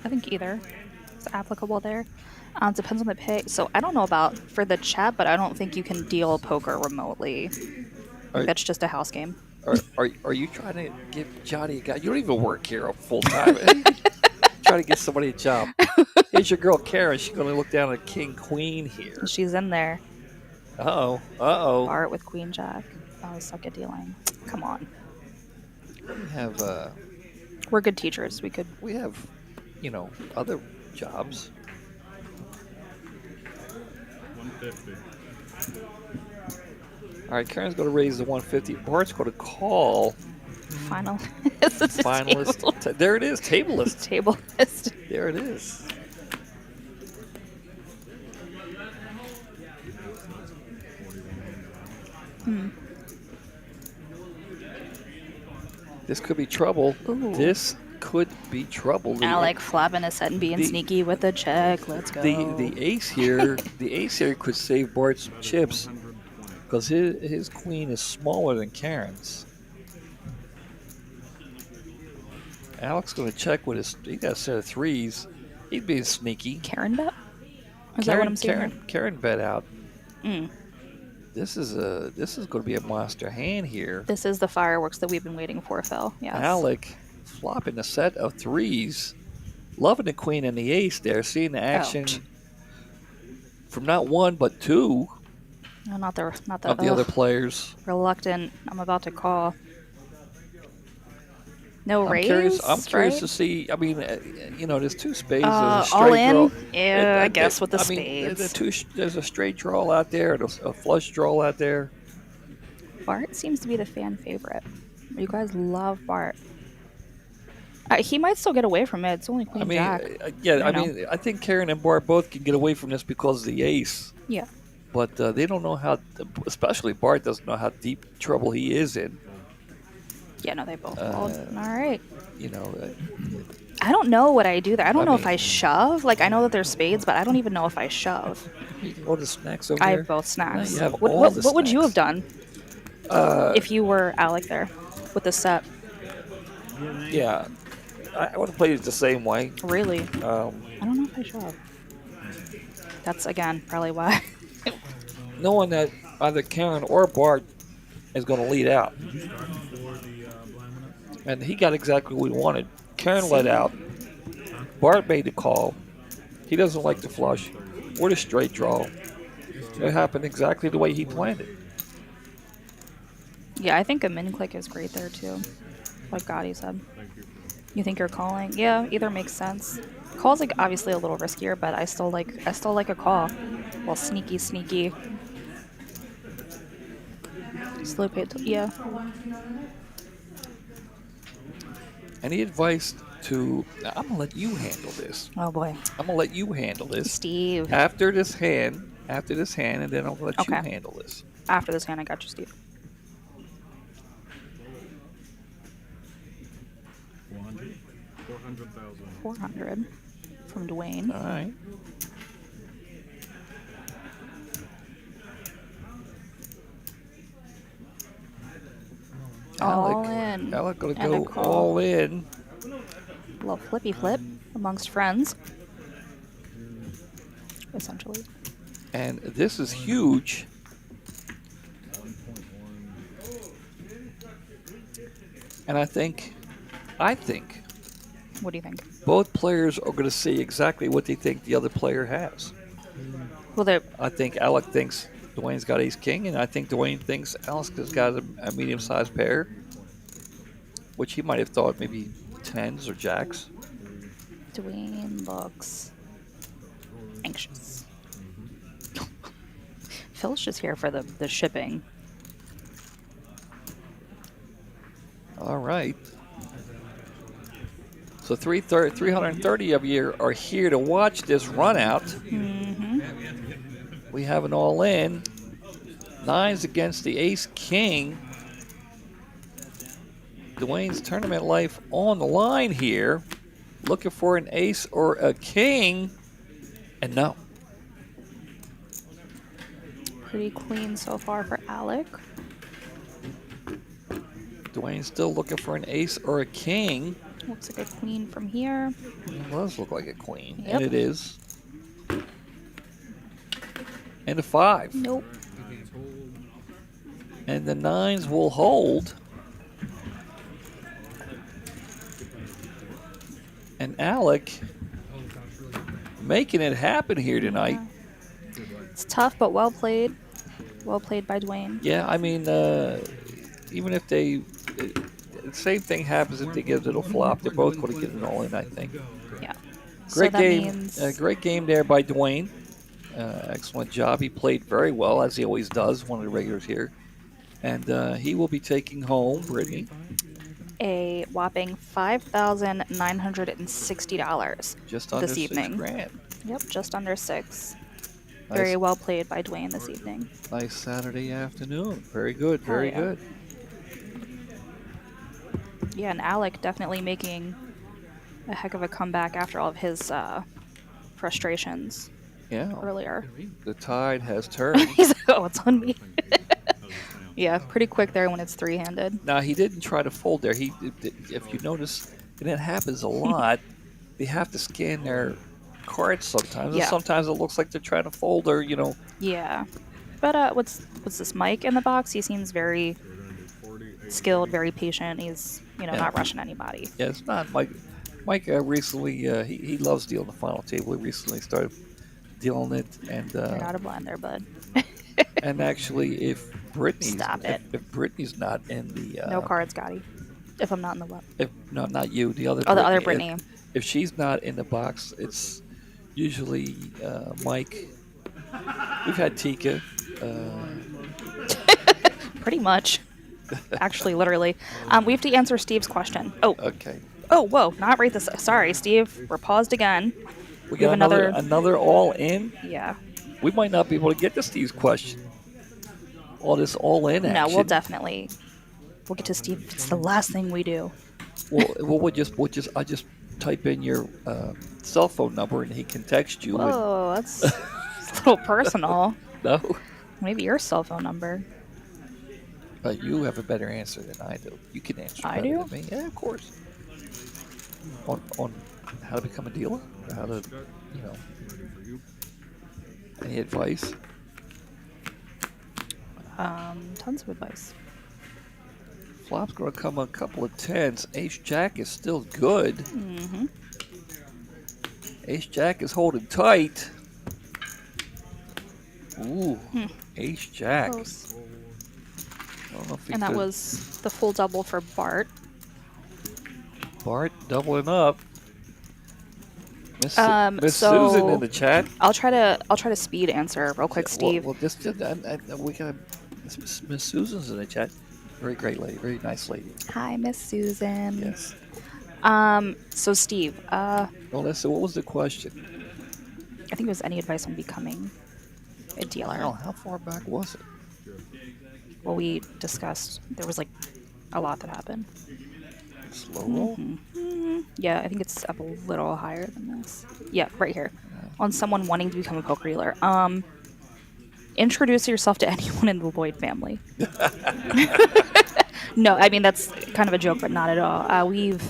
I think either is applicable there. Depends on the pay. So I don't know about for the chat, but I don't think you can deal poker remotely. I think that's just a house game. Are you trying to give Johnny a guy? You don't even work here full time. Trying to get somebody a job. Here's your girl Karen. She's going to look down at King Queen here. She's in there. Uh oh. Bart with Queen Jack. Oh, I suck at dealing. Come on. We have We're good teachers. We other jobs. 150. All right, Karen's going to raise the 150. Bart's going to call. finalist. Finalist. There it is. Table list. Table list. There it is. This could be trouble. Ooh. This could be trouble. Alec flapping his head and being The- sneaky with a check. Let's go. The ace here, could save Bart some chips because his queen is smaller than Karen's. Alec's going to check with his. He got a set of 3s. He's being sneaky. Karen bet? Is that what I'm seeing? Karen bet out. Mm. This is going to be a monster hand here. This is the fireworks that we've been waiting for, Phil. Yes. Alec flopping a set of threes, loving the queen and the ace there, seeing the action from not one but two No, not the of the other players. reluctant. I'm about to call. No raise. I'm curious right? to see. I mean, there's two spades. There's a All straight in. draw. Yeah, I guess with the I mean, spades. there's a straight draw out there, and a flush draw out there. Bart seems to be the fan favorite. You guys love Bart. He might still get away from it. It's only Queen Jack. I think Karen and Bart both can get away from this because of the ace. Yeah. But they don't know how, especially Bart doesn't know how deep trouble he is in. Yeah, no, they both fold. All right. Uh, I don't know what I do there. I don't know if mean- I shove. Like, I know that there's spades, but I don't even know if I shove. All the snacks over I there. have both snacks. No, you have what all what, the what would you have snacks. done if you were Alec there with the set? Yeah, I would have played it the same way. Really? I don't know if I shove. That's, again, probably why. Knowing that either Karen or Bart is going to lead out. And he got exactly what he wanted. Karen let out. Bart made the call. He doesn't like the flush or the straight draw. It happened exactly the way he planned it. Yeah, I think a min click is great there, too. Like Gotti said. Thank you. You think you're calling? Yeah, either makes sense. Call's like obviously a little riskier, but I still like a call. Well, sneaky. Slow pay. Yeah. Any advice to... Now, I'm going to let you handle this. Oh boy. I'm going to let you handle this. Steve. After this hand, and then I'm going to let you Okay. handle this. After this hand, I got you, Steve. 400,000. 400 from Dwayne. All right. All in. Alec going to And a go call. all in. Little flippy flip amongst friends. Essentially. And this is huge. And I think What do you think? both players are going to see exactly what they think the other player has. Well, they're I think Alec thinks Dwayne's got ace king, and I think Dwayne thinks Alex has got a medium-sized pair, which he might have thought maybe tens or jacks. Dwayne looks anxious. Phil's just here for the shipping. All right. So 330 of you are here to watch this run out. We have an all in. Nines against the ace king. Dwayne's tournament life on the line here. Looking for an ace or a king. And no. Pretty clean so far for Alec. Dwayne's still looking for an ace or a king. Looks like a queen from here. It does look like a queen. Yep. And it is. And a five. Nope. And the nines will hold. And Alec making it happen here tonight. It's tough, but well played. Well played by Dwayne. Yeah, I mean, even if they, the same thing happens if they get a little flop. They're both going to get an all in, I think. Yeah. Great so that game. means Great game there by Dwayne. Excellent job. He played very well, as he always does, one of the regulars here. And he will be taking home, Brittany, a whopping $5,960 just under this evening. $6,000. Yep, just under six. Very well played by Dwayne this evening. Nice Saturday afternoon. Very good. Very yeah. good. Yeah, and Alec definitely making a heck of a comeback after all of his frustrations Yeah. earlier. The tide has turned. He's like, oh, it's on me. Yeah, pretty quick there when it's three-handed. Now, he didn't try to fold there. If you notice, and it happens a lot, they have to scan their cards sometimes. Yeah. And sometimes it looks like they're trying to fold or, Yeah. But what's this Mike in the box? He seems very We're gonna do 40, 80, skilled, very patient. He's Yeah. not rushing anybody. Yeah, it's not Mike. Mike recently he loves dealing the final table. He recently started dealing it, and You're not a blind there, bud. and actually, if Stop it. if Brittany's not in the No cards, Gotti. If I'm not in the what? if no, not you, the other Oh, the other Brittany. Brittany. If she's not in the box, it's usually Mike. We've had Tika. Pretty much. Actually, literally. We have to answer Steve's question. Oh, Okay. oh, whoa! Not right this. Sorry, Steve. We're paused again. We have got another all in. Yeah. We might not be able to get to Steve's question. All this all in action. No, we'll get to Steve. It's the last thing we do. We'll just I just type in your cell phone number and he can text you. Whoa, that's a little personal. No, Maybe your cell phone number. but you have a better answer than I do. You can answer I better do? than me. Yeah, of course. On how to become a dealer, or how to, ready for you. any advice? Tons of advice. Flop's gonna come a couple of tens. Ace Jack is still good. Mm-hmm. Ace Jack is holding tight. Ooh, Ace Jack. Close. I don't know if he And that could- was the full double for Bart. Bart doubling up. Miss Miss so- Susan in the chat. I'll try to speed answer real quick, Steve. Well, just we got Miss Susan's in the chat. Very great lady, very nice lady. Hi, Miss Susan. Yes. So Steve, Well, listen. What was the question? I think it was any advice on becoming a dealer. Wow, how far back was it? Well, we discussed there was like a lot that happened. Slow roll. Yeah, I think it's up a little higher than this. Yeah, right here. On someone wanting to become a poker dealer. Introduce yourself to anyone in the Lloyd family. No, I mean that's kind of a joke, but not at all. We've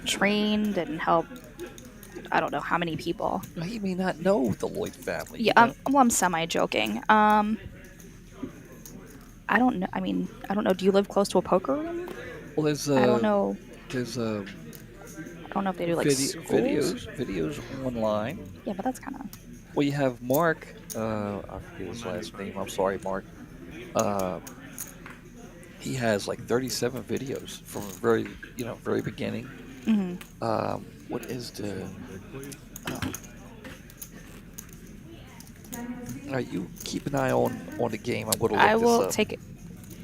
trained and helped. I don't know how many people. Now, you may not know the Lloyd family. Yeah, you know? well, I'm semi-joking. I don't know. I mean, I don't know. Do you live close to a poker room? Well, there's I don't know. There's I don't know if they do like schools. videos online. Yeah, but that's kind of. Well, you have Mark. I forget his last name. I'm sorry, Mark. He has like 37 videos from very beginning. What is the? All right, you keep an eye on the game. I'm gonna look I this will up. take it.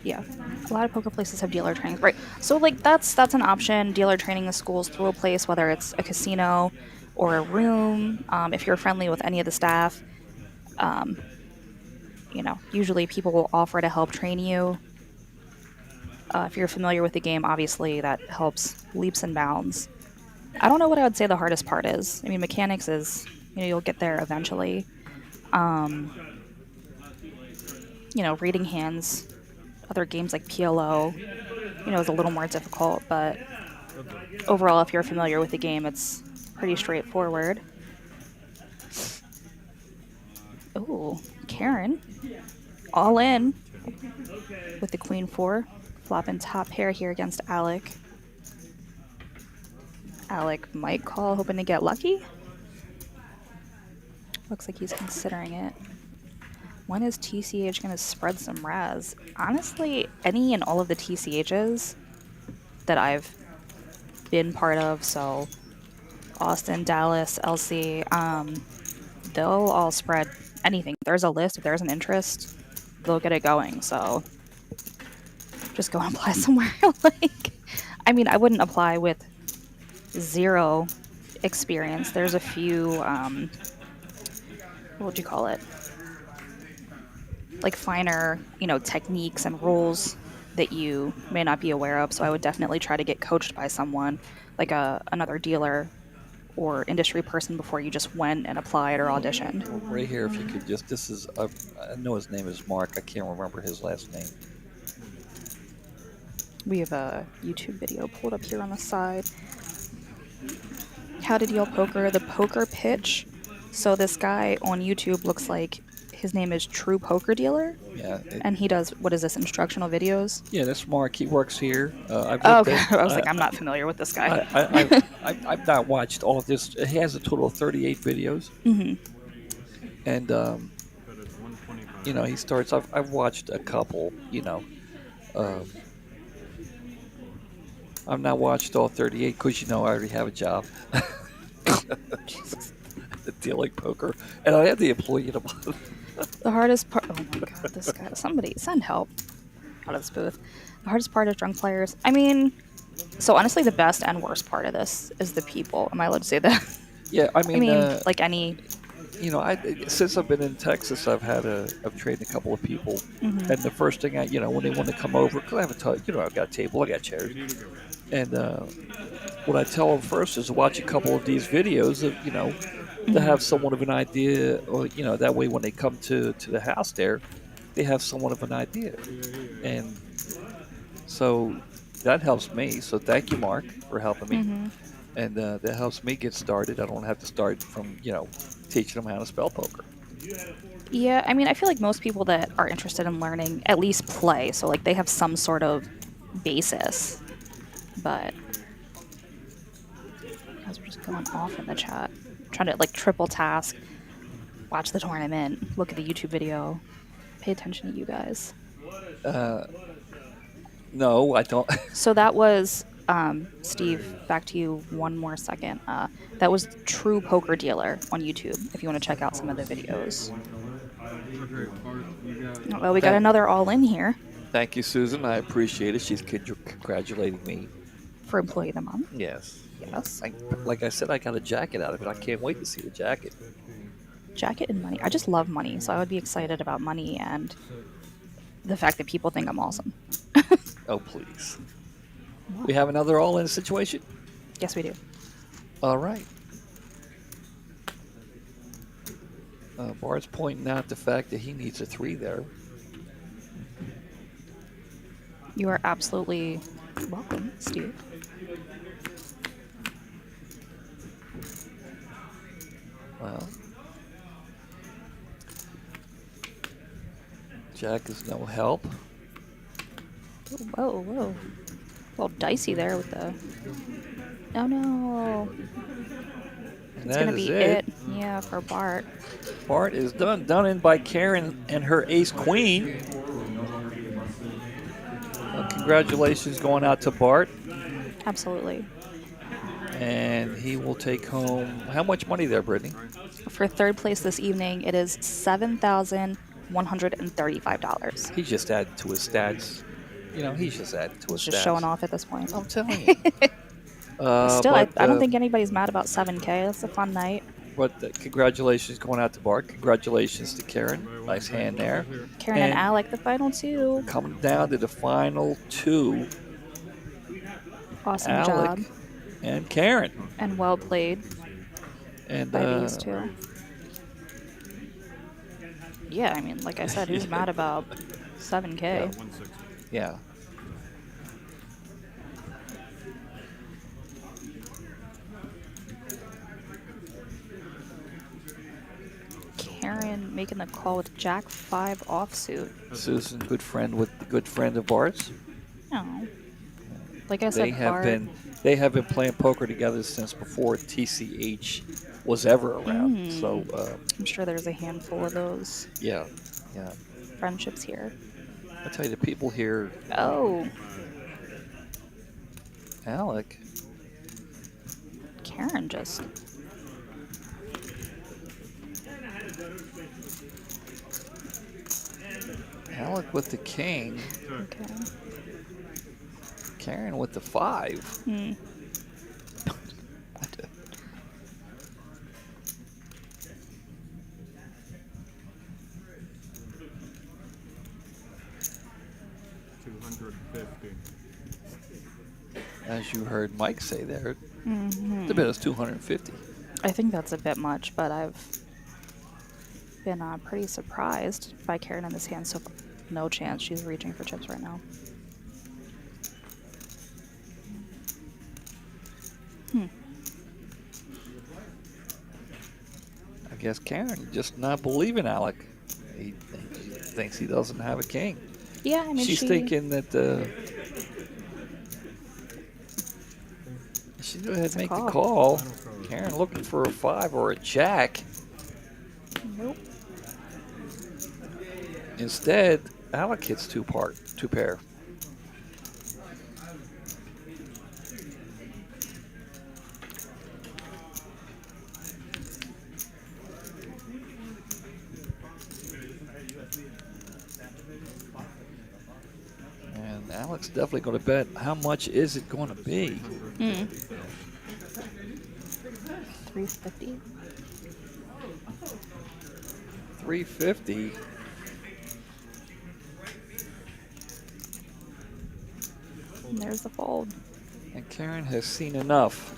Yeah, a lot of poker places have dealer trainings, right? So like that's an option. Dealer training in schools through a place, whether it's a casino or a room. If you're friendly with any of the staff, usually people will offer to help train you. If you're familiar with the game, obviously that helps leaps and bounds. I don't know what I would say the hardest part is. I mean, mechanics is, you'll get there eventually. Reading hands, other games like PLO, is a little more difficult, but overall, if you're familiar with the game, it's pretty straightforward. Ooh, Karen. All in with the Queen 4. Flopping top pair here against Alec. Alec might call, hoping to get lucky. Looks like he's considering it. When is TCH going to spread some Raz? Honestly, any and all of the TCHs that I've been part of, so Austin, Dallas, LC, they'll all spread anything. If there's a list, if there's an interest, they'll get it going. So just go and apply somewhere. I wouldn't apply with zero experience. There's a few, what would you call it? Like finer, techniques and rules that you may not be aware of. So I would definitely try to get coached by someone, like another dealer or industry person before you just went and applied or auditioned. Right here, if you could just, this is, I know his name is Mark. I can't remember his last name. We have a YouTube video pulled up here on the side. How to deal poker, the poker pitch. So this guy on YouTube looks like his name is True Poker Dealer, Yeah. and he does, what is this, instructional videos? Yeah, that's Mark. He works here. I've Oh, looked okay. at, I was like, I'm not familiar with this guy. I've not watched all of this. He has a total of 38 videos. And, But it's 125. you know, he starts, I've watched a couple, you know. I've not watched all 38 because, you know, I already have a job. Dealing poker. And I have the employee of the month. The hardest part. Oh my god, this guy. Somebody send help out of this booth. The hardest part is drunk players. I mean, so honestly, the best and worst part of this is the people. Am I allowed to say that? Yeah, I mean, like any. you know, since I've been in Texas, I've trained a couple of people, and the first thing you know, when they want to come over, because I have you know, I've got a table, I got chairs, and what I tell them first is watch a couple of these videos of, you know, to have somewhat of an idea, or you know, that way when they come to the house there, they have somewhat of an idea, and so that helps me. So thank you, Mark, for helping me. And that helps me get started. I don't have to start from, you know, teaching them how to spell poker. Yeah, I mean, I feel like most people that are interested in learning at least play, so like they have some sort of basis. But guys are just going off in the chat, trying to like triple task, watch the tournament, look at the YouTube video, pay attention to you guys. No, I don't. So that was Steve. Back to you. One more second. That was True Poker Dealer on YouTube. If you want to check out some of the videos. Okay, Bart, you got Well, we got another all in here Thank you, Susan. I appreciate it. She's congratulating me. for Employee of the Month. Yes. Yes. Like I said, I got a jacket out of it. I can't wait to see the jacket. Jacket and money. I just love money, so I would be excited about money and the fact that people think I'm awesome. Oh, please. We have another all-in situation? Yes, we do. All right. Bart's pointing out the fact that he needs a 3 there. You are absolutely welcome, Steve. Well, Jack is no help. Whoa, whoa. A little dicey there with the... Oh, no. And It's that going to is be it. Yeah, for Bart. Bart is done in by Karen and her ace queen. Congratulations going out to Bart. Absolutely. And he will take home, how much money there, Brittany? For third place this evening, it is $7,135. He just added to his stats. You know, he's just adding to his Just stats. showing off at this point. I'm telling you. Still, I don't think anybody's mad about 7K. That's a fun night. But congratulations going out to Bart. Congratulations to Karen. Nice hand there. Karen and Alec, the final two. Coming down to the final 2. Awesome Alec job. and Karen. And well played And by these two. Yeah, I mean, like I said, who's mad about 7K? Yeah. 160. Yeah. Karen making the call with Jack 5 offsuit. Susan, good friend of Bart's. Oh. Like I said, Bart, They have been playing poker together since before TCH was ever around. So I'm sure there's a handful of those yeah. friendships here. I tell you, the people here, Oh, Alec. Karen just... Alec with the king. Okay. Karen with the 5. Hmm. As you heard Mike say there, Mm-hmm. the bid is 250. I think that's a bit much, but I've been pretty surprised by Karen in this hand, so no chance she's reaching for chips right now. I guess Karen just not believing Alec. thinks he doesn't have a king. Yeah, I mean, She's thinking that she go ahead and make the call. Karen looking for a 5 or a jack. Nope. Instead, Alec hits two pair. And Alec's definitely going to bet. How much is it going to be? 350. 350. And there's the fold. And Karen has seen enough.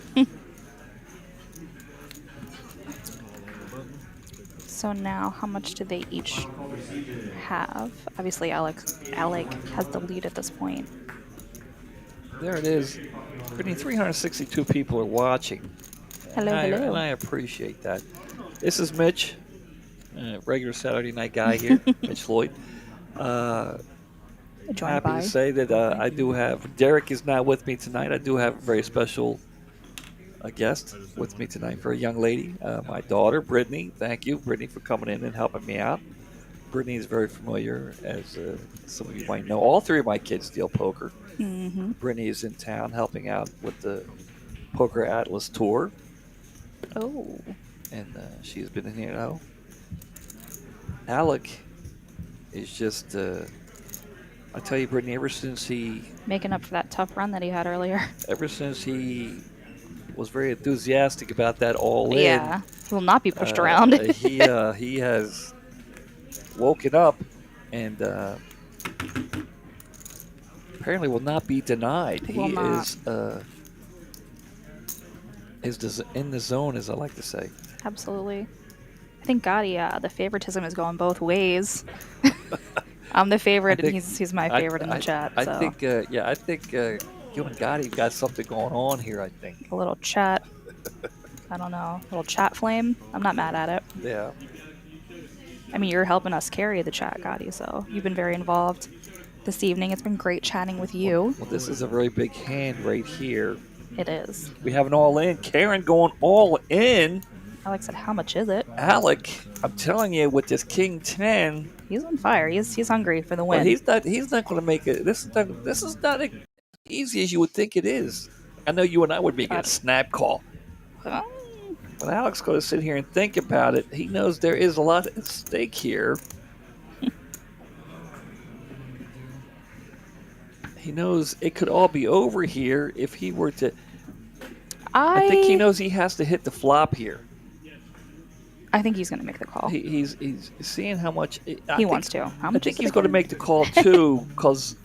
So now, how much do they each have? Obviously, Alec has the lead at this point. There it is. Brittany, 362 people are watching. Hello, And I appreciate that. This is Mitch, regular Saturday night guy here, Mitch Lloyd. Happy to say that I do have, Derek is not with me tonight. I do have a very special guest with me tonight for a young lady, my daughter, Brittany. Thank you, Brittany, for coming in and helping me out. Brittany is very familiar, as some of you might know. All three of my kids deal poker. Mm-hmm. Brittany is in town helping out with the Poker Atlas tour. Oh. And she's been in here now. Alec is just, I tell you, Brittany, ever since he... Making up for that tough run that he had earlier. Ever since he was very enthusiastic about that all-in. Yeah, he will not be pushed around. he has woken up and apparently will not be denied. He is in the zone, as I like to say. Absolutely. I think Gotti, the favoritism is going both ways. I'm the favorite, and he's my favorite in the chat. I so. think you and Gotti got something going on here, I think. A little chat. I don't know. A little chat flame. I'm not mad at it. Yeah. I mean, you're helping us carry the chat, Gotti, so you've been very involved this evening. It's been great chatting with you. Well, this is a very big hand right here. It is. We have an all-in. Karen going all in. Alex said, how much is it? Alec, I'm telling you, with this King 10... He's on fire. He's hungry for the win. Well, he's not going to make it. This is not as easy as you would think it is. I know you and I would make a snap call. But Alec's going to sit here and think about it. He knows there is a lot at stake here. He knows it could all be over here if he were to... I think he knows he has to hit the flop here. I think he's going to make the call. He's seeing how much... He wants to. How much I think he's going to make the call, too, because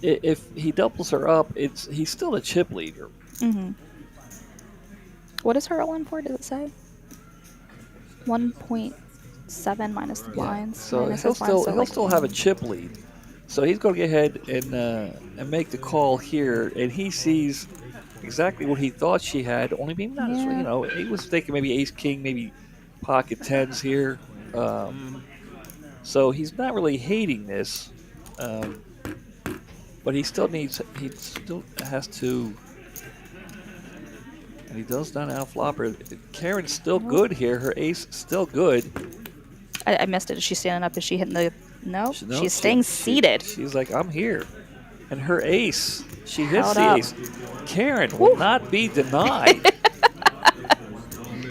if he doubles her up, he's still a chip leader. Mm-hmm. What is her all-in for, does it say? 1.7 minus the blinds. So he'll still have a chip lead. So he's going to go ahead and make the call here, and he sees exactly what he thought she had, only maybe not as, he was thinking maybe ace-king, maybe pocket tens here. So he's not really hating this, but he still has to, and he does not outflop her. Karen's still good here. Her ace still good. I missed it. Is she standing up? Is she hitting the... No, she's staying seated. She's like, I'm here. And her ace, she hits the ace. Karen will not be denied.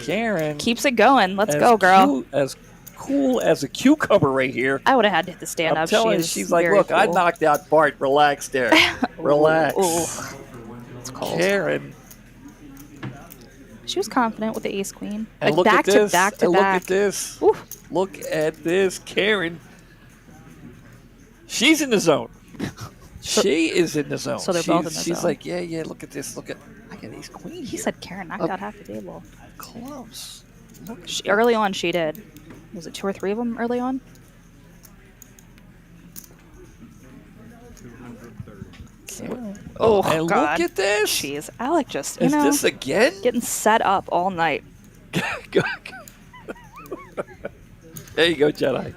Karen keeps it going. Let's go, girl. As cool as a cucumber right here. I would have had to hit the stand up. I'm telling you, she's like, look, cool. I knocked out Bart. Relax there. Relax. Ooh. It's cold. Karen. She was confident with the ace queen. And like back to back to back. Look at this. Ooh. Look at this, Karen. She's in the zone. She is in the zone. So they're both in the zone. She's like, yeah, look at this. Look at ace queen. He said Karen knocked out half the table. Close. Early on, she did. Was it 2 or 3 of them early on? 230. Oh, and God. Look at this. Jeez. Alec just, Is this again? Getting set up all night. There you go, Jedi.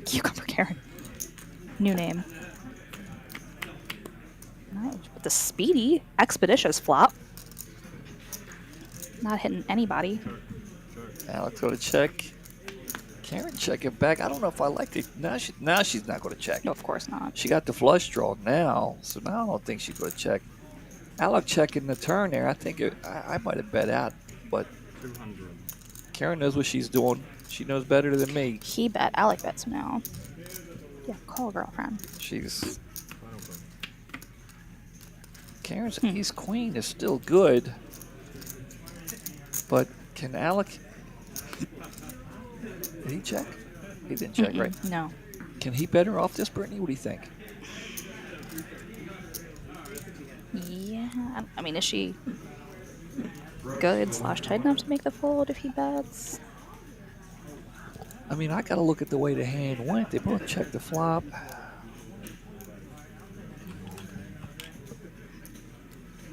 Cucumber Karen. New name. Nice. With the speedy, expeditious flop. Not hitting anybody. Alex go to check. Karen checking back. I don't know if I like it. Now she's not going to check. No, of course not. She got the flush draw now, so now I don't think she's going to check. Alex checking the turn there. I think I might have bet out, but 200. Karen knows what she's doing. She knows better than me. He bet. Alec bets now. Yeah, call girlfriend. She's Karen's ace queen is still good, but can Alec? Did he check? He didn't check, right? No. Can he bet her off this, Brittany? What do you think? Yeah. I mean, is she good / tight enough to make the fold if he bets? I mean, I got to look at the way the hand went. They both checked the flop.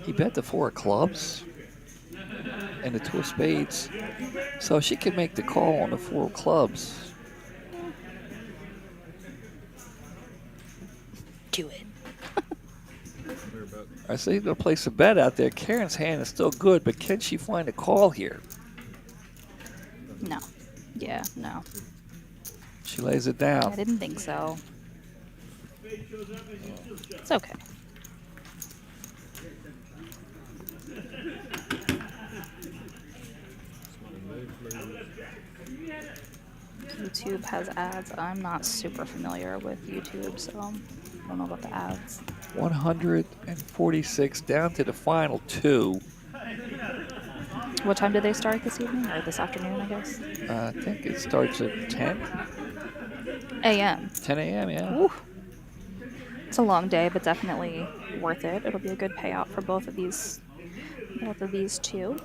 He bet the 4 of clubs and the 2 of spades. So she can make the call on the 4 of clubs. Do it. Clear bet. I say he's going to place a bet out there. Karen's hand is still good, but can she find a call here? No. Yeah, no. She lays it I down. didn't think so. It's okay. YouTube has ads. I'm not super familiar with YouTube, so I don't know about the ads. 146 down to the final 2. What time did they start this evening? Or this afternoon, I guess? I think it starts at 10. AM. 10 a.m., yeah. Woo. It's a long day, but definitely worth it. It'll be a good payout for both of these two.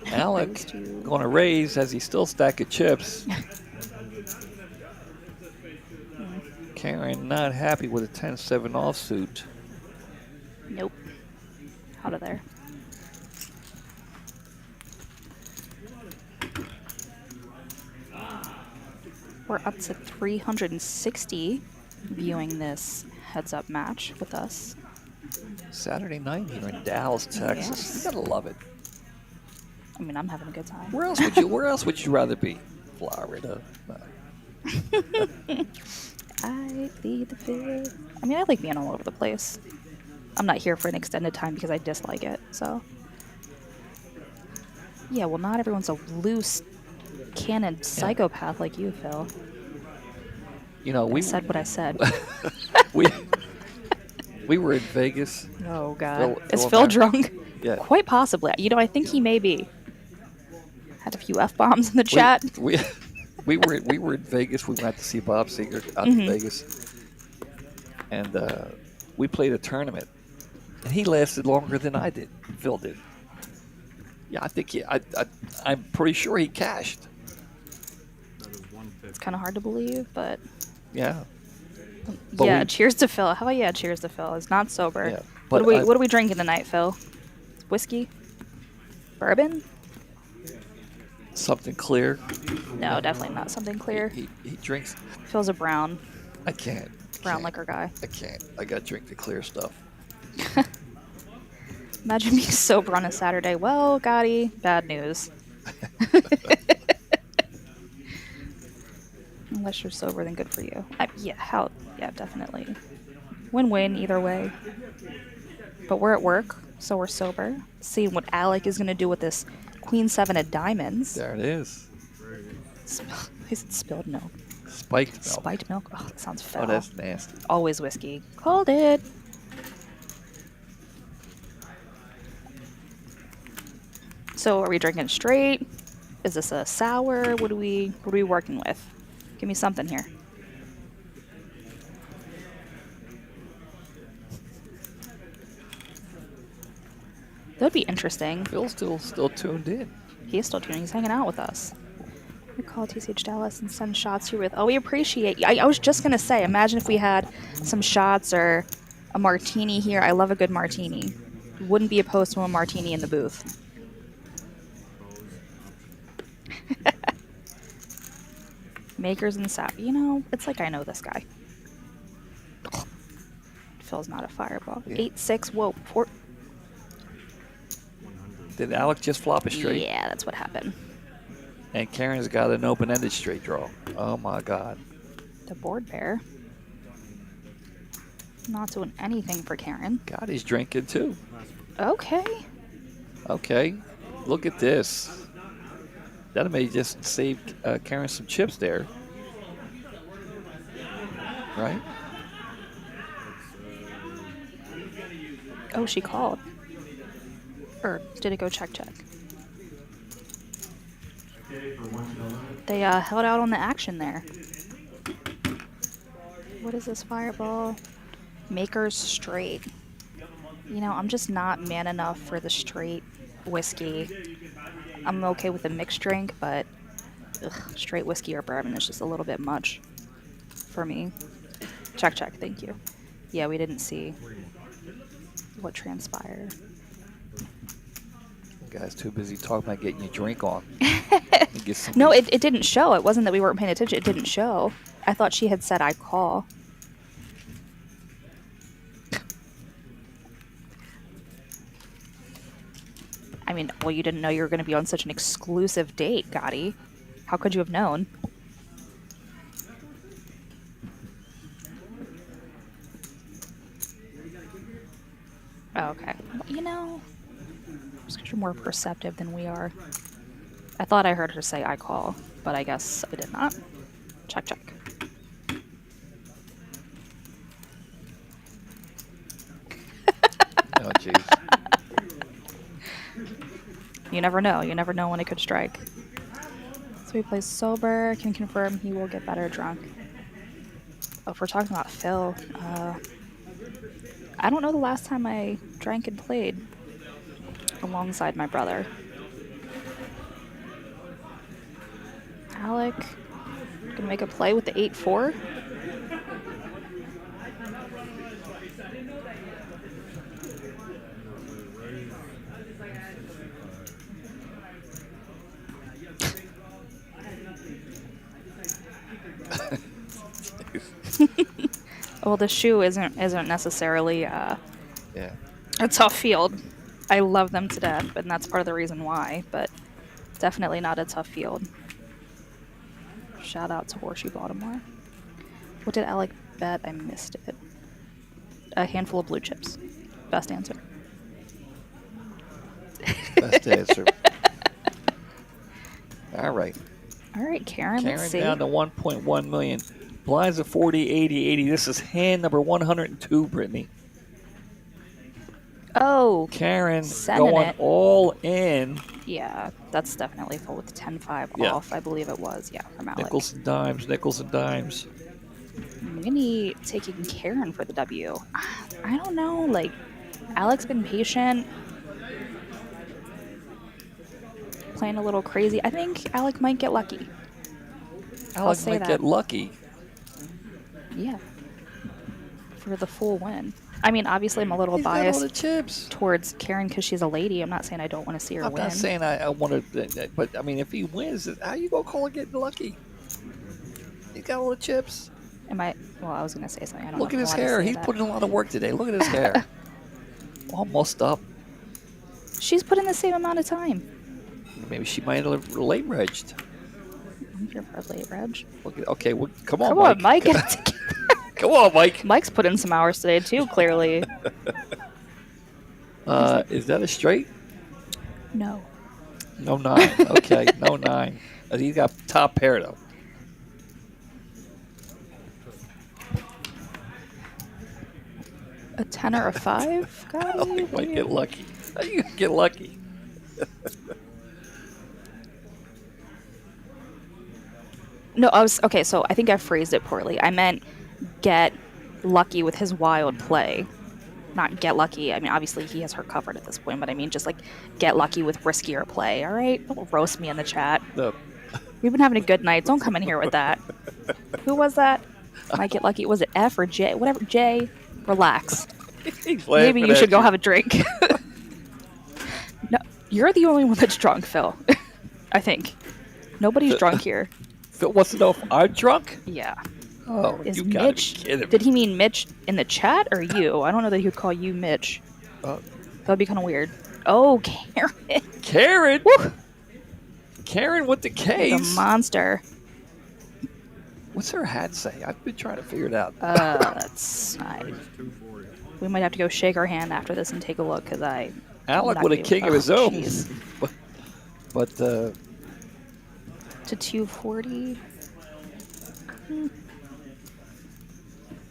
Alec Those two. going to raise as he's still stacking chips. Karen not happy with a 10-7 offsuit. Nope. Out of there. We're up to 360 viewing this heads-up match with us. Saturday night here in Dallas, Texas. Yes. You gotta love it. I mean, I'm having a good time. Where else would you rather be? Florida. I plead the fifth. I mean, I like being all over the place. I'm not here for an extended time because I dislike it, so. Yeah, well, not everyone's a loose cannon psychopath like you, Phil. You know, I said what I said. we were in Vegas. Oh, God. Is Phil Phil and I- drunk? Yeah. Quite possibly. You know, I think he may be. Had a few F-bombs in the chat. We were in Vegas. We went to see Bob Seger out in Vegas, and we played a tournament. And he lasted longer than I did. Phil did. Yeah, I think I'm pretty sure he cashed. That is 150. It's kind of hard to believe, but Yeah. But yeah. we- Cheers to Phil. How about cheers to Phil? He's not sober. Yeah, What but are we drinking tonight, Phil? Whiskey? Bourbon? Something clear. No, definitely not something clear. He drinks. Phil's a brown I can't. brown Can't. liquor guy. I can't. I got to drink the clear stuff. Imagine being sober on a Saturday. Well, Gotti, bad news. Unless you're sober, then good for you. Yeah, definitely. Win-win either way. But we're at work, so we're sober. Seeing what Alec is going to do with this Queen 7 of diamonds. There it is. Is it spilled milk? Spiked milk. Spiked milk? Oh, that sounds foul. Oh, that's nasty. Always whiskey. Called it. So are we drinking straight? Is this a sour? What are we working with? Give me something here. That would be interesting. Phil's still tuned in. He's still tuning. He's hanging out with us. We call TCH Dallas and send shots here with. Oh, we appreciate you. I was just gonna say, imagine if we had some shots or a martini here. I love a good martini. Wouldn't be opposed to a martini in the booth. Makers and Sap. You know, it's like I know this guy. Phil's not a fireball. Yeah. 8-6. Whoa. 4. Did Alec just flop a straight? Yeah, that's what happened. And Karen's got an open-ended straight draw. Oh my God. The board pair. Not doing anything for Karen. God, he's drinking too. Okay. Okay. Look at this. That may just save Karen some chips there. Right? Oh, she called. Or did it go check? They held out on the action there. What is this fireball? Maker's straight. You know, I'm just not man enough for the straight whiskey. I'm okay with a mixed drink, but straight whiskey or bourbon is just a little bit much for me. Check, thank you. Yeah, we didn't see what transpired. You guys too busy talking about getting your drink on. No, it didn't show. It wasn't that we weren't paying attention. It didn't show. I thought she had said I call. I mean, well, you didn't know you were going to be on such an exclusive date, Gotti. How could you have known? Oh, okay. Well, you know, just because you're more perceptive than we are. I thought I heard her say I call, but I guess I did not. Check. Oh, jeez. You never know. You never know when it could strike. So he plays sober. Can confirm he will get better drunk. Oh, if we're talking about Phil, I don't know the last time I drank and played alongside my brother. Alec, gonna make a play with the 8-4. Well, the shoe isn't necessarily Yeah. a tough field. I love them to death, and that's part of the reason why, but definitely not a tough field. Shout out to Horseshoe Baltimore. What did Alec bet? I missed it. A handful of blue chips. Best answer. Best answer. All right. All right, Karen, let's Karen see. down to 1.1 million. Blinds of 40, 80, 80. This is hand number 102, Brittany. Oh, Karen sending going it. all in. Yeah, that's definitely full with the 10-5 Yeah. off, I believe it was. Yeah, from Alec. Nickels and dimes, nickels and dimes. Really taking Karen for the W. I don't know, like, Alec's been patient. Playing a little crazy. I think Alec might get lucky. Alec say might that. get lucky. Yeah. For the full win. I mean, obviously I'm a little He's got all biased the chips. towards Karen because she's a lady. I'm not saying I don't want to see her I'm win. not saying I want to, but I mean, if he wins, how you gonna call it getting lucky? He's got all the chips. Am I? Well, I was going to say something. I don't Look know at if his I'm allowed to hair. say He's that. putting in a lot of work today. Look at his hair. Almost up. She's put in the same amount of time. Maybe she might have late regged. I'm here for a late reg. Look at, okay, well, come on, Come Mike. on, Mike. Get it together. Come on, Mike. Mike's put in some hours today, too, clearly. Is that a straight? No. No 9. Okay, no 9. He's got top pair, though. A 10 or a 5? Oh, he might get lucky. How you gonna get lucky? No, okay, so I think I phrased it poorly. I meant get lucky with his wild play. Not get lucky. I mean, obviously he has her covered at this point, but I mean just like get lucky with riskier play, all right? Don't roast me in the chat. No. We've been having a good night. Don't come in here with that. Who was that? Might get lucky. Was it F or J? Whatever. J. Relax. He's Maybe laughing you should at go have a drink. No, you're the only one that's drunk, Phil. I think. Nobody's drunk here. Phil wants to know if I'm drunk. Yeah. Oh, Is you gotta Mitch? be kidding me. Did he mean Mitch in the chat or you? I don't know that he would call you Mitch. Uh, That'd be kind of weird. Oh, Karen. Karen. Woo! Karen with the The K's. monster. What's her hat say? I've been trying to figure it out. That's. It's 240. We might have to go shake our hand after this and take a look because I. Alec not with a gonna- king of his own. jeez. But To 240.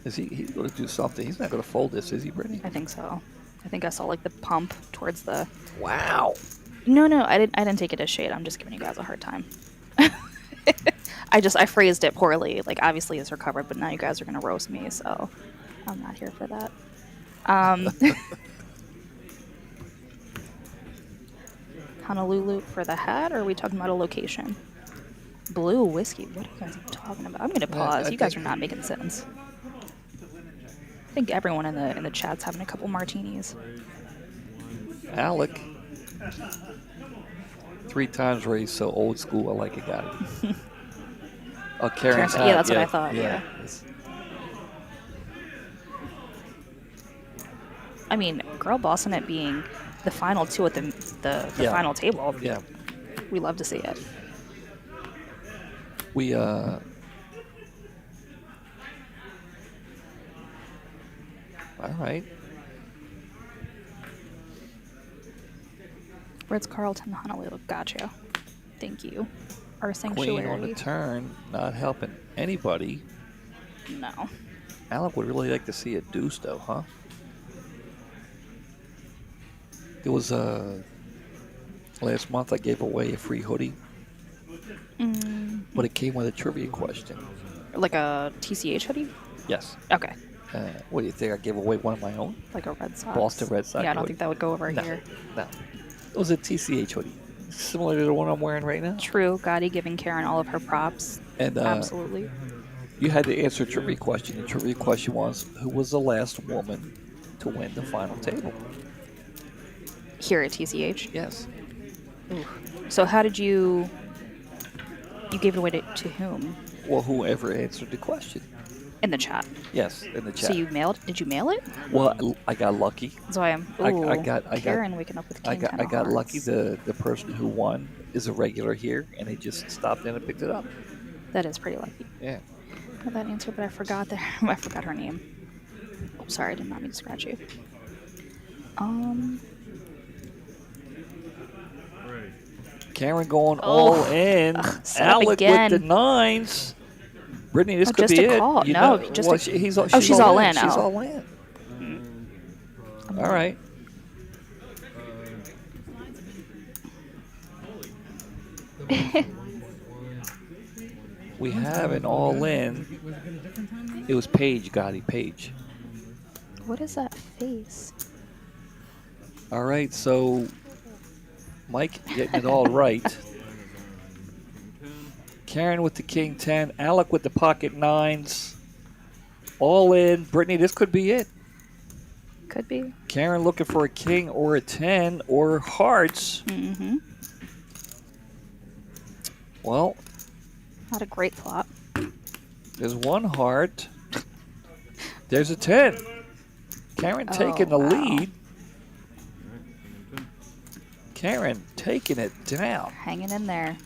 is he's going to do something? He's not going to fold this, is he, Brittany? I think so. I think I saw like the pump towards the. Wow. No, I didn't take it as shade. I'm just giving you guys a hard time. I phrased it poorly. Like obviously it's recovered, but now you guys are gonna roast me, so I'm not here for that. Honolulu for the hat, or are we talking about a location? Blue whiskey. What are you guys talking about? I'm gonna pause. I You guys are think- not making sense. I think everyone in the chat's having a couple martinis. Alec. 3 times raised, so old school. I like it, got it. Oh, Karen's hat. Yeah, that's what I thought. Yeah. It's- I mean, girl bossing it being the final two at the Yeah. final table. Yeah. We love to see it. We all right. Ritz Carlton, Honolulu. Gotcha. Thank you. Our Queen on sanctuary. the turn, not helping anybody. No. Alec would really like to see a deuce, though, huh? It was last month I gave away a free hoodie, but it came with a trivia question. Like a TCH hoodie? Yes. Okay. What do you think? I gave away one of my own? Like a Red Sox. Boston Red Sox Yeah, I don't hoodie. think that would go over No. here. No. It was a TCH hoodie, similar to the one I'm wearing right now. True. Gotti giving Karen all of her props. And Absolutely. you had to answer a trivia question. The trivia question was, who was the last woman to win the final table? Here at TCH. Yes. So how did you gave it away to whom? Well, whoever answered the question. In the chat. Yes, in the chat. So you mailed? Did you mail it? Well, I got lucky. So I am. I Ooh, got- Karen waking up with King 10 of got lucky. Hearts. The person who won is a regular here, and they just stopped in and picked it up. That is pretty lucky. Yeah. I had that answer, but I forgot I forgot her name. Oh, sorry, I did not mean to scratch you. Right. Karen going all in. set up Alec again. with the 9s. Brittany, this Oh, could just be a it. call. You No, know- just well, a- she's all in. She's Oh. all in. All right. We have an all in. It was Paige, Gotti, Paige. What is that face? All right, so Mike getting it all right. Karen with the King 10, Alec with the pocket 9s. All in. Brittany, this could be it. Could be. Karen looking for a king or a 10 or hearts. Mm-hmm. Well, Not a great flop. there's one heart. There's a 10. Karen taking the wow. lead. Karen taking it down. Hanging in there.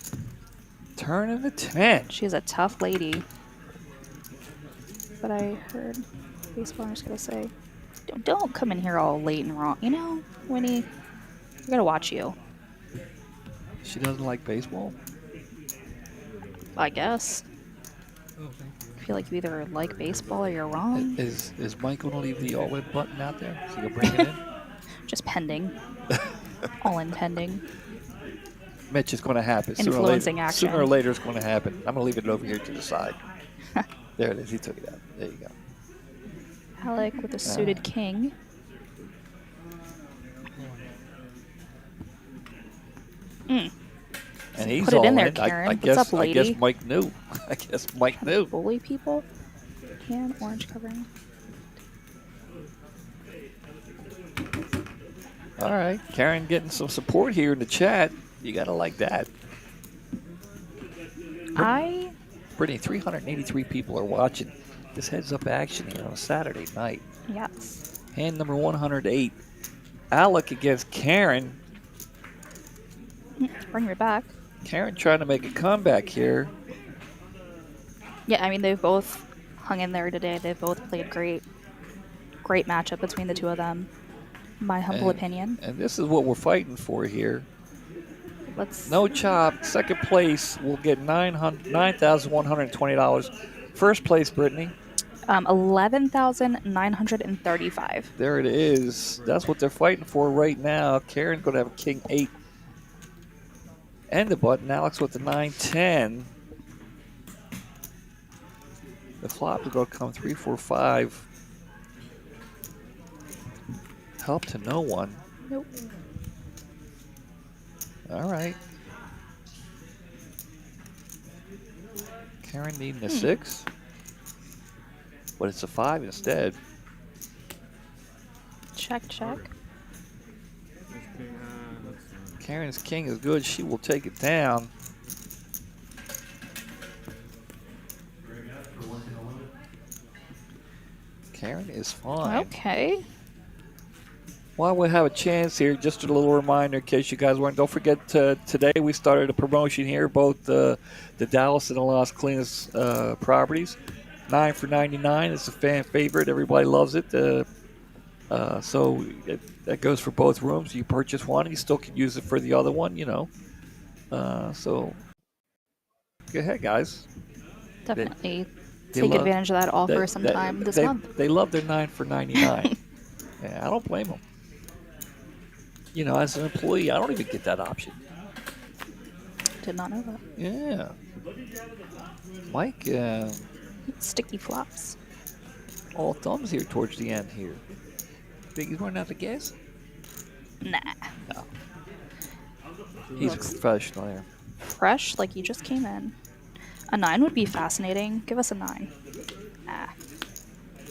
Turning the 10. She's a tough lady. But I heard baseball, I'm just going to say, don't come in here all late and wrong. You know, Winnie, we got to watch you. She doesn't like baseball. I guess. Oh, thank you. I feel like you either like baseball or you're wrong. Is Mike going to leave the all-in button out there? Is he going to bring it in? Just pending. All in pending. Mitch, it's going to happen. Influencing action. Sooner or later, it's going to happen. I'm going to leave it over here to the side. There it is. He took it out. There you go. Alec with a suited king. Mm. And he's Put it all in there, I Karen. What's guess, up, I guess lady? Mike knew. I guess Mike knew. Bully people. Can orange covering. All right. Karen getting some support here in the chat. You got to like that. I Brittany, 383 people are watching this heads-up action here on a Saturday night. Yes. Hand number 108. Alec against Karen. Bring her back. Karen trying to make a comeback here. Yeah, I mean, they've both hung in there today. They've both played great. Great matchup between the two of them. My humble opinion. And this is what we're fighting for here. Let's. No chop. Second place will get $9,120. First place, Brittany. 11,935. There it is. That's what they're fighting for right now. Karen's going to have a king 8. And the button. Alex with the 9-10. The flop is going to come 3, 4, 5. Help to no one. Nope. All right. Karen needing a 6. But it's a 5 instead. Check, check. Karen's king is good. She will take it down. Karen is fine. Okay. While we have a chance here, just a little reminder in case you guys weren't. Don't forget, today we started a promotion here, both the Dallas and the Las Colinas properties. 9 for $99. It's a fan favorite. Everybody loves it. So that goes for both rooms. You purchase one, you still can use it for the other one, you know. So go ahead, guys. Definitely They take love- advantage of that offer sometime this month. They love their 9 for $99. Yeah, I don't blame them. You know, as an employee, I don't even get that option. Did not know that. Yeah. Mike, Sticky flops. all thumbs here towards the end here. Think he's running out of gas? Nah. No. He's a professional there. Fresh, like you just came in. A 9 would be fascinating. Give us a 9. Ah,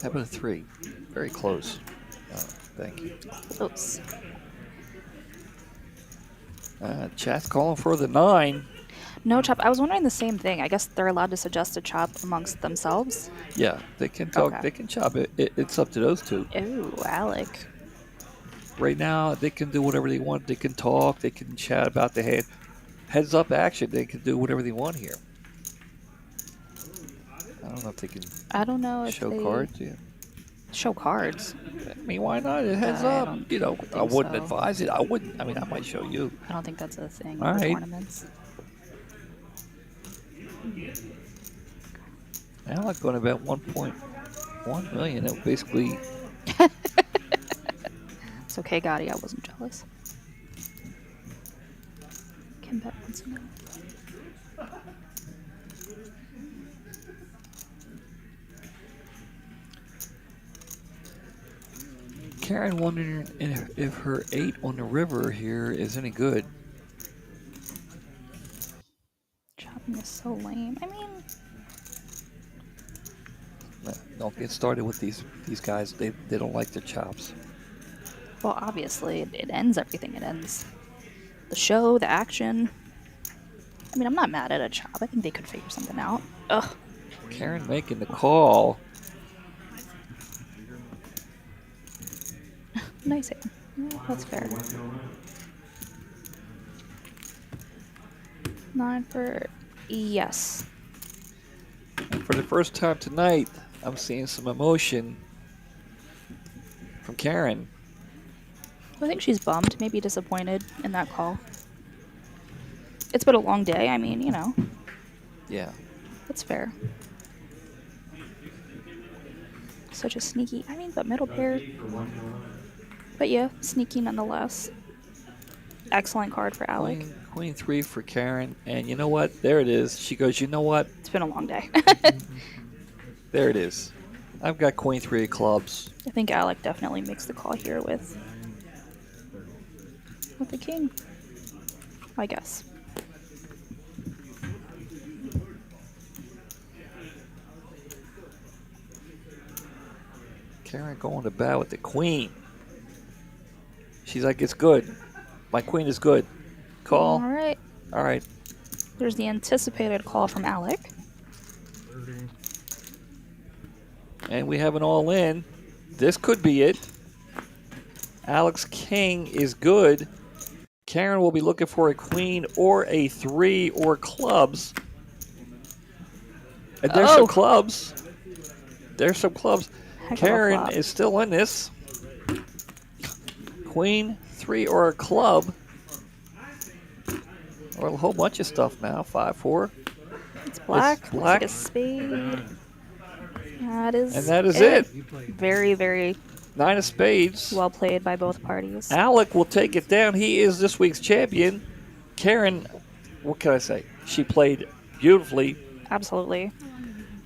How about a 3? Very close. Thank you. close. Chat's calling for the 9. No chop. I was wondering the same thing. I guess they're allowed to suggest a chop amongst themselves. Yeah, they can talk. Okay. They can chop it. It's up to those two. Ooh, Alec. Right now, they can do whatever they want. They can talk. They can chat about the hand. Heads up action. They can do whatever they want here. I don't know if they can I don't know if show they cards. Yeah. show cards. I mean, why not? It heads I up. don't You know, think I wouldn't so. advise it. I wouldn't. I mean, I might show you. I don't think that's a thing All for right. tournaments. Alec going about 1.1 million. It basically. It's okay, Gotti. I wasn't jealous. Can bet once a minute. Karen wondering if her 8 on the river here is any good. Chopping is so lame. I mean, Don't get started with these guys. They don't like their chops. well, obviously, it ends everything. It ends the show, the action. I mean, I'm not mad at a chop. I think they could figure something out. Ugh. Karen making the call. Nice hand. Yeah, that's fair. 9 for yes. And for the first time tonight, I'm seeing some emotion from Karen. I think she's bummed, maybe disappointed in that call. It's been a long day. I mean, you know, Yeah. that's fair. Such a sneaky. I mean, but middle pair. But yeah, sneaky nonetheless. Excellent card for Alec. Queen 3 for Karen. And you know what? There it is. She goes, you know what? It's been a long day. There it is. I've got Queen 3 of clubs. I think Alec definitely makes the call here with the king. I guess. Karen going to bat with the queen. She's like, it's good. My queen is good. Call. All right. All right. There's the anticipated call from Alec. And we have an all in. This could be it. Alex King is good. Karen will be looking for a queen or a 3 or clubs. And there's some clubs. There's some clubs. Heck of a Karen flop. is still in this. Queen, 3, or a club. Or a whole bunch of stuff now. 5-4. It's black. It's Looks black. like a spade. That is And that is it. Very, very 9 of spades. well played by both parties. Alec will take it down. He is this week's champion. Karen, what can I say? She played beautifully. Absolutely.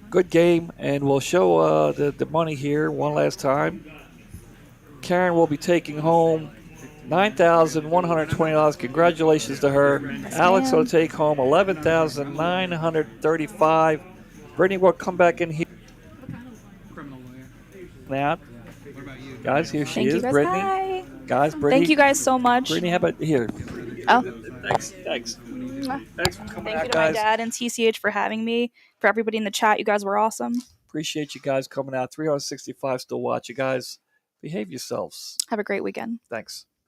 Good game, and we'll show the money here one last time. Karen will be taking home $9,120. Congratulations to her. Alex will take home $11,935. Brittany will come back in here. Criminal lawyer. Now, What about you? guys, here she Thank is, you guys. Brittany. Bye. Guys, Brittany. Thank you guys so much. Brittany, how about here? Oh, Thanks. Thanks for coming thank out, you to my guys. dad and TCH for having me. For everybody in the chat, you guys were awesome. Appreciate you guys coming out. 365 still watch. You guys, behave yourselves. Have a great weekend. Thanks.